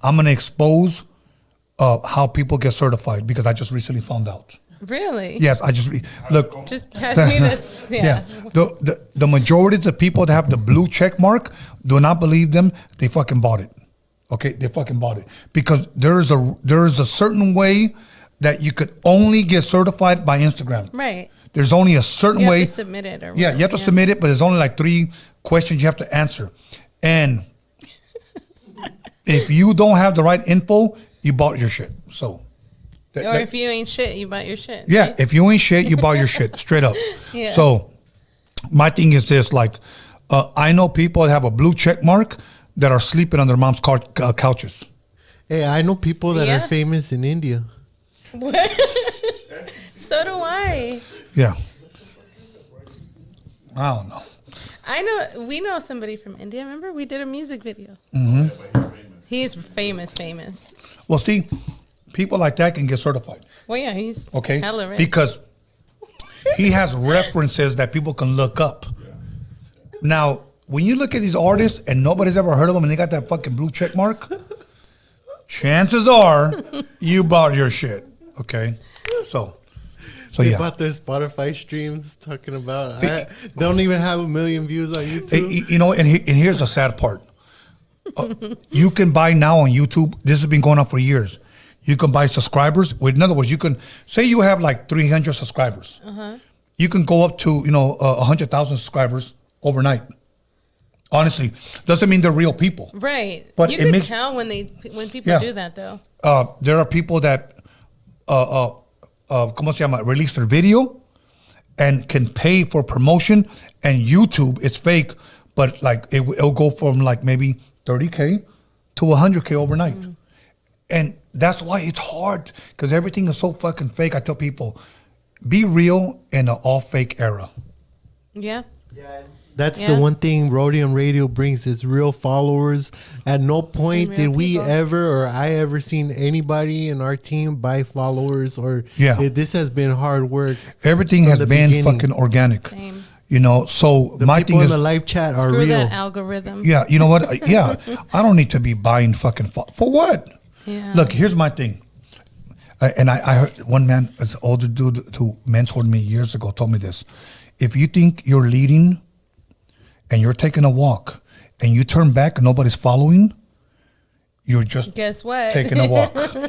I'm going to expose how people get certified because I just recently found out. Really? Yes, I just look. Just pass me this. Yeah. The majority of the people that have the blue check mark, do not believe them. They fucking bought it. Okay, they fucking bought it because there is a certain way that you could only get certified by Instagram. Right. There's only a certain You way. have to submit it. Or Yeah, you have to submit it, but there's only like 3 questions you have to answer. And if you don't have the right info, you bought your shit. So. Or if you ain't shit, you bought your shit. Yeah, right? if you ain't shit, you bought your shit straight up. Yeah. So my thing is this: like, I know people that have a blue check mark that are sleeping on their mom's couches. Hey, I know people that Yeah. are famous in India. What? So do I. Yeah. I don't know. I know. We know somebody from India. Remember, we did a music video. Mm-hmm. He's famous. Well, see, people like that can get certified. Well, yeah, he's Okay, hella rich. because he has references that people can look up. Now, when you look at these artists and nobody's ever heard of them and they got that fucking blue check mark, chances are you bought your shit. Okay, so They yeah. bought their Spotify streams talking about. They don't even have 1 million views on YouTube. Hey, you know, and here's the sad part. You can buy now on YouTube. This has been going on for years. You can buy subscribers. In other words, you can say you have like 300 subscribers. You can go up to 100,000 subscribers overnight. Honestly, doesn't mean they're real people. Right. But you it can makes- tell when people Yeah. do that though. There are people that ¿cómo se llama? Release their video and can pay for promotion, and YouTube, it's fake, but like it'll go from like maybe 30K to 100K overnight. And that's why it's hard, because everything is so fucking fake. I tell people, be real in an all fake era. Yeah. That's Yeah. the one thing Roadium Radio brings is real followers. At no point real did we people. ever or I ever seen anybody in our team buy followers or Yeah. this has been hard work. Everything From has the been beginning. fucking organic. Same. You know, so The my people thing in is, the live chat are Screw real. that algorithm. yeah, you know what? Yeah, I don't need to be buying fucking for what? Yeah. Look, here's my thing. I heard one man, an older dude who mentored me years ago, told me this. If you think you're leading and you're taking a walk and you turn back and nobody's following, you're just Guess what? taking a walk. You know what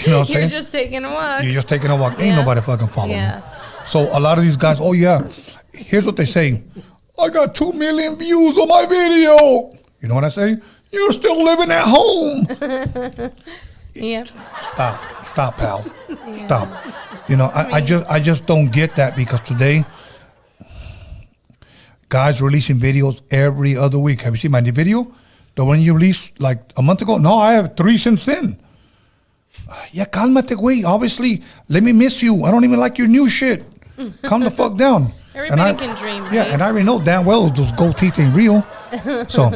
I'm saying? You're just taking a walk. You're just taking a walk. Ain't Yeah. nobody fucking following. Yeah. So a lot of these guys, oh yeah, here's what they say. I got 2 million views on my video. You know what I say? You're still living at home. Yeah. Stop, pal. Stop. You know, I just don't get that, because today, guys releasing videos every other week. Have you seen my new video? The one you released like a month ago? No, I have 3 since then. Yeah, cálmate, güey. Obviously, let me miss you. I don't even like your new shit. Calm the fuck down. Everybody can dream, Yeah, right? and I already know damn well those gold teeth ain't real. So,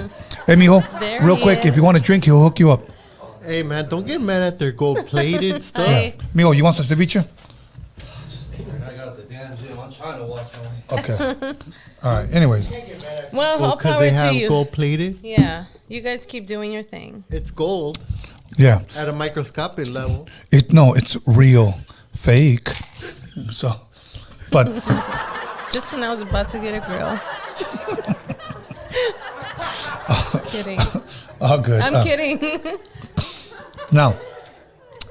hey, mijo, There real he quick, if is. you want a drink, he'll hook you up. Hey man, don't get mad at their gold plated stuff. Hey. Mijo, you want some ceviche? I got the damn gym. I'm trying to watch them. Okay. All right. Anyways. Well, all Because power they to have you. gold plated. Yeah, you guys keep doing your thing. It's gold Yeah. at a microscopic level. It's real, fake. So, but Just when I was about to get a grill. Kidding. oh, good. I'm kidding. Now,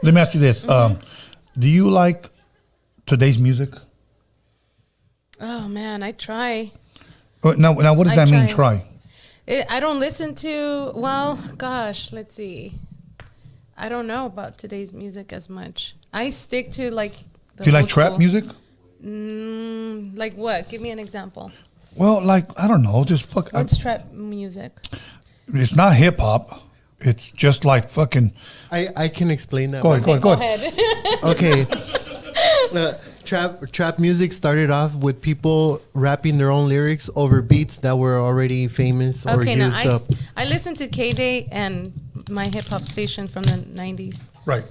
let me ask you this: do you like today's music? Oh man, I try. Now, what does I that mean? try. Try. I don't listen to. Well, gosh, let's see. I don't know about today's music as much. I stick to like. Do you like trap music? Like what? Give me an example. Well, like I don't know, just fuck. What's trap music? It's not hip hop. It's just like fucking. I can explain that. Go ahead. Go ahead. Okay. Trap music started off with people rapping their own lyrics over beats that were already famous or Okay, now used up. I listen to A.DA and my hip hop station from the 90s. Right.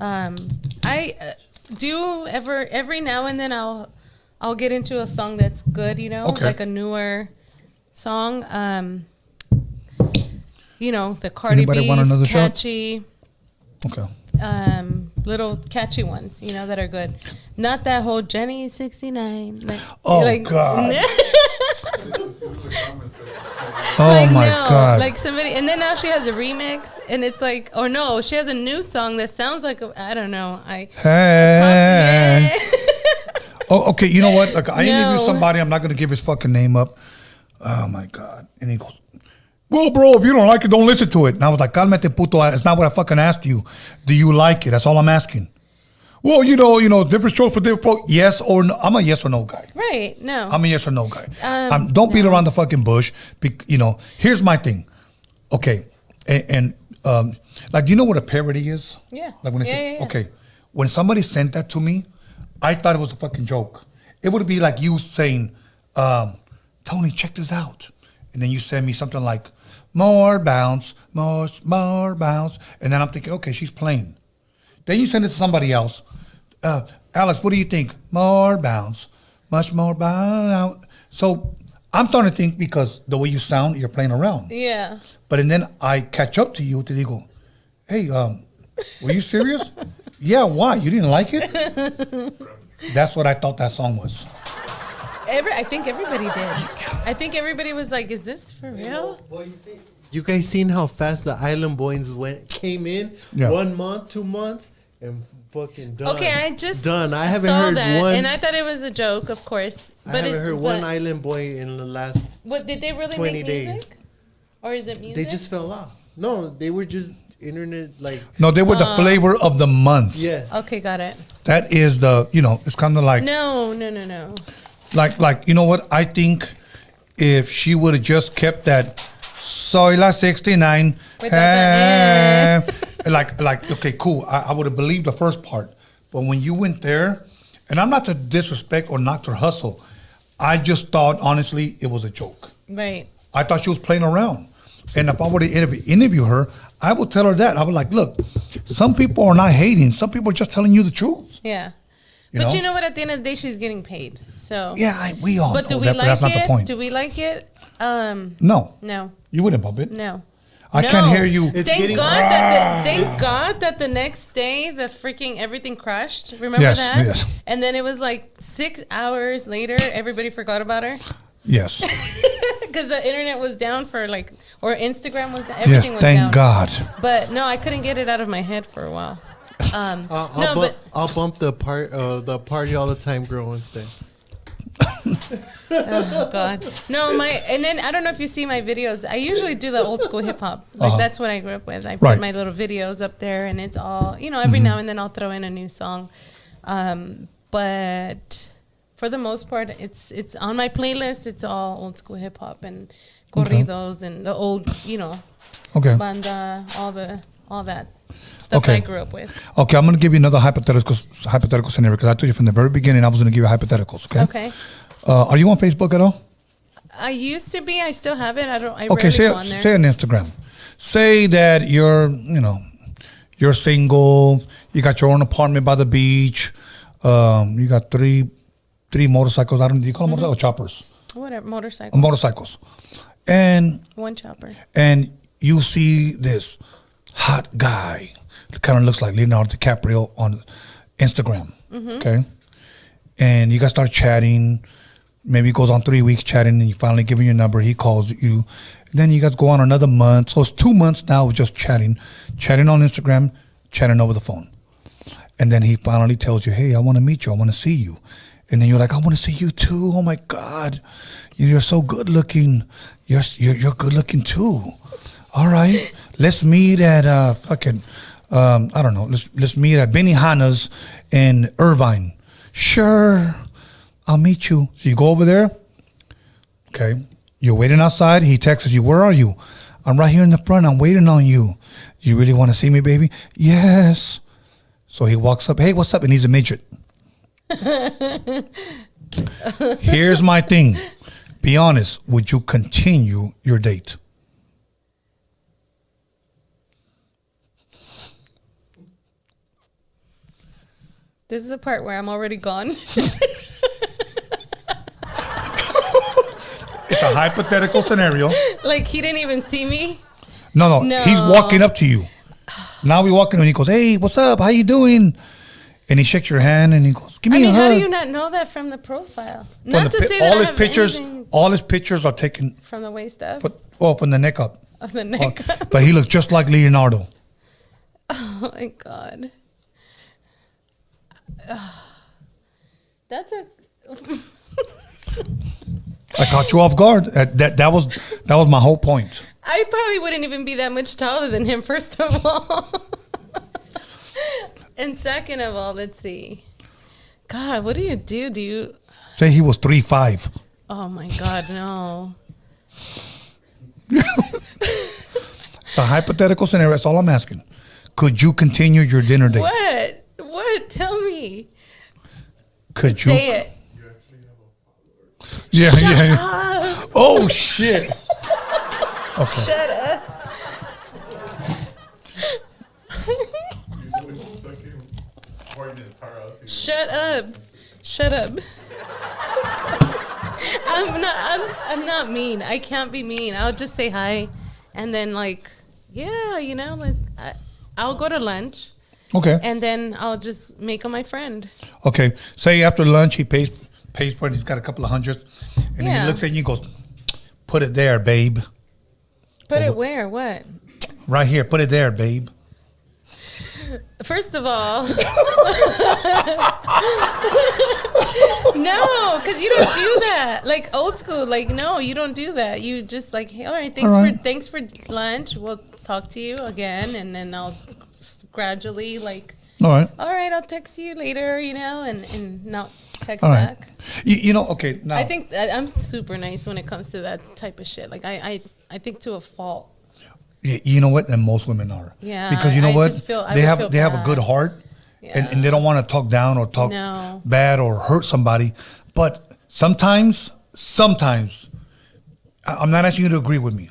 I do every now and then I'll get into a song that's good, Okay. like a newer song. The Cardi Anybody want B's another shot? catchy, Okay. little catchy ones, that are good. Not that whole Jenny 69. Like, Oh, God. Oh Like, my no, God. like somebody, and then now she has a remix, and it's like, or no, she has a new song that sounds like I don't know. Hey. Yeah. Oh, okay. You know what? Like I interviewed No. somebody. I'm not gonna give his fucking name up. Oh my God. And he goes, "Well, bro, if you don't like it, don't listen to it." And I was like, "Calmate, puto. It's not what I fucking asked you. Do you like it? That's all I'm asking." Well, different strokes for different folks. Yes or no. I'm a yes or no guy. Right? No. I'm a yes or no guy. Don't beat no. around the fucking bush. Here's my thing. Okay, and like, do you know what a parody is? Yeah. Like when they say, Yeah. okay, when somebody sent that to me, I thought it was a fucking joke. It would be like you saying, "Tony, check this out," and then you send me something like, "More bounce, more bounce," and then I'm thinking, okay, she's playing. Then you send it to somebody else. Alex, what do you think? More bounce, much more bounce. So I'm starting to think, because the way you sound, you're playing around. Yeah. But then I catch up to you to go, "Hey, were you serious?" "Yeah, why? You didn't like it?" That's what I thought that song was. I think everybody did. I think everybody was like, "Is this for real?" Well, you guys seen how fast the Island Boys came in? Yeah. 1 month, 2 months, and fucking done. Okay, I just done. I haven't saw heard that, one. and I thought it was a joke, of course. I haven't heard one Island Boy in the last. What did they really 20 make days. music? Or is it music? They just fell off. No, they were just internet like. No, they were the flavor of the month. Yes. Okay, got it. That is it's kind of like, No. like, you know what? I think if she would have just kept that "Soy la 69," Without that, like, okay, cool. I would have believed the first part. But when you went there, and I'm not to disrespect or knock her hustle, I just thought, honestly, it was a joke. Right. I thought she was playing around. And if I were to interview her, I would tell her that. I would like, look, some people are not hating. Some people are just telling you the truth. Yeah. You But know? you know what? At the end of the day, she's getting paid. So. Yeah, we all But do know we that, like but that's it? not the point. Do we like it? No. No. You wouldn't bump it. No. I can't hear you. It's Thank getting- God that the next day the freaking everything crashed. Remember Yes, that? yes. And then it was like 6 hours later, everybody forgot about her Yes. because the internet was down for or Instagram was down. Yes, Everything was thank down. God. But no, I couldn't get it out of my head for a while. I'll bump the party all the time girl instead. Oh God, no, and then I don't know if you see my videos. I usually do the old school hip hop. That's what I grew up with. I put Right. my little videos up there, and it's all every now and then I'll throw in a new song, but for the most part, it's on my playlist. It's all old school hip hop and corridos and the old Okay. banda, all that stuff Okay. I grew up with. Okay, I'm going to give you another hypothetical scenario, because I told you from the very beginning I was going to give you hypotheticals, okay? Okay. Are you on Facebook at all? I used to be. I still have it. I Okay, rarely go on there. say on Instagram. Say that you're single, you got your own apartment by the beach, you got 3 3 motorcycles. I don't know, do you call them motorcycles or choppers? Whatever, motorcycle. Motorcycles. And One chopper. and you see this hot guy. It kind of looks like Leonardo DiCaprio on Instagram. Okay. And you guys start chatting. Maybe it goes on 3 weeks chatting, and you finally give him your number. He calls you. Then you guys go on another month. So it's 2 months now of just chatting on Instagram, chatting over the phone. And then he finally tells you, hey, I want to meet you. I want to see you. And then you're like, I want to see you too. Oh my God, you're so good looking. You're good looking too. All right, let's meet at I don't know. Let's meet at Benihana's in Irvine. Sure, I'll meet you. So you go over there. Okay, you're waiting outside. He texts you, where are you? I'm right here in the front. I'm waiting on you. You really want to see me, baby? Yes. So he walks up. Hey, what's up? And he's a midget. Here's my thing. Be honest. Would you continue your date? This is the part where I'm already gone. It's a hypothetical scenario. Like he didn't even see me. No. No. He's walking up to you. Now we walking and he goes, hey, what's up? How you doing? And he shakes your hand and he goes, give me a hug. How do you not know that from the profile? Not to say that all I his have pictures, anything all his pictures are taken from the waist up. from the neck up. Of the neck up. But he looks just like Leonardo. Oh my God. That's a. I caught you off guard. That was my whole point. I probably wouldn't even be that much taller than him, first of all. And second of all, let's see. God, what do you do? Do you... Say he was 3'5". Oh, my God, no. It's a hypothetical scenario. That's all I'm asking. Could you continue your dinner date? What? What? Tell me. Could you? Say it. Yeah, Shut yeah. up. Oh, shit. Okay. Shut up. Shut up. Shut up. I'm not mean. I can't be mean. I'll just say hi and then like, yeah, you know, like I'll go to lunch. Okay. And then I'll just make him my friend. Okay. Say after lunch he pays for it. He's got a couple of hundreds, and Yeah. he looks at you and goes, "Put it there, babe." Put it where? What? Right here. Put it there, babe. First of all, no, because you don't do that. Like old school, like no, you don't do that. You just like, hey, all right, thanks for lunch. We'll talk to you again, and then I'll gradually like, All right. I'll text you later, you know, and not text All right. back. You know, okay. Now I think I'm super nice when it comes to that type of shit. Like I think to a fault. you know what, and most women are. Yeah, Because you know I what, just feel- I they would have feel they have a bad. good heart, Yeah. and they don't want to talk down or talk No. bad or hurt somebody. But sometimes, I'm not asking you to agree with me.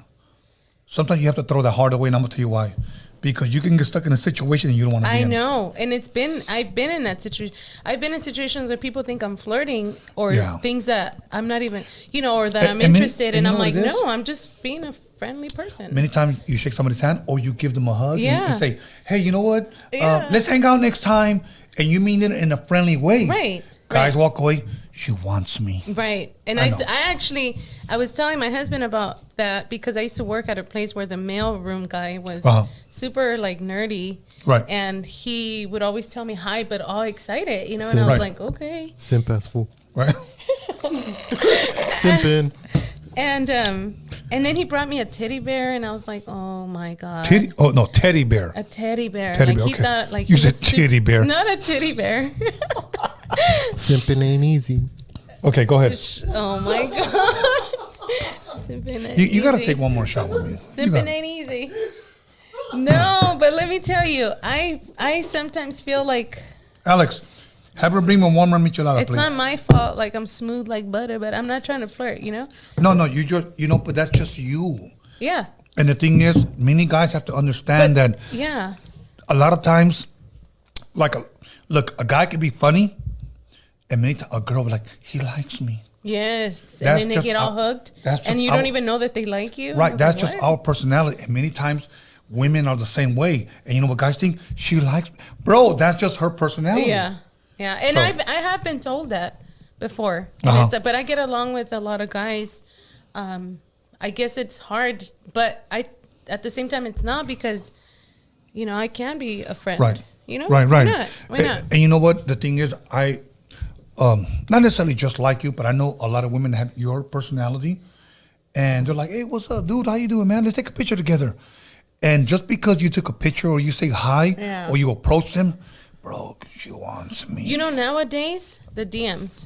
Sometimes you have to throw that heart away, and I'm gonna tell you why. Because you can get stuck in a situation and you don't want to be I in. know, and I've been in that situation. I've been in situations where people think I'm flirting or Yeah. things that I'm not even, you know, or that I'm And many- interested, and and you I'm know like, what it is? no, I'm just being a friendly person. Many times you shake somebody's hand or you give them a hug Yeah. and say, hey, you know what? Yeah. Let's hang out next time. And you mean it in a friendly way. Right, Guys right. walk away. She wants me. Right. And I I know. actually, I was telling my husband about that because I used to work at a place where the mail room guy was Uh-huh. super like nerdy. Right. And he would always tell me hi, but all excited, you know, and Sim- I was Right. like, okay. Simp ass fool. Right? Simping. And then he brought me a teddy bear and I was like, oh my God. Teddy bear. A teddy bear. Teddy like bear, he okay. thought like You he said was teddy bear. Not a teddy bear. Simping ain't easy. Okay, go ahead. Oh my God. Simping ain't You got to easy. take one more shot with me. You Simping gotta- ain't easy. No, but let me tell you, I sometimes feel like Alex, have her bring me one more michelada, it's please. not my fault. Like I'm smooth like butter, but I'm not trying to flirt, you know? No, you just, but that's just you. Yeah. And the thing is, many guys have to understand But, that yeah. a lot of times, look, a guy could be funny And many times a girl will be like, he likes me. Yes. That's And then they just get all our- hooked. that's just And you our- don't even know that they like you. Right. That's like, just what? our personality. And many times women are the same way. And you know what guys think? She likes me. Bro, that's just her personality. Yeah. Yeah. And So- I have been told that before. And Uh-huh. but I get along with a lot of guys. I guess it's hard, but at the same time it's not, because I can be a friend. Right. Why Right. not? Why not? And you know what? The thing is, I not necessarily just like you, but I know a lot of women have your personality, and they're like, "Hey, what's up, dude? How you doing, man? Let's take a picture together." And just because you took a picture or you say hi or you approach them, bro, she wants me. Nowadays, the DMs,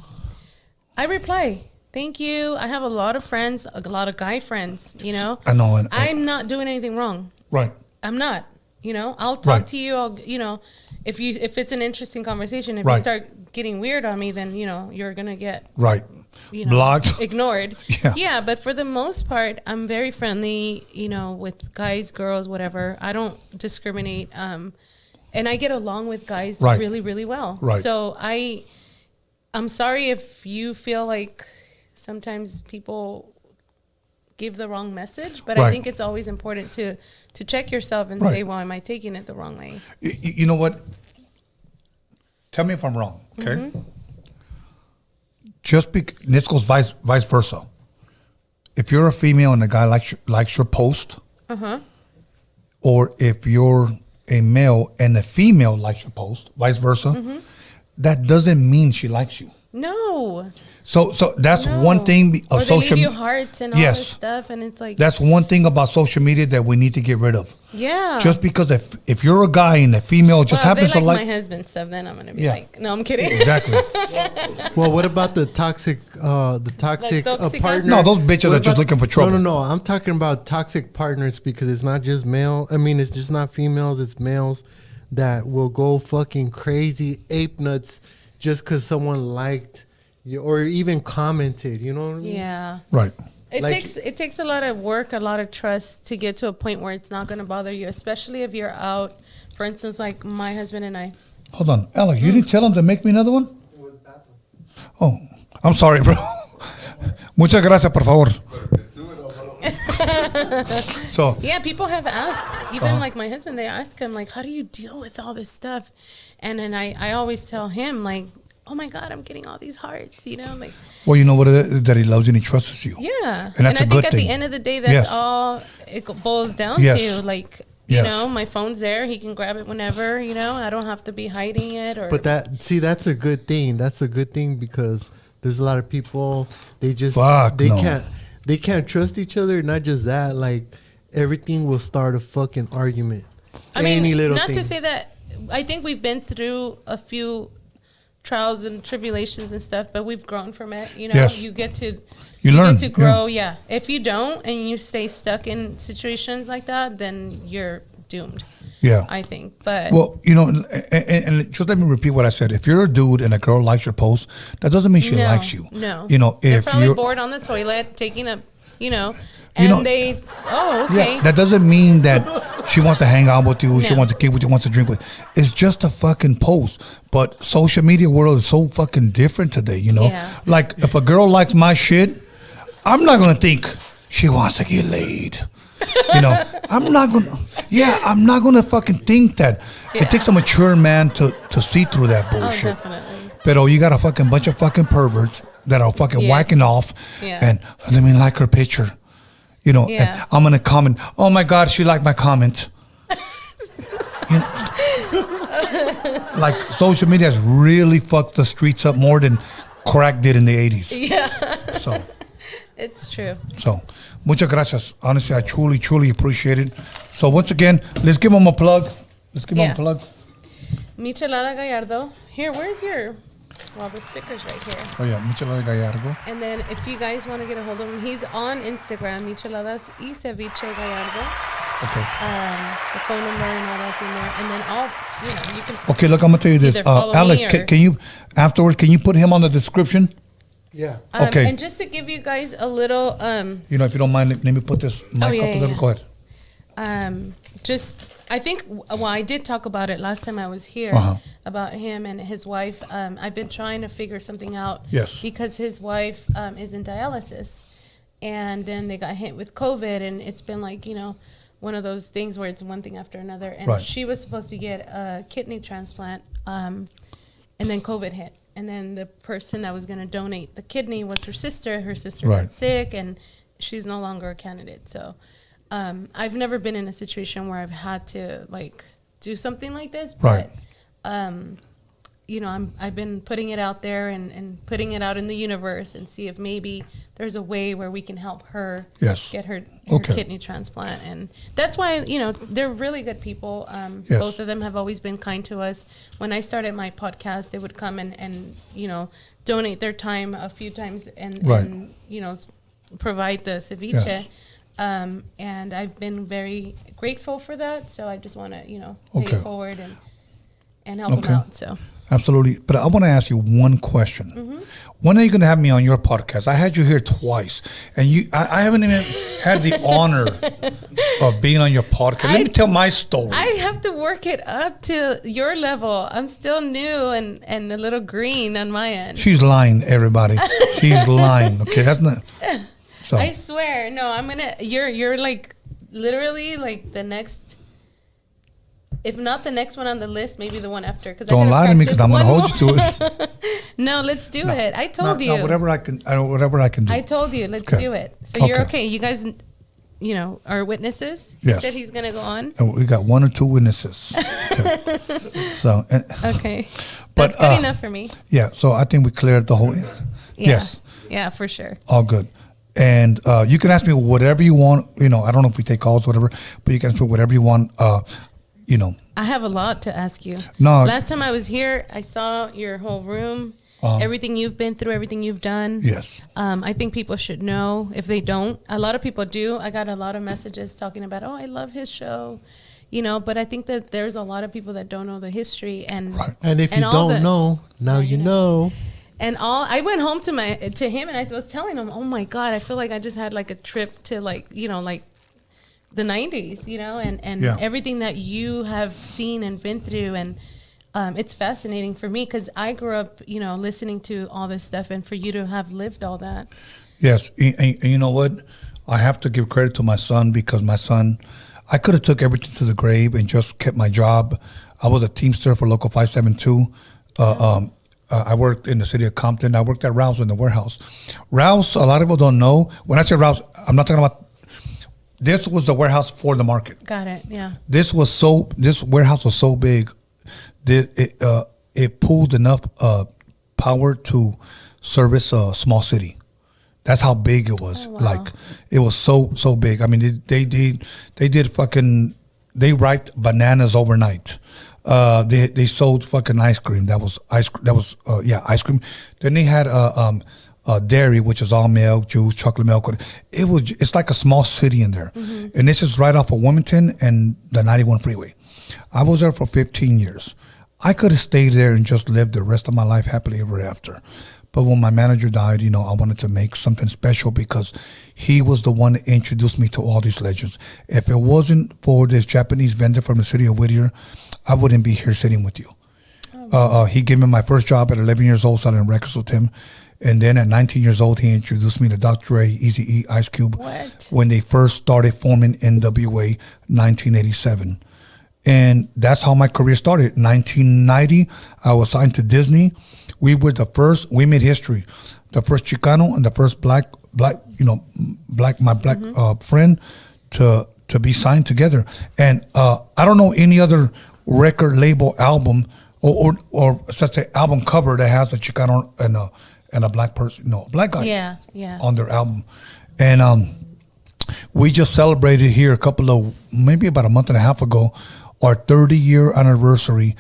I reply, thank you. I have a lot of friends, a lot of guy friends, I know. And I'm not doing anything wrong. right. I'm not, I'll talk Right. to you. If it's an interesting conversation, if Right. you start getting weird on me, then, you're going to get Right. Blocked. ignored. Yeah. But for the most part, I'm very friendly, with guys, girls, whatever. I don't discriminate. And I get along with guys Right. really, really well. Right. So I'm sorry if you feel like sometimes people give the wrong message, but I Right. think it's always important to check yourself and Right. say, well, am I taking it the wrong way? You know what? Tell me if I'm wrong, okay? Mm-hmm. This goes vice versa. If you're a female and a guy likes your post, or if you're a male and a female likes your post, vice versa, that doesn't mean she likes you. No. So that's one thing Or of they social leave you media. hearts and all Yes. this stuff, and it's like, That's one thing about social media that we need to get rid of. yeah. Just because if you're a guy and a female just well, if happens they to like like my husband stuff, then I'm gonna be Yeah. like, no, I'm kidding. exactly. Well, what about the toxic toxic partner? No, those bitches What are just about- looking for trouble. No. I'm talking about toxic partners, because it's not just male. I mean, it's just not females. It's males that will go fucking crazy, ape nuts, just because someone liked you or even commented. You know what I mean? Yeah. Right. It takes a lot of work, a lot of trust to get to a point where it's not going to bother you, especially if you're out. For instance, like my husband and I. Hold on, Alex. You didn't tell him to make me another one? Oh, I'm sorry, bro. Muchas gracias, por favor. So Yeah, people have asked, even like my husband, they ask him, like, how do you deal with all this stuff? And then I always tell him, like, oh my God, I'm getting all these hearts, like. well, you know what it is? That he loves you and he trusts you. Yeah. And that's I a think good at thing. the end of the day, that's Yes. all it boils down Yes. to. Like, Yes. my phone's there. He can grab it whenever, I don't have to be hiding it. Or But that's a good thing. That's a good thing, because there's a lot of people, they just Fuck they no. can't trust each other. Not just that, like everything will start a fucking argument. I mean, Any little not thing. to say that I think we've been through a few trials and tribulations and stuff, but we've grown from it. Yes. You get to learn, get to grow. Yeah. If you don't and you stay stuck in situations like that, then you're doomed. Yeah. I think. But Well, and just let me repeat what I said. If you're a dude and a girl likes your post, that doesn't mean she no, likes you. No. If They're probably you're bored on the toilet, taking a, You know- they, okay. Yeah, that doesn't mean that she wants to hang out with you, she No. wants to kick with you, wants to drink with you. It's just a fucking post. But social media world is so fucking different today, Yeah. Like if a girl likes my shit, I'm not gonna think she wants to get laid. I'm not gonna fucking think that. It takes a mature man to see through that Oh, bullshit. definitely. But you got a fucking bunch of fucking perverts that are fucking Yes. whacking off Yeah. and let me like her picture. And Yeah. I'm gonna comment, oh my God, she liked my comment. Like social media has really fucked the streets up more than crack did in the 80s. Yeah. So It's true. muchas gracias. Honestly, I truly, truly appreciate it. So once again, let's give them a plug. Yeah. Michelada Gallardo. Here, where's the stickers right here. Oh yeah, Michelada Gallardo. And then if you guys want to get a hold of him, he's on Instagram, Micheladas y Ceviche Gallardo. Okay. The phone number and all that's in there. And then you can. Okay, look, I'm gonna tell you this. Either follow Alex, me or- can you afterwards? Can you put him on the description? Yeah. Okay. And just to give you guys a little, If you don't mind, let me put this mic yeah, up a little. yeah. Go ahead. I think, well, I did talk about it last time I was here, about him and his wife. I've been trying to figure something out. Yes. Because his wife is in dialysis. And then they got hit with COVID. And it's been like, one of those things where it's one thing after another. And she was supposed to get a kidney transplant. And then COVID hit. And then the person that was going to donate the kidney was her sister. Her sister got sick, and she's no longer a candidate. So I've never been in a situation where I've had to do something like this. But, I've been putting it out there and putting it out in the universe and see if maybe there's a way where we can help her get her kidney transplant. And that's why, they're really good people. Both of them have always been kind to us. When I started my podcast, they would come and donate their time a few times and provide the ceviche. Yes. And I've been very grateful for that. So I just want to, pay it forward and help them out. So. Absolutely. But I want to ask you one question. When are you going to have me on your podcast? I had you here twice, and I haven't even had the honor of being on your podcast. Let me tell my story. I have to work it up to your level. I'm still new and a little green on my end. She's lying, everybody. She's lying. Okay, that's not. So. I swear. No, I'm going to. You're literally the next. If not the next one on the list, maybe the one after. Don't lie to me, because I'm going to hold you to it. No, let's do it. I told you. No, whatever I can do. I told you, let's do it. So you're okay. You guys, are witnesses. Yes. He said he's going to go on. And we got 1 or 2 witnesses. Okay. So. Okay. But, that's good enough for me. Yeah. So I think we cleared the whole. Yes. Yeah, for sure. All good. And you can ask me whatever you want. I don't know if we take calls or whatever, but you can ask me whatever you want. I have a lot to ask you. No. Last time I was here, I saw your whole room, everything you've been through, everything you've done. Yes. I think people should know. If they don't, a lot of people do. I got a lot of messages talking about, I love his show. But I think that there's a lot of people that don't know the history. And if you don't know, now you know. And I went home to him, and I was telling him, oh my God, I feel like I just had a trip to the 90s, and everything that you have seen and been through. And it's fascinating for me because I grew up, listening to all this stuff, and for you to have lived all that. Yes. And you know what? I have to give credit to my son, because my son, I could have took everything to the grave and just kept my job. I was a Teamster for Local 572. I worked in the city of Compton. I worked at Rouse in the warehouse. Rouse, a lot of people don't know. When I say Rouse, I'm not talking about. This was the warehouse for the market. Got it. Yeah. This warehouse was so big that it pulled enough power to service a small city. That's how big it was. Oh, wow. It was so big. I mean, they riped bananas overnight. They sold fucking ice cream. That was ice cream. Then they had dairy, which is all milk, juice, chocolate milk. It's like a small city in there. Mm-hmm. And this is right off of Wilmington and the 91 freeway. I was there for 15 years. I could have stayed there and just lived the rest of my life happily ever after. But when my manager died, I wanted to make something special, because he was the one that introduced me to all these legends. If it wasn't for this Japanese vendor from the city of Whittier, I wouldn't be here sitting with you. He gave me my first job at 11 years old selling records with him. And then at 19 years old, he introduced me to Dr. Dre, Eazy-E, Ice Cube, when they first started forming NWA, 1987. And that's how my career started. 1990, I was signed to Disney. We were we made history. The first Chicano and the first black friend to be signed together. And I don't know any other record label album or such an album cover that has a Chicano and a black person, a black guy on their album. And we just celebrated here maybe about a month and a half ago, our 30-year anniversary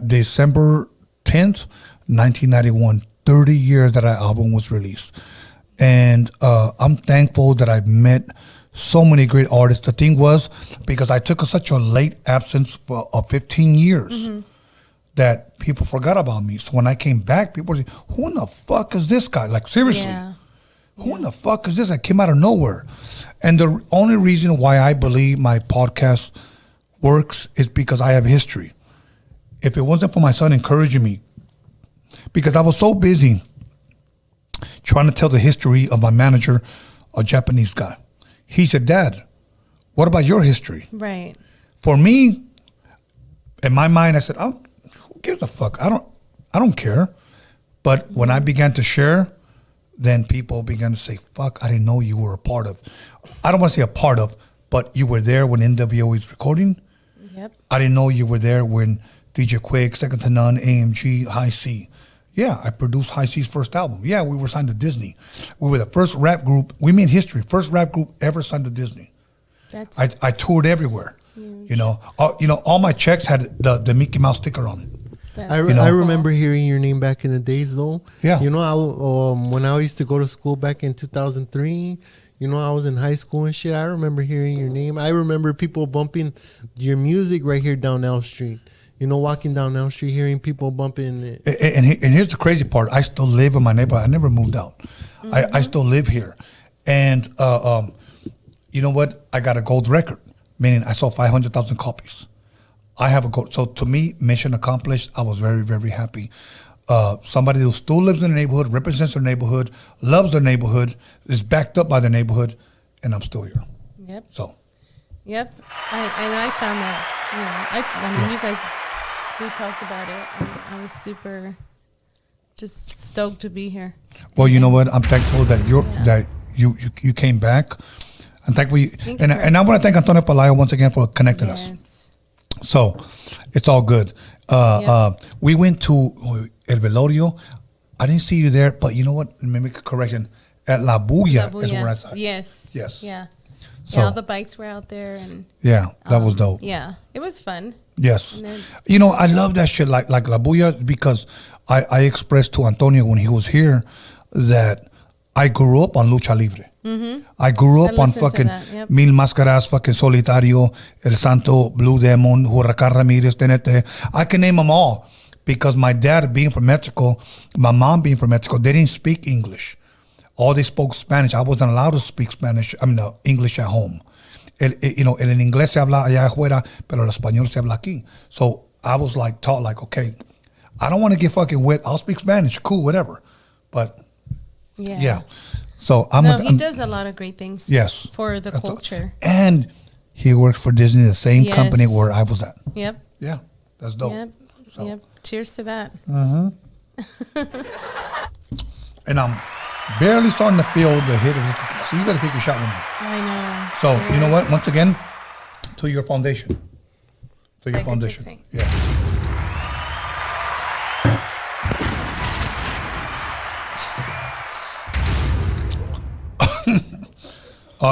December 10th, 1991, 30 years that our album was released. And I'm thankful that I've met so many great artists. The thing was, because I took such a late absence of 15 years, that people forgot about me. So when I came back, people were saying, who in the fuck is this guy? Seriously. Yeah. Who in the fuck is this? I came out of nowhere. And the only reason why I believe my podcast works is because I have history. If it wasn't for my son encouraging me, because I was so busy trying to tell the history of my manager, a Japanese guy. He said, Dad, what about your history? Right. For me, in my mind, I said, oh, who gives a fuck? I don't care. But when I began to share, then people began to say, fuck, I didn't know you were a part of. I don't want to say a part of, but you were there when NWO was recording. Yep. I didn't know you were there when DJ Quick, Second to None, AMG, High C. Yeah, I produced High C's first album. Yeah, we were signed to Disney. We were the first rap group. We made history. First rap group ever signed to Disney. That's I toured everywhere. You know, all my checks had the Mickey Mouse sticker on it. I remember hearing your name back in the days, though. Yeah. You know, when I used to go to school back in 2003, you know, I was in high school and shit. I remember hearing your name. I remember people bumping your music right here down L Street. You know, walking down L Street, hearing people bumping it. And here's the crazy part. I still live in my neighborhood. I never moved out. I still live here. And you know what? I got a gold record, meaning I sold 500,000 copies. I have a gold. So to me, mission accomplished. I was very, very happy. Somebody who still lives in the neighborhood, represents their neighborhood, loves their neighborhood, is backed up by the neighborhood, and I'm still here. Yep. So. Yep. I found that. You know, I mean, you guys, we talked about it, and I was super, just stoked to be here. Well, you know what? I'm thankful that you came back. I'm thankful and I want to thank Antonio Palayo once again for connecting us. So it's all good. We went to El Velorio. I didn't see you there, but you know what? Let me make a correction. At La Bulla is where I saw you. Yes. Yeah. So all the bikes were out there, and that was dope. Yeah, it was fun. Yes. You know, I love that shit like La Bulla because I expressed to Antonio when he was here that I grew up on Lucha Libre. Mm-hmm. I grew up on fucking Mil Máscaras, fucking Solitario, El Santo, Blue Demon, Huracán Ramirez, TNT. I can name them all because my dad being from Mexico, my mom being from Mexico, they didn't speak English. All they spoke Spanish. I wasn't allowed to speak Spanish. English at home. El inglés se habla allá afuera, pero el español se habla aquí. So I was like taught like, okay, I don't want to get fucking wet. I'll speak Spanish, cool, whatever. But yeah. So he does a lot of great things. Yes. For the culture. And he worked for Disney, the same company where I was at. Yep. Yeah, that's dope. Yep. So. Yep. Cheers to that. And I'm barely starting to feel the hit of this. So you got to take a shot with me. I know. So cheers. you know what? Once again, to your foundation. To your foundation. Yeah.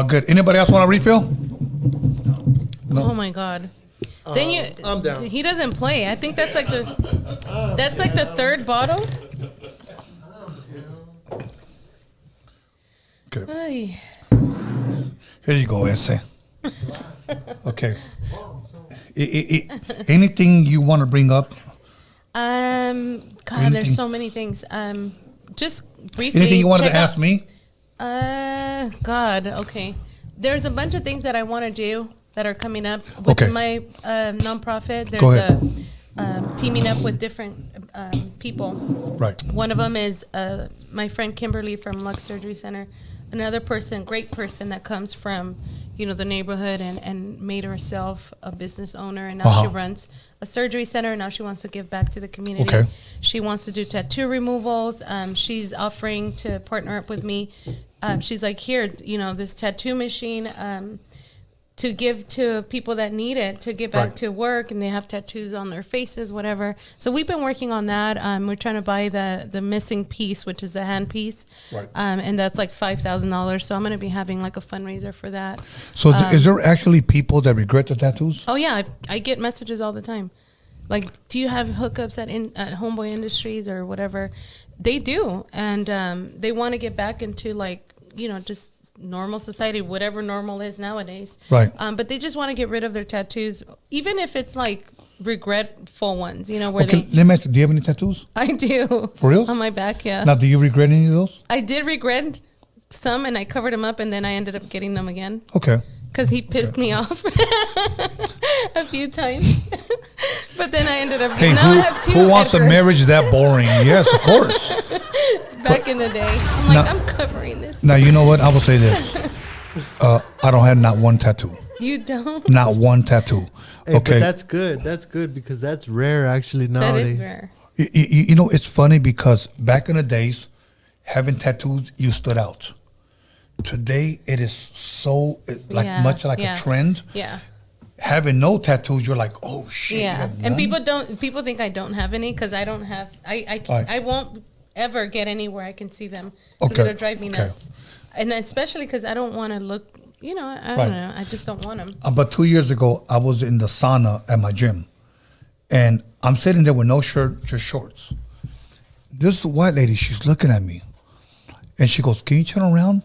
Good. Anybody else want a refill? No? Oh my God. Then I'm down. He doesn't play. I think that's like the third bottle. Okay. Ay. Here you go, Ese. Okay. Anything you want to bring up? God, there's so many things. Just briefly. Anything you wanted to ask me? God, okay. There's a bunch of things that I want to do that are coming up with my nonprofit. There's teaming up with different people. Right. One of them is my friend Kimberly from Lux Surgery Center. Another person, great person that comes from, the neighborhood and made herself a business owner, and now she runs a surgery center. And now she wants to give back to the community. Okay. She wants to do tattoo removals. She's offering to partner up with me. She's like, here, this tattoo machine to give to people that need it to get back to work, and they have tattoos on their faces, whatever. So we've been working on that. We're trying to buy the missing piece, which is the hand piece, and that's like $5,000. So I'm going to be having like a fundraiser for that. So is there actually people that regret the tattoos? Oh yeah, I get messages all the time. Like, do you have hookups at Homeboy Industries or whatever? They do, and they want to get back into like, just normal society, whatever normal is nowadays. Right. But they just want to get rid of their tattoos, even if it's like regretful ones, where they... Let me ask you, do you have any tattoos? I do. For real? On my back, yeah. Now, do you regret any of those? I did regret some and I covered them up, and then I ended up getting them again. Okay. Because he pissed me off a few times. But then I ended up getting, I have two who wants a Edgars. marriage that boring? Yes, of course. Back in the day. I'm like, I'm covering this. Now, you know what? I will say this. I don't have not one tattoo. You don't? Not one tattoo. Hey, Okay. but that's good. That's good because that's rare actually That nowadays. is rare. You know, it's funny because back in the days, having tattoos, you stood out. Today, it is so much like a trend. Yeah. Having no tattoos, you're like, oh shit. you Yeah. have And none? people think I don't have any because I don't have, I won't ever get anywhere I can see them. Because Okay. it'll drive me nuts. And especially because I don't want to look, I don't know. I just don't want them. About 2 years ago, I was in the sauna at my gym. And I'm sitting there with no shirt, just shorts. This white lady, she's looking at me. And she goes, can you turn around?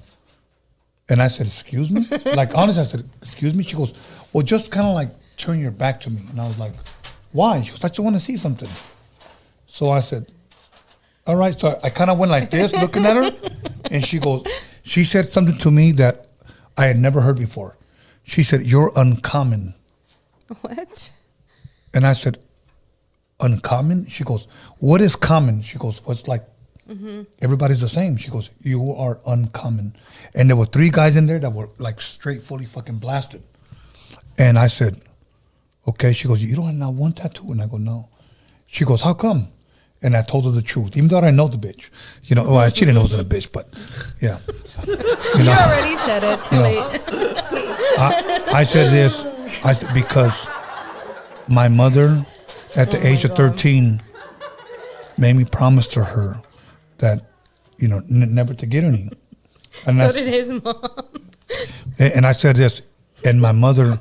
And I said, excuse me? Like, honestly, I said, excuse me? She goes, well, just kind of like turn your back to me. And I was like, why? She goes, I just want to see something. So I said, all right. So I kind of went like this, looking at her. And she said something to me that I had never heard before. She said, you're uncommon. What? And I said, uncommon? She goes, what is common? She goes, well, it's like, everybody's the same. She goes, you are uncommon. And there were 3 guys in there that were like straight, fully fucking blasted. And I said, okay. She goes, you don't have not one tattoo? And I go, no. She goes, how come? And I told her the truth, even though I know the bitch. Well, she didn't know it was a bitch, but yeah. You already said it. Too late. I said this because my mother, at the age of 13, made me promise to her that, never to get any. And So did his mom. And I said this, and my mother,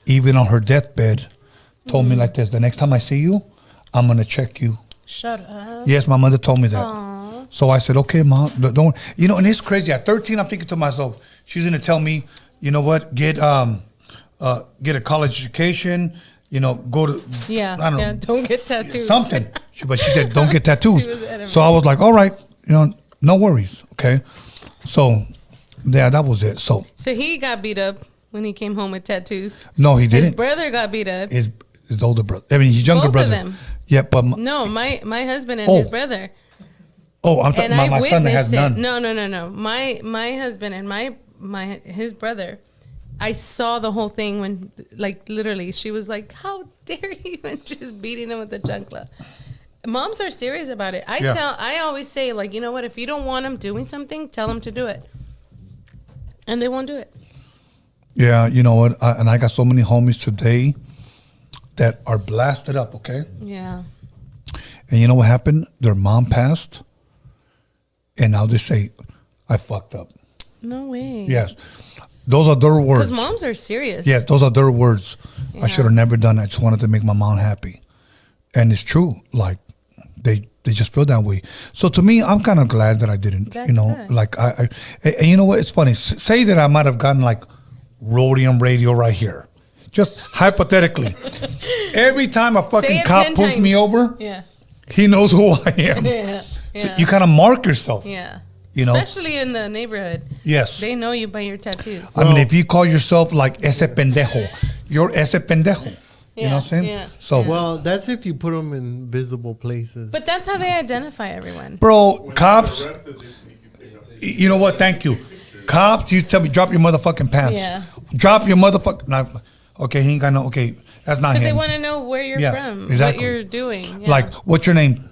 even on her deathbed, told me like this: the next time I see you, I'm gonna check you. Shut up. Yes, my mother told me that. Aww. So I said, okay, Mom, don't. And it's crazy. At 13, I'm thinking to myself, she's gonna tell me, you know what, get a college education. Go to I don't know, don't get tattoos. something. But she said, don't get tattoos. She was adamant. So I was like, all right, no worries, okay. So yeah, that was it. So he got beat up when he came home with tattoos. no, he His didn't. brother got beat up. His older brother. I mean, his younger Both brother. of them. Yeah, but No, my husband and his brother. I'm talking. And My son has none. No. My husband and his brother. I saw the whole thing when, like, literally, she was like, "How dare you?" and just beating him with the chancla. Moms are serious about it. I always say, like, you know what? If you don't want them doing something, tell them to do it, and they won't do it. Yeah, you know what? And I got so many homies today that are blasted up. Okay. Yeah. And you know what happened? Their mom passed, and now they say, "I fucked up." No way. Yes. Those are their words. Because moms are serious. Yeah, those are their words. Yeah. I should have never done it. I just wanted to make my mom happy. And it's true. Like, they just feel that way. So to me, I'm kind of glad that I didn't. That's good. Like and you know what? It's funny. Say that I might have gotten like Roadium radio right here. Just hypothetically. Every time a Say fucking it cop 10 pulls me times. over, Yeah. he knows who I am. Yeah. So you kind of mark yourself. Yeah. You Especially in the neighborhood. Yes. They know you by your tattoos. I mean, if you call yourself like ese pendejo, you're ese pendejo. You know what I'm saying? Yeah. So, Well, that's if you put them in visible places. But that's how they identify everyone. bro, cops, you know what? Thank you. Cops, you tell me, drop your motherfucking pants. Yeah. Drop your motherfucking. Nah, okay, he ain't got no. Okay, that's not Because they him. want to know where you're Yeah, from, exactly. what you're doing. Yeah. Like, what's your name?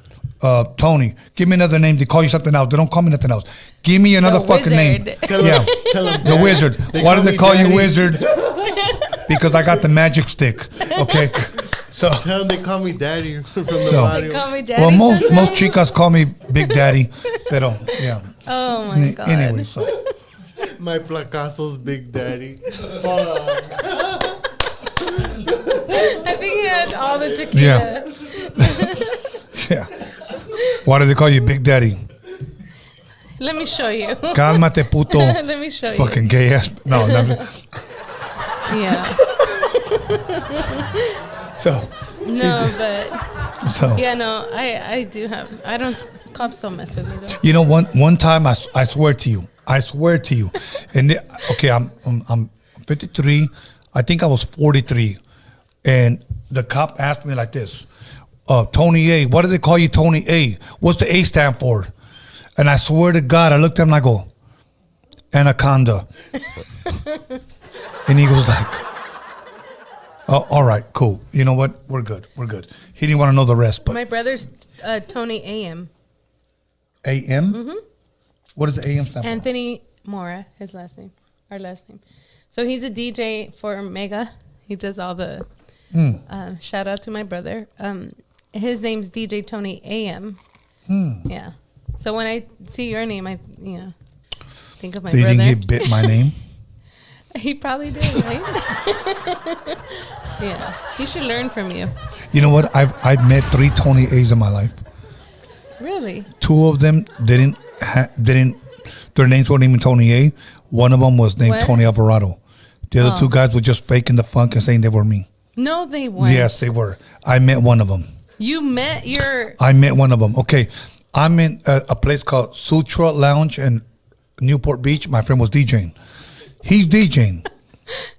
Tony. Give me another name. They call you something else. They don't call me nothing else. Give me another The fucking name. wizard. Tell Yeah. them The wizard. Why do they me call you daddy. wizard? Because I got the magic stick. Okay. So. Tell them they call me daddy from the So- body. They call me daddy Well, most sometimes? chicas call me Big Daddy, pero yeah. Oh my God. Anyway, so My placazo's big daddy. Hold on. I think he had all the tequila. yeah. Why do they call you Big Daddy? Let me show you. Cálmate, puto. Let me show you. Fucking gay ass. No, no. Yeah. So. No, but So. yeah, no, I do have. I don't. Cops don't mess with me though. You know, one time I swear to you, I swear to you. And okay, I'm 53. I think I was 43, and the cop asked me like this, Tony A, what do they call you, Tony A? What's the A stand for? And I swear to God, I looked at him and I go, Anaconda. And he goes like, oh, all right, cool. You know what? We're good. He didn't want to know the rest. But My brother's Tony A.M. A.M.? Mm-hmm. What does the A.M. stand for? Anthony Mora, his last name, our last name. So he's a DJ for Mega. He does all the, shout out to my brother. His name's DJ Tony A.M. Yeah. So when I see your name, I, think of my brother. Do you think he bit my name? He probably did, right? Yeah. He should learn from you. You know what? I've met 3 Tony A's in my life. Really? 2 of them didn't. Their names weren't even Tony A. One of them was named What? Tony Alvarado. The other 2 guys were just faking the funk and saying they were me. No, they weren't. Yes, they were. I met one of them. You met your... I met one of them. Okay. I'm in a place called Sutra Lounge in Newport Beach. My friend was DJing. He's DJing.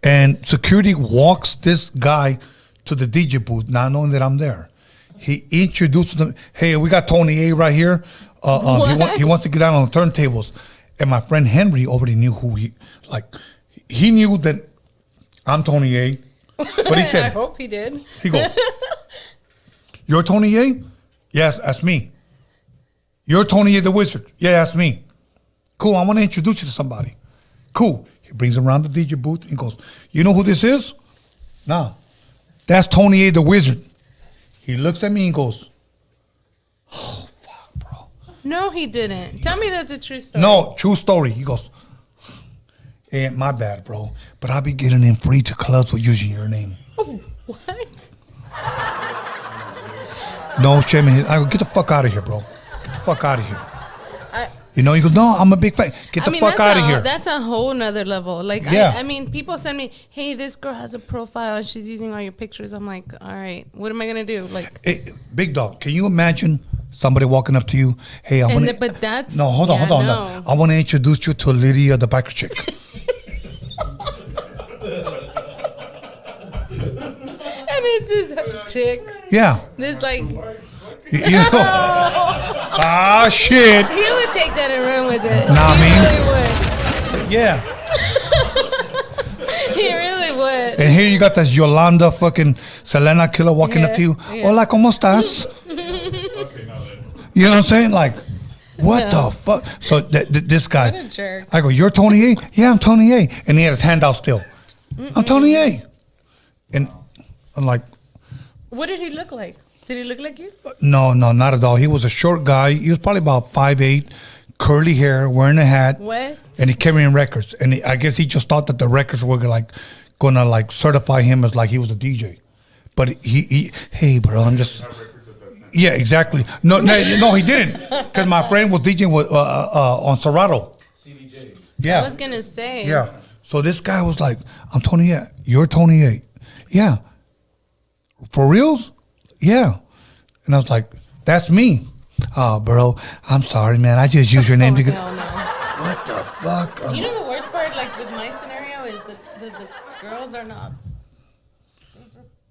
And security walks this guy to the DJ booth, not knowing that I'm there. He introduces them. Hey, we got Tony A right here. He wants to get down on the turntables. And my friend Henry already knew who he knew that I'm Tony A. But he said, I hope he did. He goes, you're Tony A? Yes, that's me. You're Tony A the Wizard? Yeah, that's me. Cool, I want to introduce you to somebody. Cool. He brings him around the DJ booth and goes, you know who this is? Nah, that's Tony A the Wizard. He looks at me and goes, oh, fuck, bro. No, he didn't. Tell me that's a true story. No, true story. He goes, hey, my bad, bro, but I'll be getting in free to clubs for using your name. Oh, what? No shame in his. I go, get the fuck out of here, bro. Get the fuck out of here. He goes, no, I'm a big fan. Get the fuck out of here. That's a whole nother level. Like, yeah. I mean, people send me, hey, this girl has a profile and she's using all your pictures. I'm like, all right, what am I going to do? Like, hey, big dog, can you imagine somebody walking up to you? Hey, I want to. But that's. No, hold on. No. I want to introduce you to Lidia, the biker chick. And it's this chick. Yeah. This, like. You know, shit. He would take that and run with it. Nah, he really would. Yeah. He really would. And here you got this Yolanda fucking Selena killer walking up to you. Yeah. Hola, ¿cómo estás? You know what I'm saying? Like, what the fuck? So this guy. What a jerk. I go, you're Tony A? Yeah, I'm Tony A. And he had his hand out still. I'm Tony A. And I'm like. What did he look like? Did he look like you? No, not at all. He was a short guy. He was probably about 5'8", curly hair, wearing a hat. What? And he carrying records. And I guess he just thought that the records were gonna certify him as like he was a DJ. But he hey bro, I'm just. Yeah, exactly. No, he didn't. Because my friend was DJing with on Serato. CDJ. Yeah. I was gonna say. Yeah. So this guy was like, I'm Tony A. You're Tony A. Yeah. For reals? Yeah. And I was like, that's me. Oh, bro, I'm sorry, man. I just use your name to get. Hell no. What the fuck? You know the worst part, like with my scenario, is that the girls are not.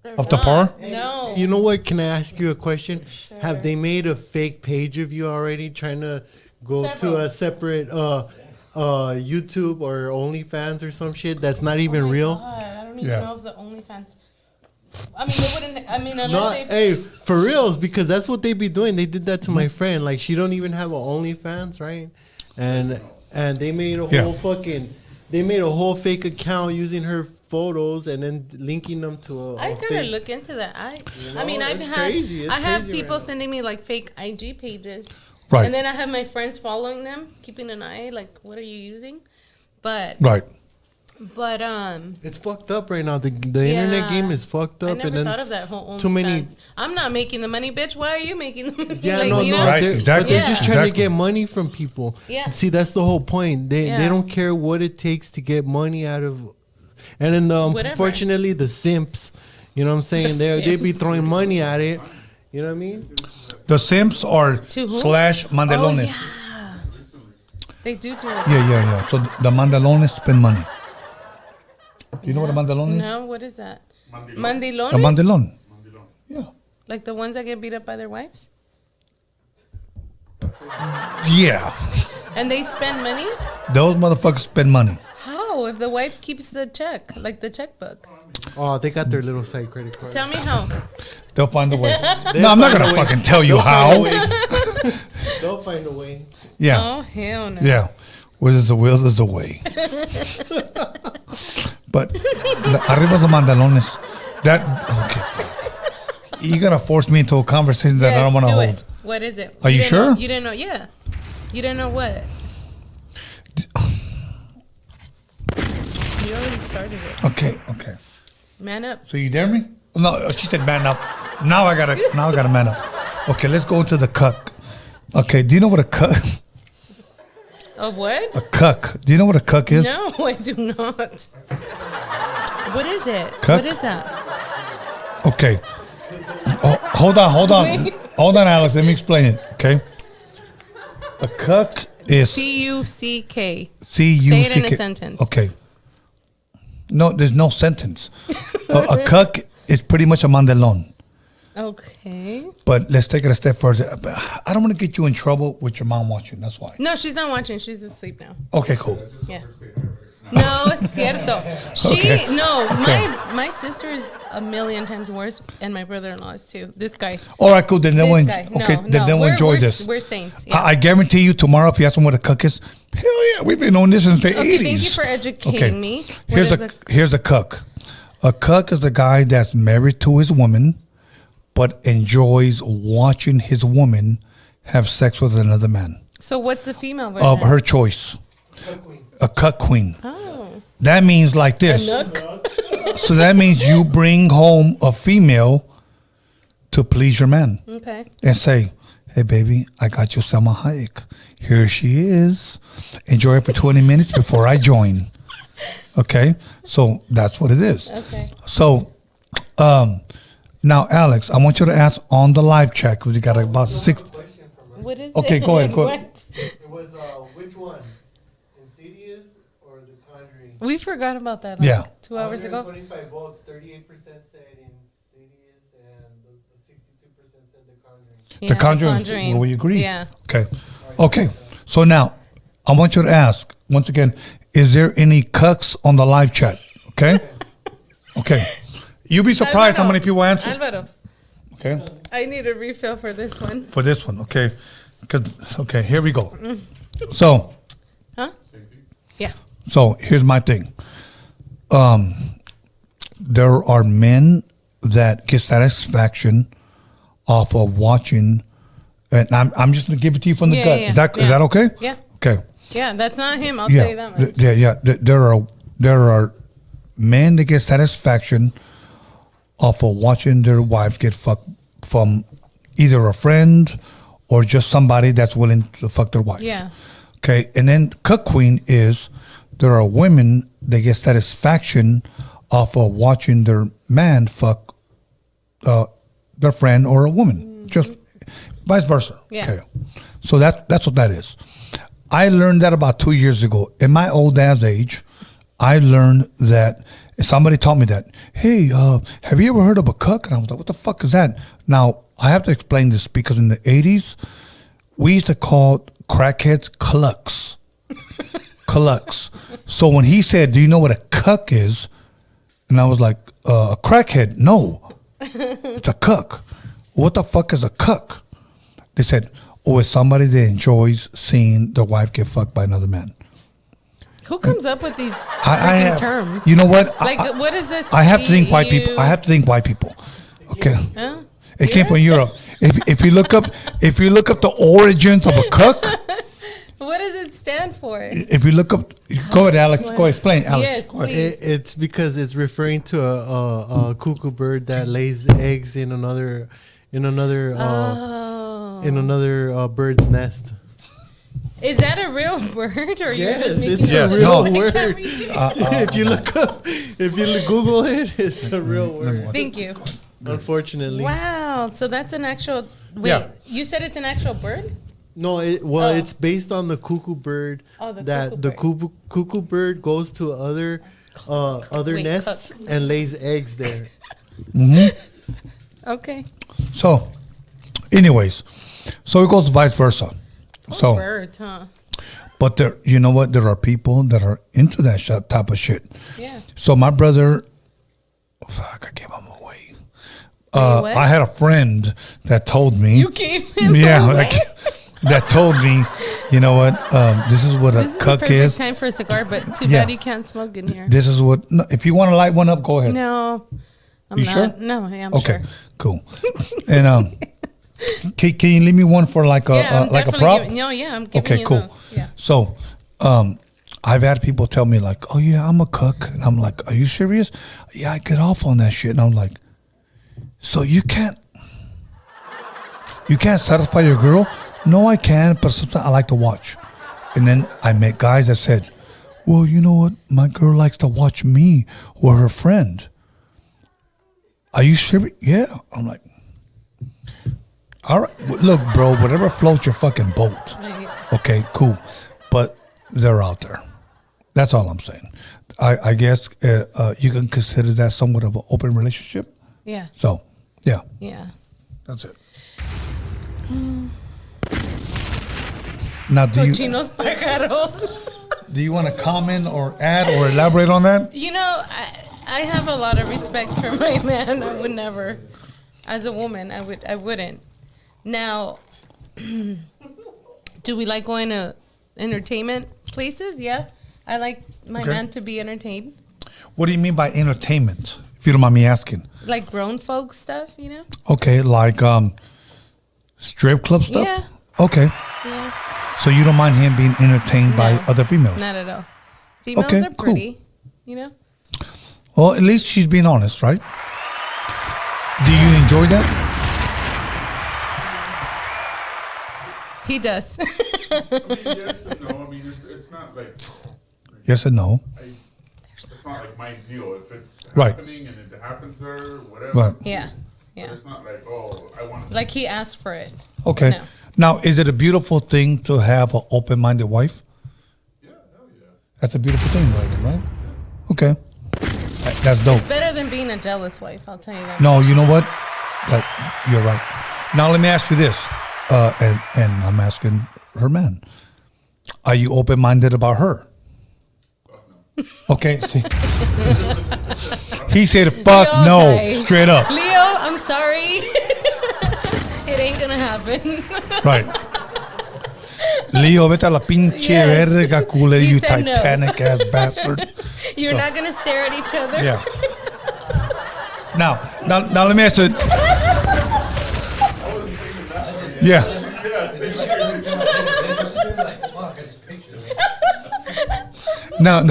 They're Up to not. par? No. You know what? Can I ask you a question? Sure. Have they made a fake page of you already, trying to go to a separate YouTube or OnlyFans or some shit that's not even real? God, I don't even know if the OnlyFans. I mean, they wouldn't. I mean, unless Not, hey, for reals, because that's what they be doing. They did that to my friend. Like, she don't even have an OnlyFans, right? And they made a whole they made a whole fake account using her photos and then linking them to a. I gotta look into that. I mean, I have people sending me like fake IG pages, right? And then I have my friends following them, keeping an eye, like, what are you using? But But it's fucked up right now. The internet game is fucked up. I never thought of that whole too many. I'm not making the money, bitch. Why are you making the money? Yeah, like, no, right, exactly. But they're just trying to get money from people. Yeah. See, that's the whole point. They don't care what it takes to get money out of. And then unfortunately, the simps, you know what I'm saying? They be throwing money at it. You know what I mean? The simps are /mandelones. Oh, yeah. They do it. Yeah. So the mandalones spend money. You know what a mandalon is? No, what is that? Mandilon. A mandalon. Yeah. Like the ones that get beat up by their wives? Yeah. And they spend money? Those motherfuckers spend money. How? If the wife keeps the check, like the checkbook. Oh, they got their little side credit card. Tell me how. They'll find a way. No, I'm not going to fucking tell you how. They'll find a way. Yeah. Oh, hell no. Yeah. Where there's a will, there's a way. But arriba de mandalones. That, okay. You're going to force me into a conversation that I don't want to hold. It. What is it? Are you sure? You didn't know, yeah. You didn't know what? You already started it. Okay. Man up. So you dare me? No, she said man up. Now I gotta man up. Okay, let's go into the cuck. Okay, do you know what a cuck? A what? A cuck. Do you know what a cuck is? No, I do not. What is it? Cuck? What is that? Okay. Oh, hold on. Wait. Hold on, Alex. Let me explain it. Okay. A cuck is C-U-C-K. C-U-C-K. Say it in a sentence. Okay. No, there's no sentence. A cuck is pretty much a mandalon. Okay. But let's take it a step further. I don't want to get you in trouble with your mom watching. That's why. No, she's not watching. She's asleep now. Okay, cool. Yeah. No, es cierto. My sister is a million times worse, and my brother-in-law is too. This guy. All right, cool. Then they'll We're enjoy this. We're saints. Yeah. I guarantee you tomorrow, if you ask them what a cuck is, hell yeah, we've been on this since the 80s. Thank you for educating me. Here's a cuck. A cuck is the guy that's married to his woman, but enjoys watching his woman have sex with another man. So what's the female version? Of her choice. A cuck queen. Oh. That means like this. A nook? So that means you bring home a female to please your man. Okay. And say, hey, baby, I got you Selma Hayek. Here she is. Enjoy it for 20 minutes before I join. Okay? So that's what it is. Okay. So now, Alex, I want you to ask on the live chat because we got about 6. What is Okay, it? go ahead. What? It was which one? Insidious or The Conjuring? We forgot about that 2 hours ago. 125 votes, 38% said Insidious, and 62% said The Conjuring. Yeah, The Conjuring. Will we agree? Yeah. Okay. So now, I want you to ask, once again, is there any cucks on the live chat? Okay. You'll be surprised how many people answer. Alvaro, Okay. I need a refill for this one. For this one, okay. Okay, here we go. So, Huh? Yeah. So here's my thing. There are men that get satisfaction off of watching, and I'm just gonna give it to you from the gut. Yeah. Is that okay? Yeah. Okay. Yeah, that's not him. I'll tell you that much. Yeah. There are men that get satisfaction off of watching their wives get fucked from either a friend or just somebody that's willing to fuck their wife. Yeah. Okay. And then cuck queen is there are women that get satisfaction off of watching their man fuck their friend or a woman. Just vice versa. Yeah. Okay. So that's what that is. I learned that about 2 years ago. In my old ass age, I learned that somebody taught me that. Hey, have you ever heard of a cuck? And I was like, what the fuck is that? Now, I have to explain this because in the 80s, we used to call crackheads clucks. Clucks. So when he said, do you know what a cuck is? And I was like, a crackhead? No, it's a cuck. What the fuck is a cuck? They said, oh, it's somebody that enjoys seeing their wife get fucked by another man. Who comes up with these terms? You know what? Like, what is this? I have to think white people. I have to think white people. Okay. Huh? It came from Europe. If you look up the origins of a cuck. What does it stand for? If you look up, go ahead, Alex. Go explain, Alex. Yes, go ahead. please. It's because it's referring to a cuckoo bird that lays eggs in another bird's nest. Is that a real word, or Yes, you're just making it's it a up? real I word. can't read you. If you Google it, it's a real word. Thank you. Unfortunately. Wow. So that's an actual. Wait, Yeah. you said it's an actual bird? No, it's based on the cuckoo bird. Oh, the that cuckoo the cuckoo bird goes to other nests and lays eggs there. Okay. So, anyways, so it goes vice versa. So, Birds, huh? but there, you know what? There are people that are into that type of shit. Yeah. So my brother, fuck, I gave him away. I had a friend that told me. You gave him Yeah, away? that told me, you know what? This is what a This is the cuck perfect is. time for a cigar, but too Yeah. bad you can't smoke in here. This is what. No, if you want to light one up, go ahead. No, I'm You not. sure? No, I am Okay, sure. cool. And can you leave me one for like a I'm like a definitely prop? I'm giving Okay, you cool. those. Yeah. So, I've had people tell me like, "Oh yeah, I'm a cook," and I'm like, "Are you serious?" Yeah, I get off on that shit, and I'm like, "So you can't satisfy your girl?" No, I can, but sometimes I like to watch. And then I met guys that said, "Well, you know what? My girl likes to watch me or her friend." Are you serious? Yeah. I'm like, all right, look, bro, whatever floats your fucking boat. Okay, cool. But they're out there. That's all I'm saying. I guess you can consider that somewhat of an open relationship. Yeah. So, yeah, Yeah. that's it. Now, do Cochinos pájaros. you want to comment or add or elaborate on that? You know, I have a lot of respect for my man. I would never, as a woman, I wouldn't. Now, do we like going to entertainment places? Yeah. I like my man to be entertained. What do you mean by entertainment, if you don't mind me asking? Like grown folk stuff, you know? Okay, like strip club stuff? Yeah. Okay. Yeah. So you don't mind him being entertained by No, other females? Not at all. Females Okay, are cool. pretty, you know? Well, at least she's being honest, right? Do you enjoy that? He does. I mean, yes and no. I mean, it's not like Yes and no. it's not like my deal. If it's Right. happening and it happens there, whatever. Right. Yeah. But Yeah. it's not like, oh, I want to. Like he asked for it. Okay. No. Now, is it a beautiful thing to have an open-minded wife? Yeah, hell yeah. That's a beautiful thing, right? Okay. That's dope. Better than being a jealous wife, I'll tell you that. No, you know what? You're right. Now let me ask you this, and I'm asking her man: are you open-minded about her? Okay. See, he said, "Fuck Leo, no," okay. straight up. Leo, I'm sorry. It ain't gonna happen. Right. Leo, vete a la pinche Yes. verga, culé, He you said no. Titanic ass bastard. You're not gonna stare at each other. Yeah. Now let me ask you. Yeah. Now,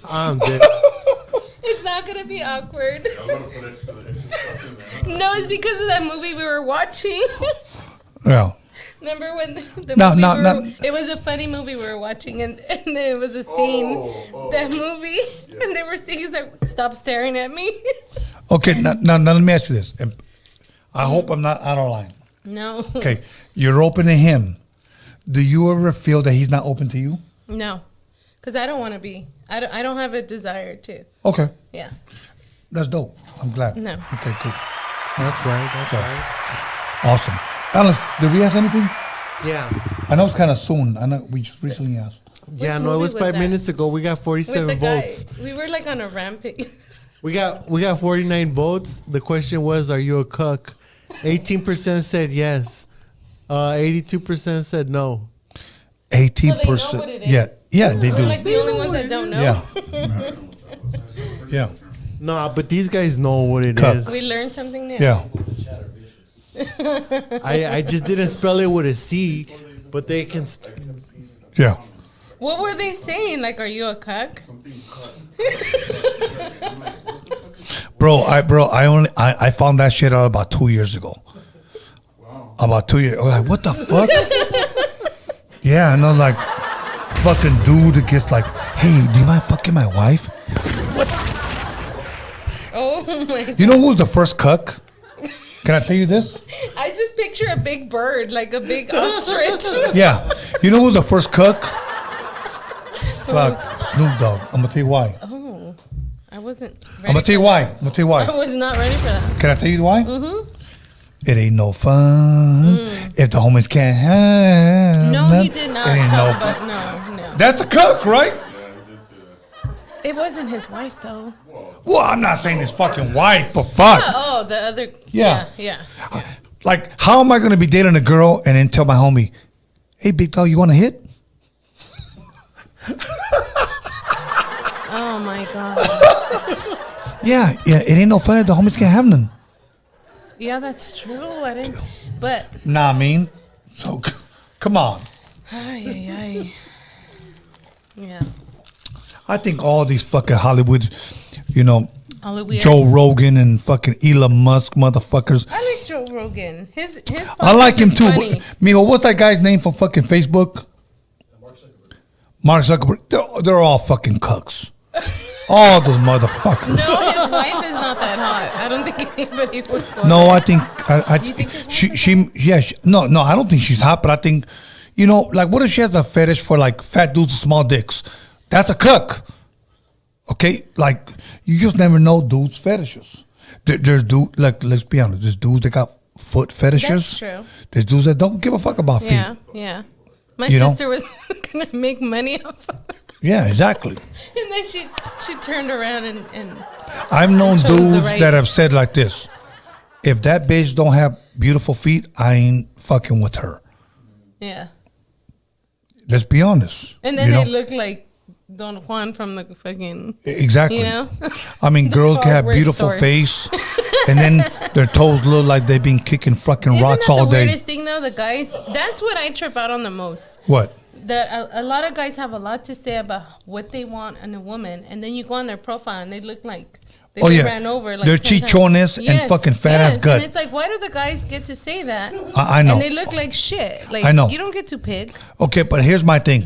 I'm dead. It's not gonna be awkward. I'm gonna put extra stuff in there. No, it's because of that movie we were watching. yeah. Remember when the No, movie no, we no. were, it was a funny movie we were watching, and there was a scene, that movie, and they were saying, he's like, stop staring at me. Okay. Now let me ask you this, and I hope I'm not out of line. No. Okay, you're open to him. Do you ever feel that he's not open to you? No, because I don't want to be. I don't have a desire to. Okay, Yeah. that's dope. I'm glad. No. Okay, cool. That's right. That's So- right. Awesome. Alice, did we ask anything? Yeah. I know it's kind of soon. I know we just recently asked. Yeah, no, it movie was was 5 that? minutes ago. We got With 47 the guy. votes. We were like on a rampage. We got 49 votes. The question was, are you a cuck? 18% said yes. 82% said no. 18%. what it is? Yeah, they We're do. like the only ones that don't know. Yeah. Yeah. No, but these guys know what it Cuck. is. We learned something new. Yeah. I just didn't spell it with a C, but they can. Yeah. What were they saying? Like, are you a cuck? I found that shit out about 2 years ago. Wow. About 2 years. I was like, what the fuck? Yeah, and I was like, fucking dude that gets like, hey, do you mind fucking my wife? Oh my. You know who's the first cuck? Can I tell you this? I just picture a big bird, like a big ostrich. Yeah. You know who's the first cook? Fuck, Snoop Dogg. I'm gonna tell you why. Oh, I wasn't ready. I'm gonna tell you why. I'm gonna tell you I why. was not ready for that. Can I tell you why? Mm-hmm. It ain't no fun if the homies can't have. No, none. he did not It ain't no talk fun. about, no. That's a cook, right? It wasn't his wife, though. Well, I'm not saying his fucking wife, but fuck. Oh, the other. Yeah. Yeah. Like, how am I gonna be dating a girl and then tell my homie, hey, big dog, you want to hit? Oh, my God. Yeah, it ain't no fun if the homies can't have none. Yeah, that's true. I didn't. But. Nah, I mean, so come on. Ay. Yeah. I think all these fucking Hollywood, you know, All the weird. Joe Rogan and fucking Elon Musk motherfuckers. I like Joe Rogan. His I like him podcast is too. funny. Mijo, what's that guy's name from fucking Facebook? Mark Zuckerberg. They're all fucking cucks. All those motherfuckers. No, his wife is not that hot. I don't think anybody would go No, there. I think You think his no, I don't think she's hot, but I think, you know, like what if she has a fetish for like fat dudes with small dicks? That's a cuck. Okay, like you just never know dudes' fetishes. There's dudes, like, let's be honest, there's dudes that got foot fetishes. That's true. There's dudes that don't give a fuck about feet. Yeah. My You know? sister was gonna make money off of it. Yeah, exactly. And then she turned around and I've known Chose the dudes right- that have said like this: if that bitch don't have beautiful feet, I ain't fucking with her. yeah. Let's be honest. And then you they know? look like Don Juan from the fucking, Exactly. you know? I mean, girls can have Heartbreak beautiful story. face, and then their toes look like they've been kicking fucking Isn't rocks that all the day. weirdest thing though? The guys, that's what I trip out on the most. What? That a lot of guys have a lot to say about what they want in a woman, and then you go on their profile and they look like they've Oh, been yeah. ran over. Like They're 10 times. chichones and fucking fat ass gut. And it's like, why do the guys get to say that? I know. And they look like shit. Like, I know. You don't get to pick. Okay, but here's my thing.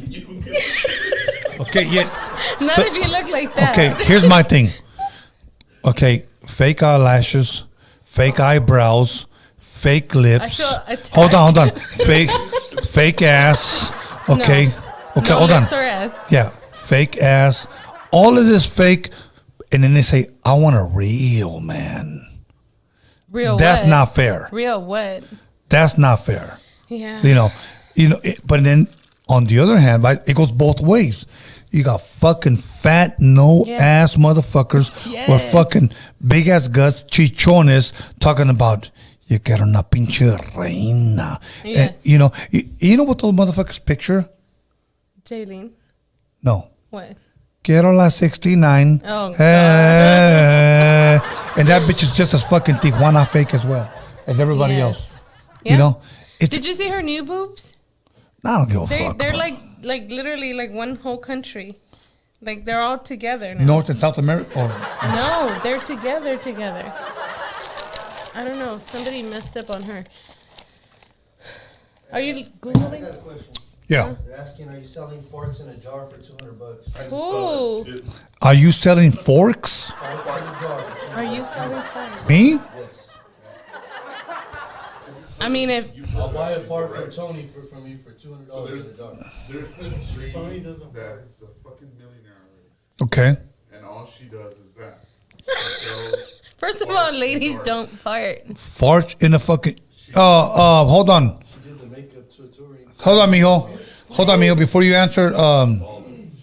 Okay, yeah. Not So- if you look like that. Okay, here's my thing. Okay, fake eyelashes, fake eyebrows, fake lips. I feel attacked. Hold on. Fake ass. Okay. No. Okay, No hold on. lips or ass. Yeah, fake ass. All of this fake, and then they say, "I want a real man." Real That's what? not fair. Real what? That's not fair. Yeah. You know. But then on the other hand, right, it goes both ways. You got fucking fat, no Yeah. ass motherfuckers with Yes. fucking big ass guts, chichones, talking about you quiero una pinche reina. And, Yes. you know, you know what those motherfuckers picture? Jaylene. No. What? Quiero la 69. Oh, God. And that bitch is just as fucking Tijuana fake as well as everybody Yes. else. Yeah. You know? Did you see her new boobs? I don't give a They're, fuck. they're about like literally like one whole country. Like they're all together now. North and South America. Or, No, they're together. I don't know. Somebody messed up on her. Are you Googling? got a question. yeah. They're asking, are you selling forks in a jar for $200? Ooh. Are you selling forks? Forks in a jar for $200. Are you selling forks? Me? Yes. I mean, if I'll buy a fork from Tony from you for $200 in a jar. There's this lady that's a fucking millionaire already, Okay. and all she does is that. She sells first of all, ladies don't fart. Fart in the fucking. Hold on. She did the makeup to a touring. Hold on, mijo. Before you answer,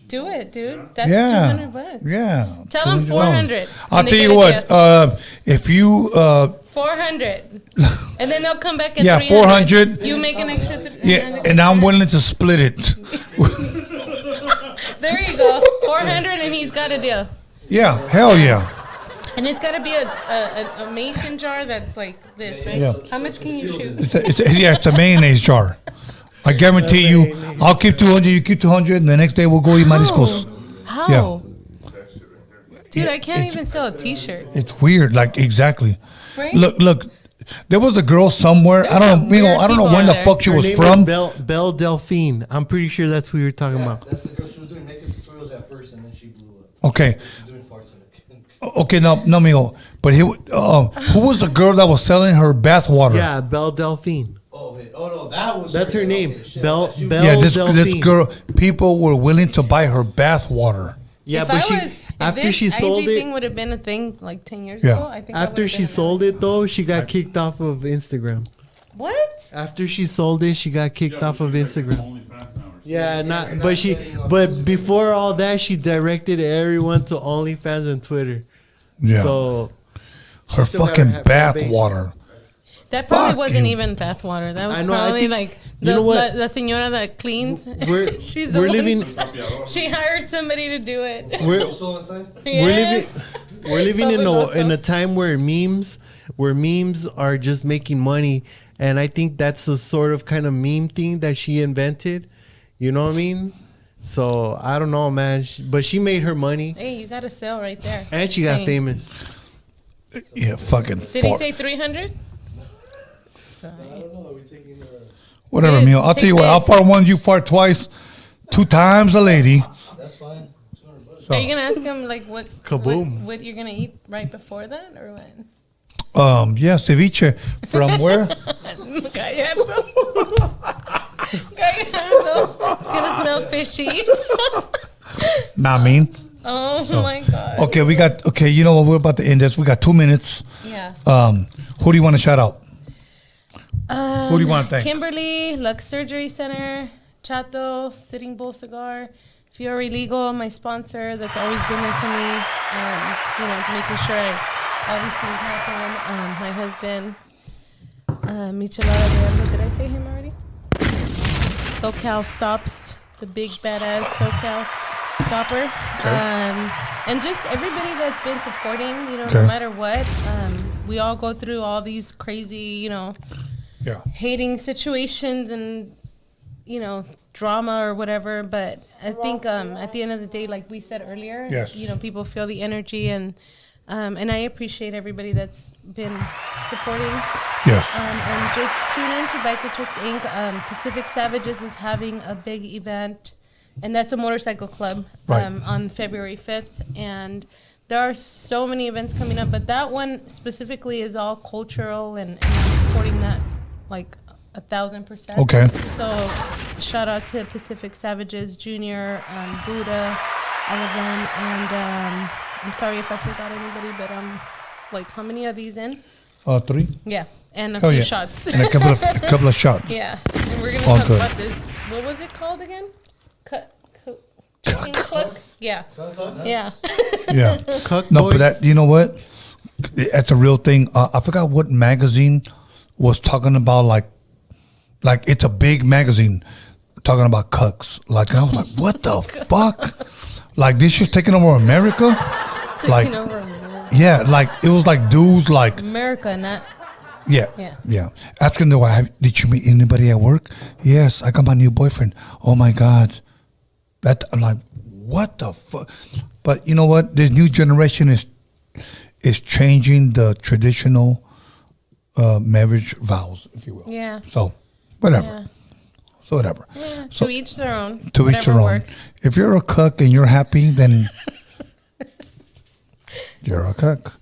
Do it, dude. That's yeah. $200. Yeah. Tell them $200. 400. I'll and tell they you get a what. gift. If you 400. And then they'll come back at Yeah, 300. 400. You make an extra 300. yeah, and I'm willing to split it. There you go. 400 and he's got a deal. Yeah, hell yeah. And it's got to be a mason jar that's like this, right? Yeah. How much can you shoot? It's a mayonnaise jar. I guarantee you, I'll keep 200, you keep 200, and the next day we'll go eat mariscos. How? Yeah. Dude, I can't even sell a t-shirt. It's weird, like exactly. Right? Look. There was a girl somewhere. I don't some know. weird I don't know people when out the there. fuck she Her was name from. Belle Delphine. I'm pretty sure that's who you're talking about. That's the girl. She was doing makeup tutorials at first, and then she blew up. Okay. She's doing farts in it. Okay, no, mijo. But who was the girl that was selling her bath water? Yeah, Belle Delphine. Oh, wait. Oh, no, that was. That's her name. Okay, shit. Belle Yeah, this Delphine. girl, people were willing to buy her bath water. Yeah, If but if after this she sold IG it, thing would have been a thing like 10 years Yeah. ago, I think. after she sold it though, she got kicked off of Instagram. What? After she sold it, she got kicked off of Instagram. OnlyFans now or Yeah, not but getting off but Instagram. before all that, she directed everyone to OnlyFans and Twitter. Yeah, So her still gotta fucking have bath her base. water. That probably Fuck wasn't you. even bath water. That was I know, I probably think- like you know what? the señora that cleans. we're She's the we're one. living She hired somebody to do it. we're Also inside? Yes. we're living in Probably a also. time where memes are just making money, and I think that's the sort of kind of meme thing that she invented. You know what I mean? So I don't know, man. But she made her money, Hey, you got a sale right there. and she got Saying- famous. Yeah, fucking. Did he say 300? I don't know. Are we taking Whatever, Bids, Mio. I'll tell you take what. I'll bids. fart once, you fart twice, 2 times a lady. That's fine. $200. Are you gonna ask him like what Kaboom. what you're gonna eat right before that or what? Yeah, ceviche from where? Gallardo. Gallardo. It's gonna smell fishy. Not mean. Oh my god. Okay, okay, you know what? We're about to end this. We got 2 minutes. Yeah. Who do you want to shout out? Who do you want to thank? Kimberly, Lux Surgery Center, Chato, Sitting Bull Cigar, Fiore Legal, my sponsor that's always been there for me. Making sure all these things happen. My husband, Michelada, did I say him already? SoCal Stops, the big badass SoCal stopper. And just everybody that's been supporting, Okay. no matter what. We all go through all these crazy, Yeah. hating situations and drama or whatever, but I think at the end of the day, like we said earlier, Yes. people feel the energy, and I appreciate everybody that's been supporting. Yes. And just tune in to Biker Chicks Inc. Pacific Savages is having a big event, and that's a motorcycle club Right. on February 5th, and there are so many events coming up, but that one specifically is all cultural, and I'm supporting that like 1,000%. Okay. So shout out to Pacific Savages, Junior, Buddha, all of them, and I'm sorry if I forgot anybody, but like how many are these in? 3. Yeah, and a Hell few yeah. shots. And a couple of shots. Yeah, and we're gonna All talk good. about this. What was it called again? Chicken cluck? Yeah. Yeah. Yeah. Cuck No, boys. but that, you know what? That's a real thing. I forgot what magazine was talking about, like it's a big magazine talking about cucks. Like, I was like, what the fuck? Like, this shit's taking over America? Taking over America. Yeah, like, it was like dudes, like, America, not. yeah. Asking the wife, did you meet anybody at work? Yes, I got my new boyfriend. Oh my God. I'm like, what the fuck? But you know what? This new generation is changing the traditional marriage vows, if you will. Yeah. So, whatever. Yeah. So, whatever. Yeah. So, To each their own. to each Whatever their own. works. If you're a cuck and you're happy, then you're a cuck.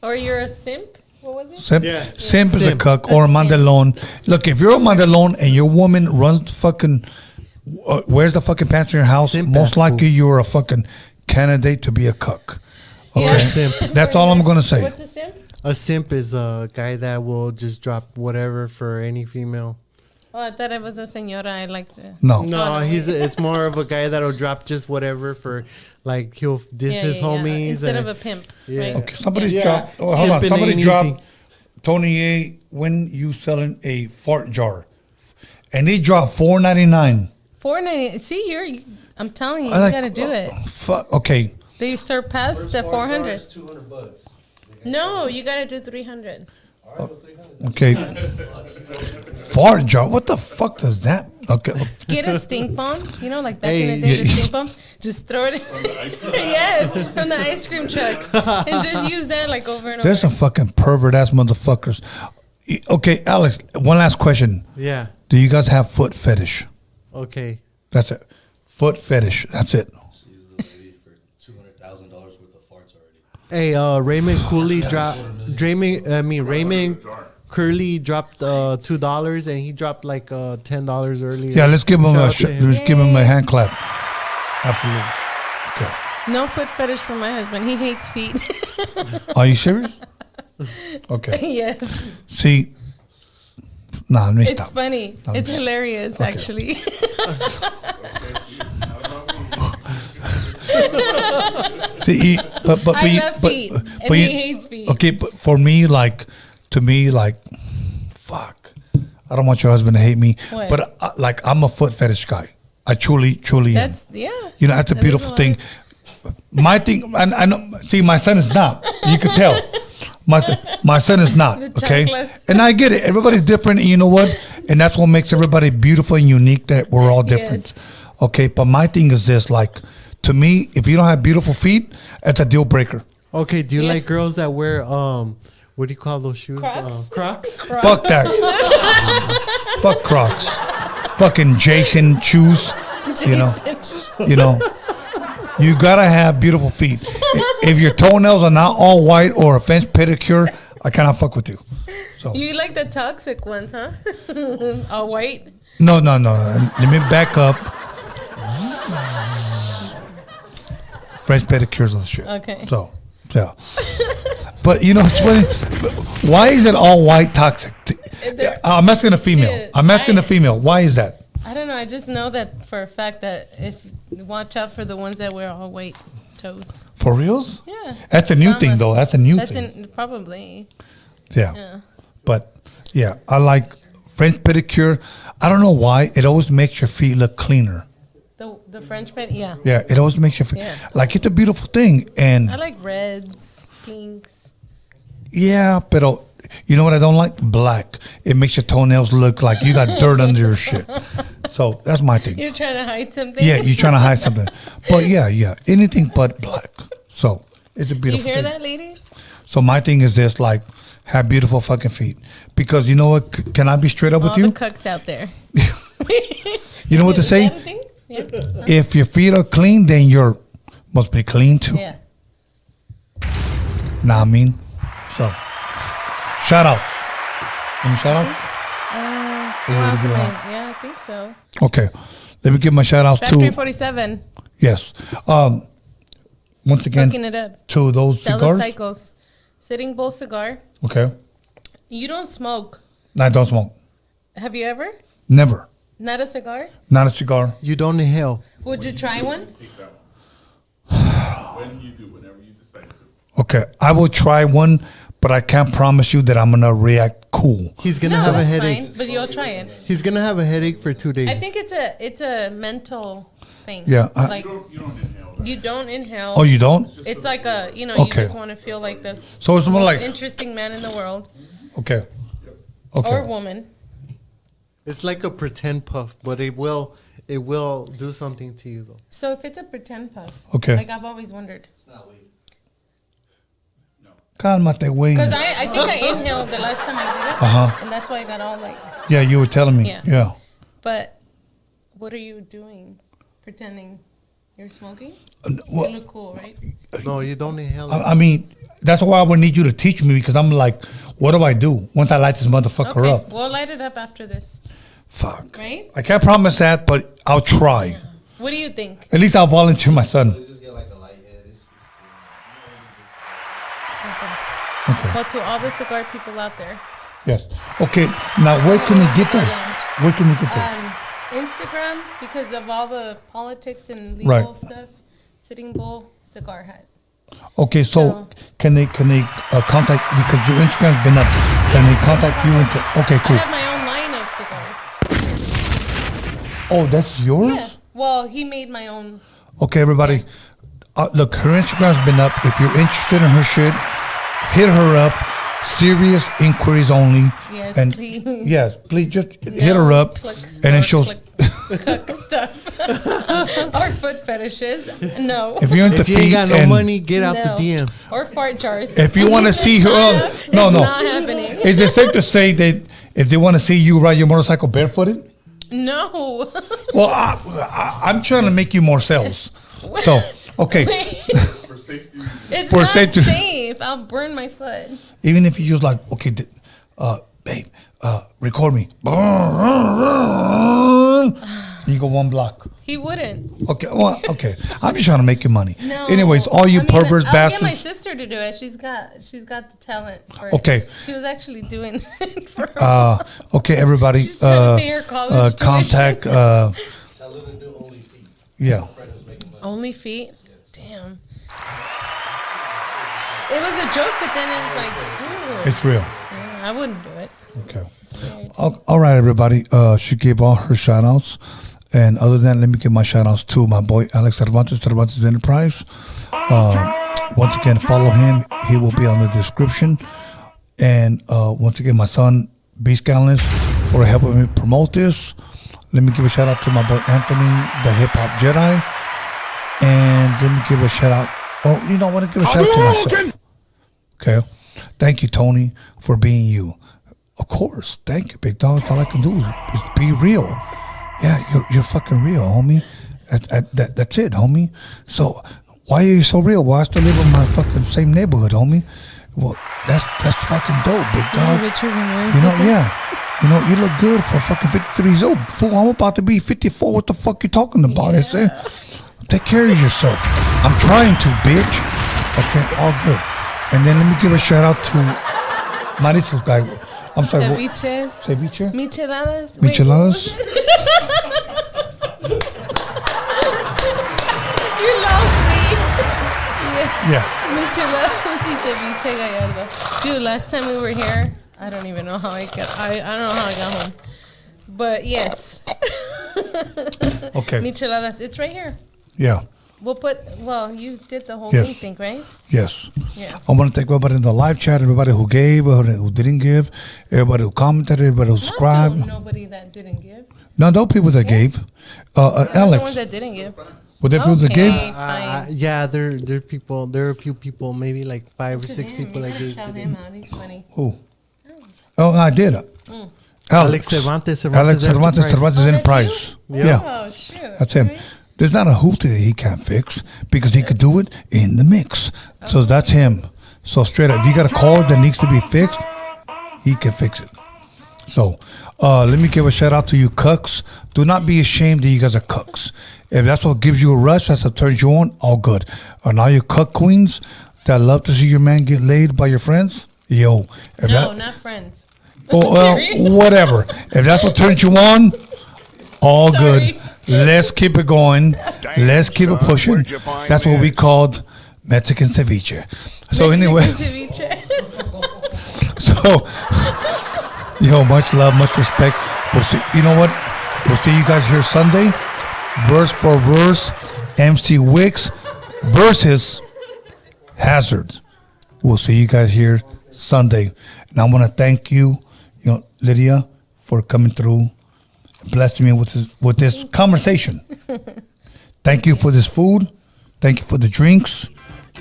Or you're a simp. What was it? Simp, Yeah. simp is a Simp. cuck or a A simp. mandalone. Look, if you're a mandalone and your woman runs the fucking, wears the fucking pants in your house, Simp most ass likely fool. you're a fucking candidate to be a cuck. Okay, Yeah. Simp. that's all I'm gonna say. What's a simp? A simp is a guy that will just drop whatever for any female. Oh, I thought it was a señora. I like to. No, No, it's more of a guy that'll drop just whatever for, like, he'll diss his homies. Instead and- of a pimp. Yeah. Right? okay. Somebody Yeah. dropped. Oh, hold on. Simping Somebody ain't dropped. easy. Tony A. When you selling a fart jar, and they dropped $4.99. $4.90. See, I'm telling you, I you like- gotta do it. Fuck. Okay. They surpassed the 400. $200. No, you gotta do 300. All right, well, 300. Okay. Fart jar. What the fuck does that? Okay. Get a stink bomb. You know, like back Hey, in the day, the yeah. stink bomb. Just throw it in. Yes, from the ice cream truck. And just use that like over and over. There's some fucking pervert ass motherfuckers. Okay, Alex. One last question. Yeah. Do you guys have foot fetish? Okay. That's it. Foot fetish. That's it. She used the lady for $200,000 worth of farts already. Hey, Raymond Cooley dropped. Raymond Curley dropped $2, and he dropped like $10 earlier. Yeah, let's give him Shout a out to him. let's give him a hand clap. Absolutely. Okay. No foot fetish for my husband. He hates feet. Are you serious? Okay. Yes. See, let me It's stop. funny. It's hilarious, Okay. actually. See, but I you- love but- feet, but and he you- hates feet. Okay, but for me, to me, fuck. I don't want your husband to hate me, What? but I'm a foot fetish guy. I truly am. That's that's That's a that is beautiful a thing. My thing, and I know. See, my son is not. You can tell. My son is not. The Okay, chunkless. and I get it. Everybody's different, and you know what? And that's what makes everybody beautiful and unique. That we're all different. Yes. Okay, but my thing is this: to me, if you don't have beautiful feet, it's a deal breaker. Okay, do you Yeah. like girls that wear what do you call those shoes? Crocs? Crocs. Fuck that. Fuck Crocs. Fucking Jason shoes. You know. You gotta have beautiful feet. If your toenails are not all white or a French pedicure, I cannot fuck with you. So You like the toxic ones, huh? All white. no. Let me back up. French pedicures and shit. Okay. So yeah. But you know it's funny. Why is it all white toxic? I'm asking a female. Dude, I'm asking a female. Why is that? I don't know. I just know that for a fact that if watch out for the ones that wear all white toes. For reals? Yeah. That's a new Drama. thing, though. That's a new That's thing. probably. Yeah. Yeah. But yeah, I like French pedicure. I don't know why. It always makes your feet look cleaner. The French pet. Yeah. Yeah, it always makes your feet Yeah. like it's a beautiful thing. And I like reds, pinks. yeah, but you know what I don't like? Black. It makes your toenails look like you got dirt under your shit. So that's my thing. You're trying to hide something. Yeah, you're trying to hide something. But yeah, anything but black. So it's a You beautiful hear thing. that, ladies? So my thing is this: have beautiful fucking feet. Because you know what? Can I be straight up with All you? the cucks out there. You know what to Is say? that a thing? Yeah. If your feet are clean, then you're must be clean too. Yeah. Nah, I mean, so shout outs. Any shout outs? Who else am I? Yeah, I think so. Okay, let me give my shout outs Factory to 47. yes. Once again Hooking it up. to those Stella cigars. Cycles. Sitting Bull cigar. Okay, You don't smoke. no, I don't smoke. Have you ever? Never. Not a cigar? Not a cigar. You don't inhale. Would you try one? Take that one. When you do, whenever you decide to. Okay, I will try one, but I can't promise you that I'm gonna react cool. He's gonna No, have a it's headache. fine, but you'll try it. He's gonna have a headache for 2 days. I think it's a mental thing. Yeah, Like You don't inhale that. you don't inhale. Oh, you don't? It's like you Okay. just want to feel like this So it's more most like interesting man in the world okay, or okay. woman. It's like a pretend puff, but it will do something to you though. So if it's a pretend puff, Okay. like I've always wondered, Cálmate, güey. because I think I inhaled the last time I did it, Uh-huh. and that's why I got all like. Yeah, you were telling me. Yeah. Yeah. But what are you doing? Pretending you're smoking? Well, You look cool, right? No, you don't inhale it. I mean, that's why I would need you to teach me because I'm like, what do I do once I light this motherfucker Okay, up? we'll light it up after this, Fuck. right? I can't promise that, but I'll try. What do you think? At least I'll volunteer my son. Just get like a light head. Okay. Well, to all the cigar people out there, Yes. Okay. Now, where can they get those? Where can they get those? Instagram, because of all the politics and legal Right. stuff, Sitting Bull Cigar Hut. Okay. So so- can they contact because your Instagram's been up? Can they contact you? Okay. I Cool. have my own line of cigars. Oh, that's yours. Yeah. Well, he made my own. Okay, everybody. Look, her Instagram's been up. If you're interested in her shit, hit her up. Serious inquiries only. Yes, and please. Yes, please just hit her up, Clicks and or it shows. cook stuff. Or foot fetishes. No. If you're into If you ain't feet got no and money, get out No. the DMs. Or fart jars. if you want to see her, no, It's no. not happening. Is it safe to say that if they want to see you ride your motorcycle barefooted? No. Well, I'm trying to make you more sales. So, okay. For safety It's For not safety. safe. I'll burn my foot. Even if you just like, okay, babe, record me. You go 1 block. He wouldn't. Okay, well, okay. I'm just trying to make you money. No. Anyways, all you perverse I'll bastards. get my sister to do it. She's got the talent for Okay. it. She was actually doing it for her. Okay, everybody. She's trying to pay her college Contact. I live and do only feet. Yeah. My friend was making money. Only feet? Damn. It was a joke, but then it was like, dude. It's real. Yeah, I wouldn't do it. Okay. All right, everybody. She gave all her shout outs. And other than that, let me give my shout outs to my boy Alex Cervantes Enterprise. Once again, follow him. He will be on the description. And once again, my son, Beast Gallons, for helping me promote this. Let me give a shout out to my boy Anthony, the Hip Hop Jedi. And let me give a shout out. Oh, you know, I want to give a shout out to myself. Okay. Thank you, Tony, for being you. Of course. Thank you, big dog. All I can do is be real. Yeah, you're fucking real, homie. That's it, homie. So why are you so real? Well, I still live in my fucking same neighborhood, homie. Well, that's fucking dope, big dog. You know, yeah. You know, you look good for fucking 53 years old. Fool, I'm about to be 54. What the fuck you talking about? I say, take care of yourself. I'm trying to, bitch. Okay, all good. And then let me give a shout out to Marisol guy. I'm sorry. Ceviches. Ceviche? Micheladas. Micheladas? You lost me. Yes. Yeah. Micheladas y ceviche Gallardo. Dude, last time we were here, I don't even know how I don't know how I got home. But yes. Okay. Micheladas. It's right here. Yeah. You did the whole Yes. thing, right? Yes. Yeah. I want to thank everybody in the live chat, everybody who gave, who didn't give, everybody who commented, everybody who subscribed. Nobody that didn't give. No, those people that gave. The Alex. ones that didn't give. Were there people that gave? Fine. Yeah, there are people. There are a few people, maybe like 5 or To 6 him, people you that gotta gave shout today. him out. He's funny. Who? Oh, I did. Alex Cervantes Alex Cervantes Oh, Enterprise. Yeah. Yeah. Oh, shoot. That's him. Okay. There's not a hoop that he can't fix because he could do it in the mix. So that's him. So straight up, if you got a cord that needs to be fixed, he can fix it. So let me give a shout out to you cucks. Do not be ashamed that you guys are cucks. If that's what gives you a rush, that's what turns you on, all good. And all you cuck queens that love to see your man get laid by your friends, yo. If No, not friends. Oh, well, Sorry. whatever. If that's what turns you on, all Sorry. good. Let's keep it going. Let's keep it pushing. That's what we called Mexican ceviche. So anyway, Mexican ceviche. so yo, much love, much respect. We'll see. You know what? We'll see you guys here Sunday. Verse for verse, MC Wicks versus Hazard. We'll see you guys here Sunday. And I want to thank you, Lydia, for coming through, blessing me with this conversation. Thank you for this food. Thank you for the drinks.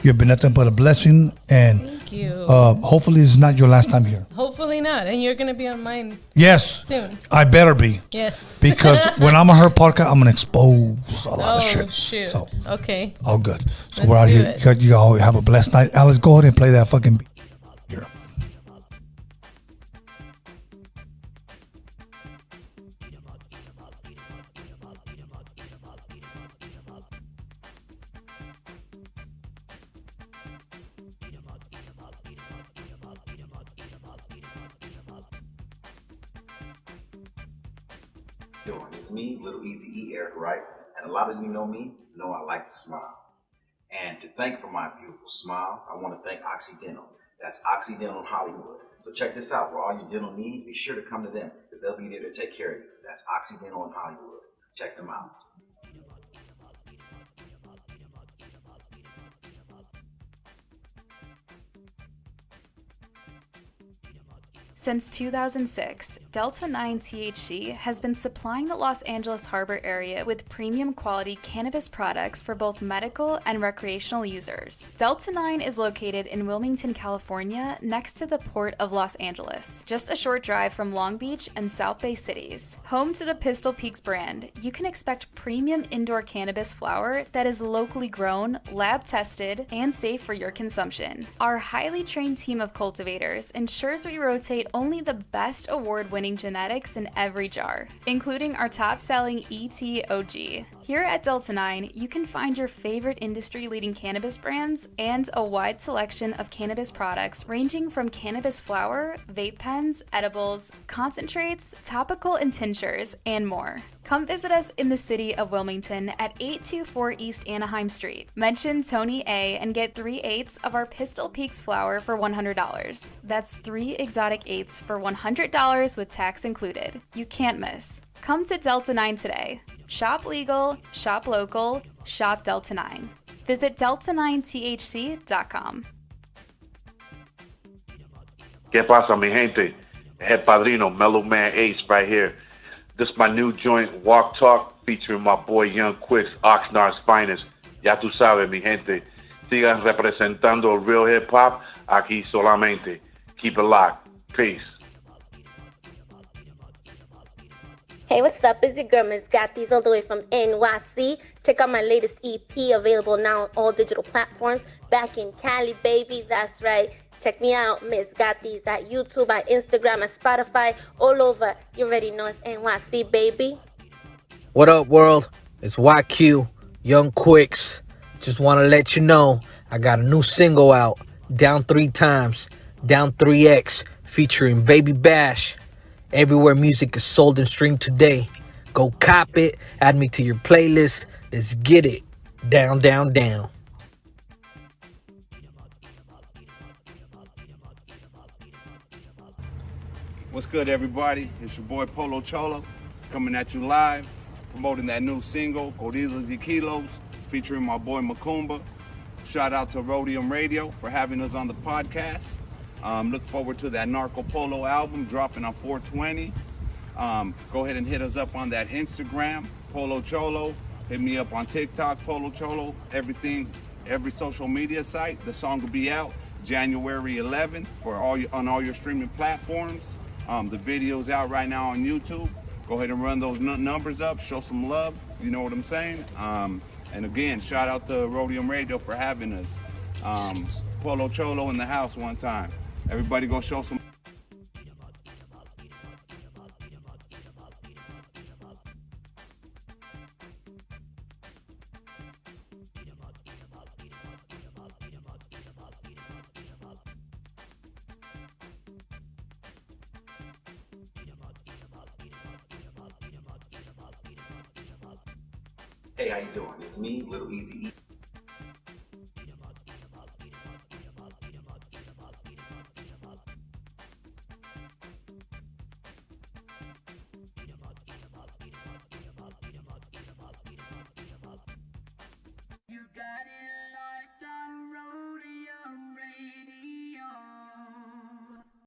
You've been nothing but a blessing, and Thank you. hopefully it's not your last time here. Hopefully not. And you're going to be on mine Yes, soon. I better be, Yes. because when I'm on her podcast, I'm gonna expose a lot of Oh, shit. shoot. So Okay. all good. So Let's we're out do here. it. You all have a blessed night. Alice, go ahead and play that fucking beat here. Doing. It's me, Little Easy E, Eric Wright, and a lot of you know me, know I like to smile. And to thank for my beautiful smile, I want to thank Occidental. That's Occidental in Hollywood. So check this out. For all your dental needs, be sure to come to them because they'll be there to take care of you. That's Occidental in Hollywood. Check them out. Since 2006, Delta 9 THC has been supplying the Los Angeles Harbor area with premium quality cannabis products for both medical and recreational users. Delta 9 is located in Wilmington, California, next to the Port of Los Angeles, just a short drive from Long Beach and South Bay cities. Home to the Pistol Peaks brand, you can expect premium indoor cannabis flower that is locally grown, lab tested, and safe for your consumption. Our highly trained team of cultivators ensures we rotate only the best award-winning genetics in every jar, including our top-selling ETOG. Here at Delta 9, you can find your favorite industry-leading cannabis brands and a wide selection of cannabis products ranging from cannabis flower, vape pens, edibles, concentrates, topical and tinctures, and more. Come visit us in the city of Wilmington at 824 East Anaheim Street. Mention Tony A and get 3/8 of our Pistol Peaks flower for $100. That's 3 exotic eighths for $100 with tax included. You can't miss. Come to Delta 9 today. Shop legal, shop local, shop Delta 9. Visit delta9thc.com. ¿Qué pasa, mi gente? Head Padrino, Mellow Man Ace right here. This is my new joint, Walk Talk, featuring my boy Young Quicks, Oxnard's finest. Ya tú sabes, mi gente. Sigan representando el real hip hop aquí solamente. Keep it locked. Peace. Hey, what's up? It's your girl, Miss Gatties, all the way from NYC. Check out my latest EP, available now on all digital platforms. Back in Cali, baby, that's right. Check me out, Miss Gatties, at YouTube, at Instagram, at Spotify, all over. You already know it's NYC, baby. What up, world? It's YQ, Young Quicks. Just want to let you know I got a new single out, Down 3 Times, Down 3X, featuring Baby Bash. Everywhere music is sold and streamed today. Go cop it, add me to your playlist. Let's get it. Down, down, down. What's good, everybody? It's your boy Polo Cholo coming at you live, promoting that new single, Gorilas y Kilos, featuring my boy Macumba. Shout out to Roadium Radio for having us on the podcast. Look forward to that Narco Polo album dropping on 4/20. Go ahead and hit us up on that Instagram, Polo Cholo. Hit me up on TikTok, Polo Cholo. Everything, every social media site. The song will be out January 11th on all your streaming platforms. The video's out right now on YouTube. Go ahead and run those numbers up. Show some love. You know what I'm saying? And again, shout out to Roadium Radio for having us. Polo Cholo in the house one time. Everybody go show some. Hey, how you doing? It's me, Little Easy E.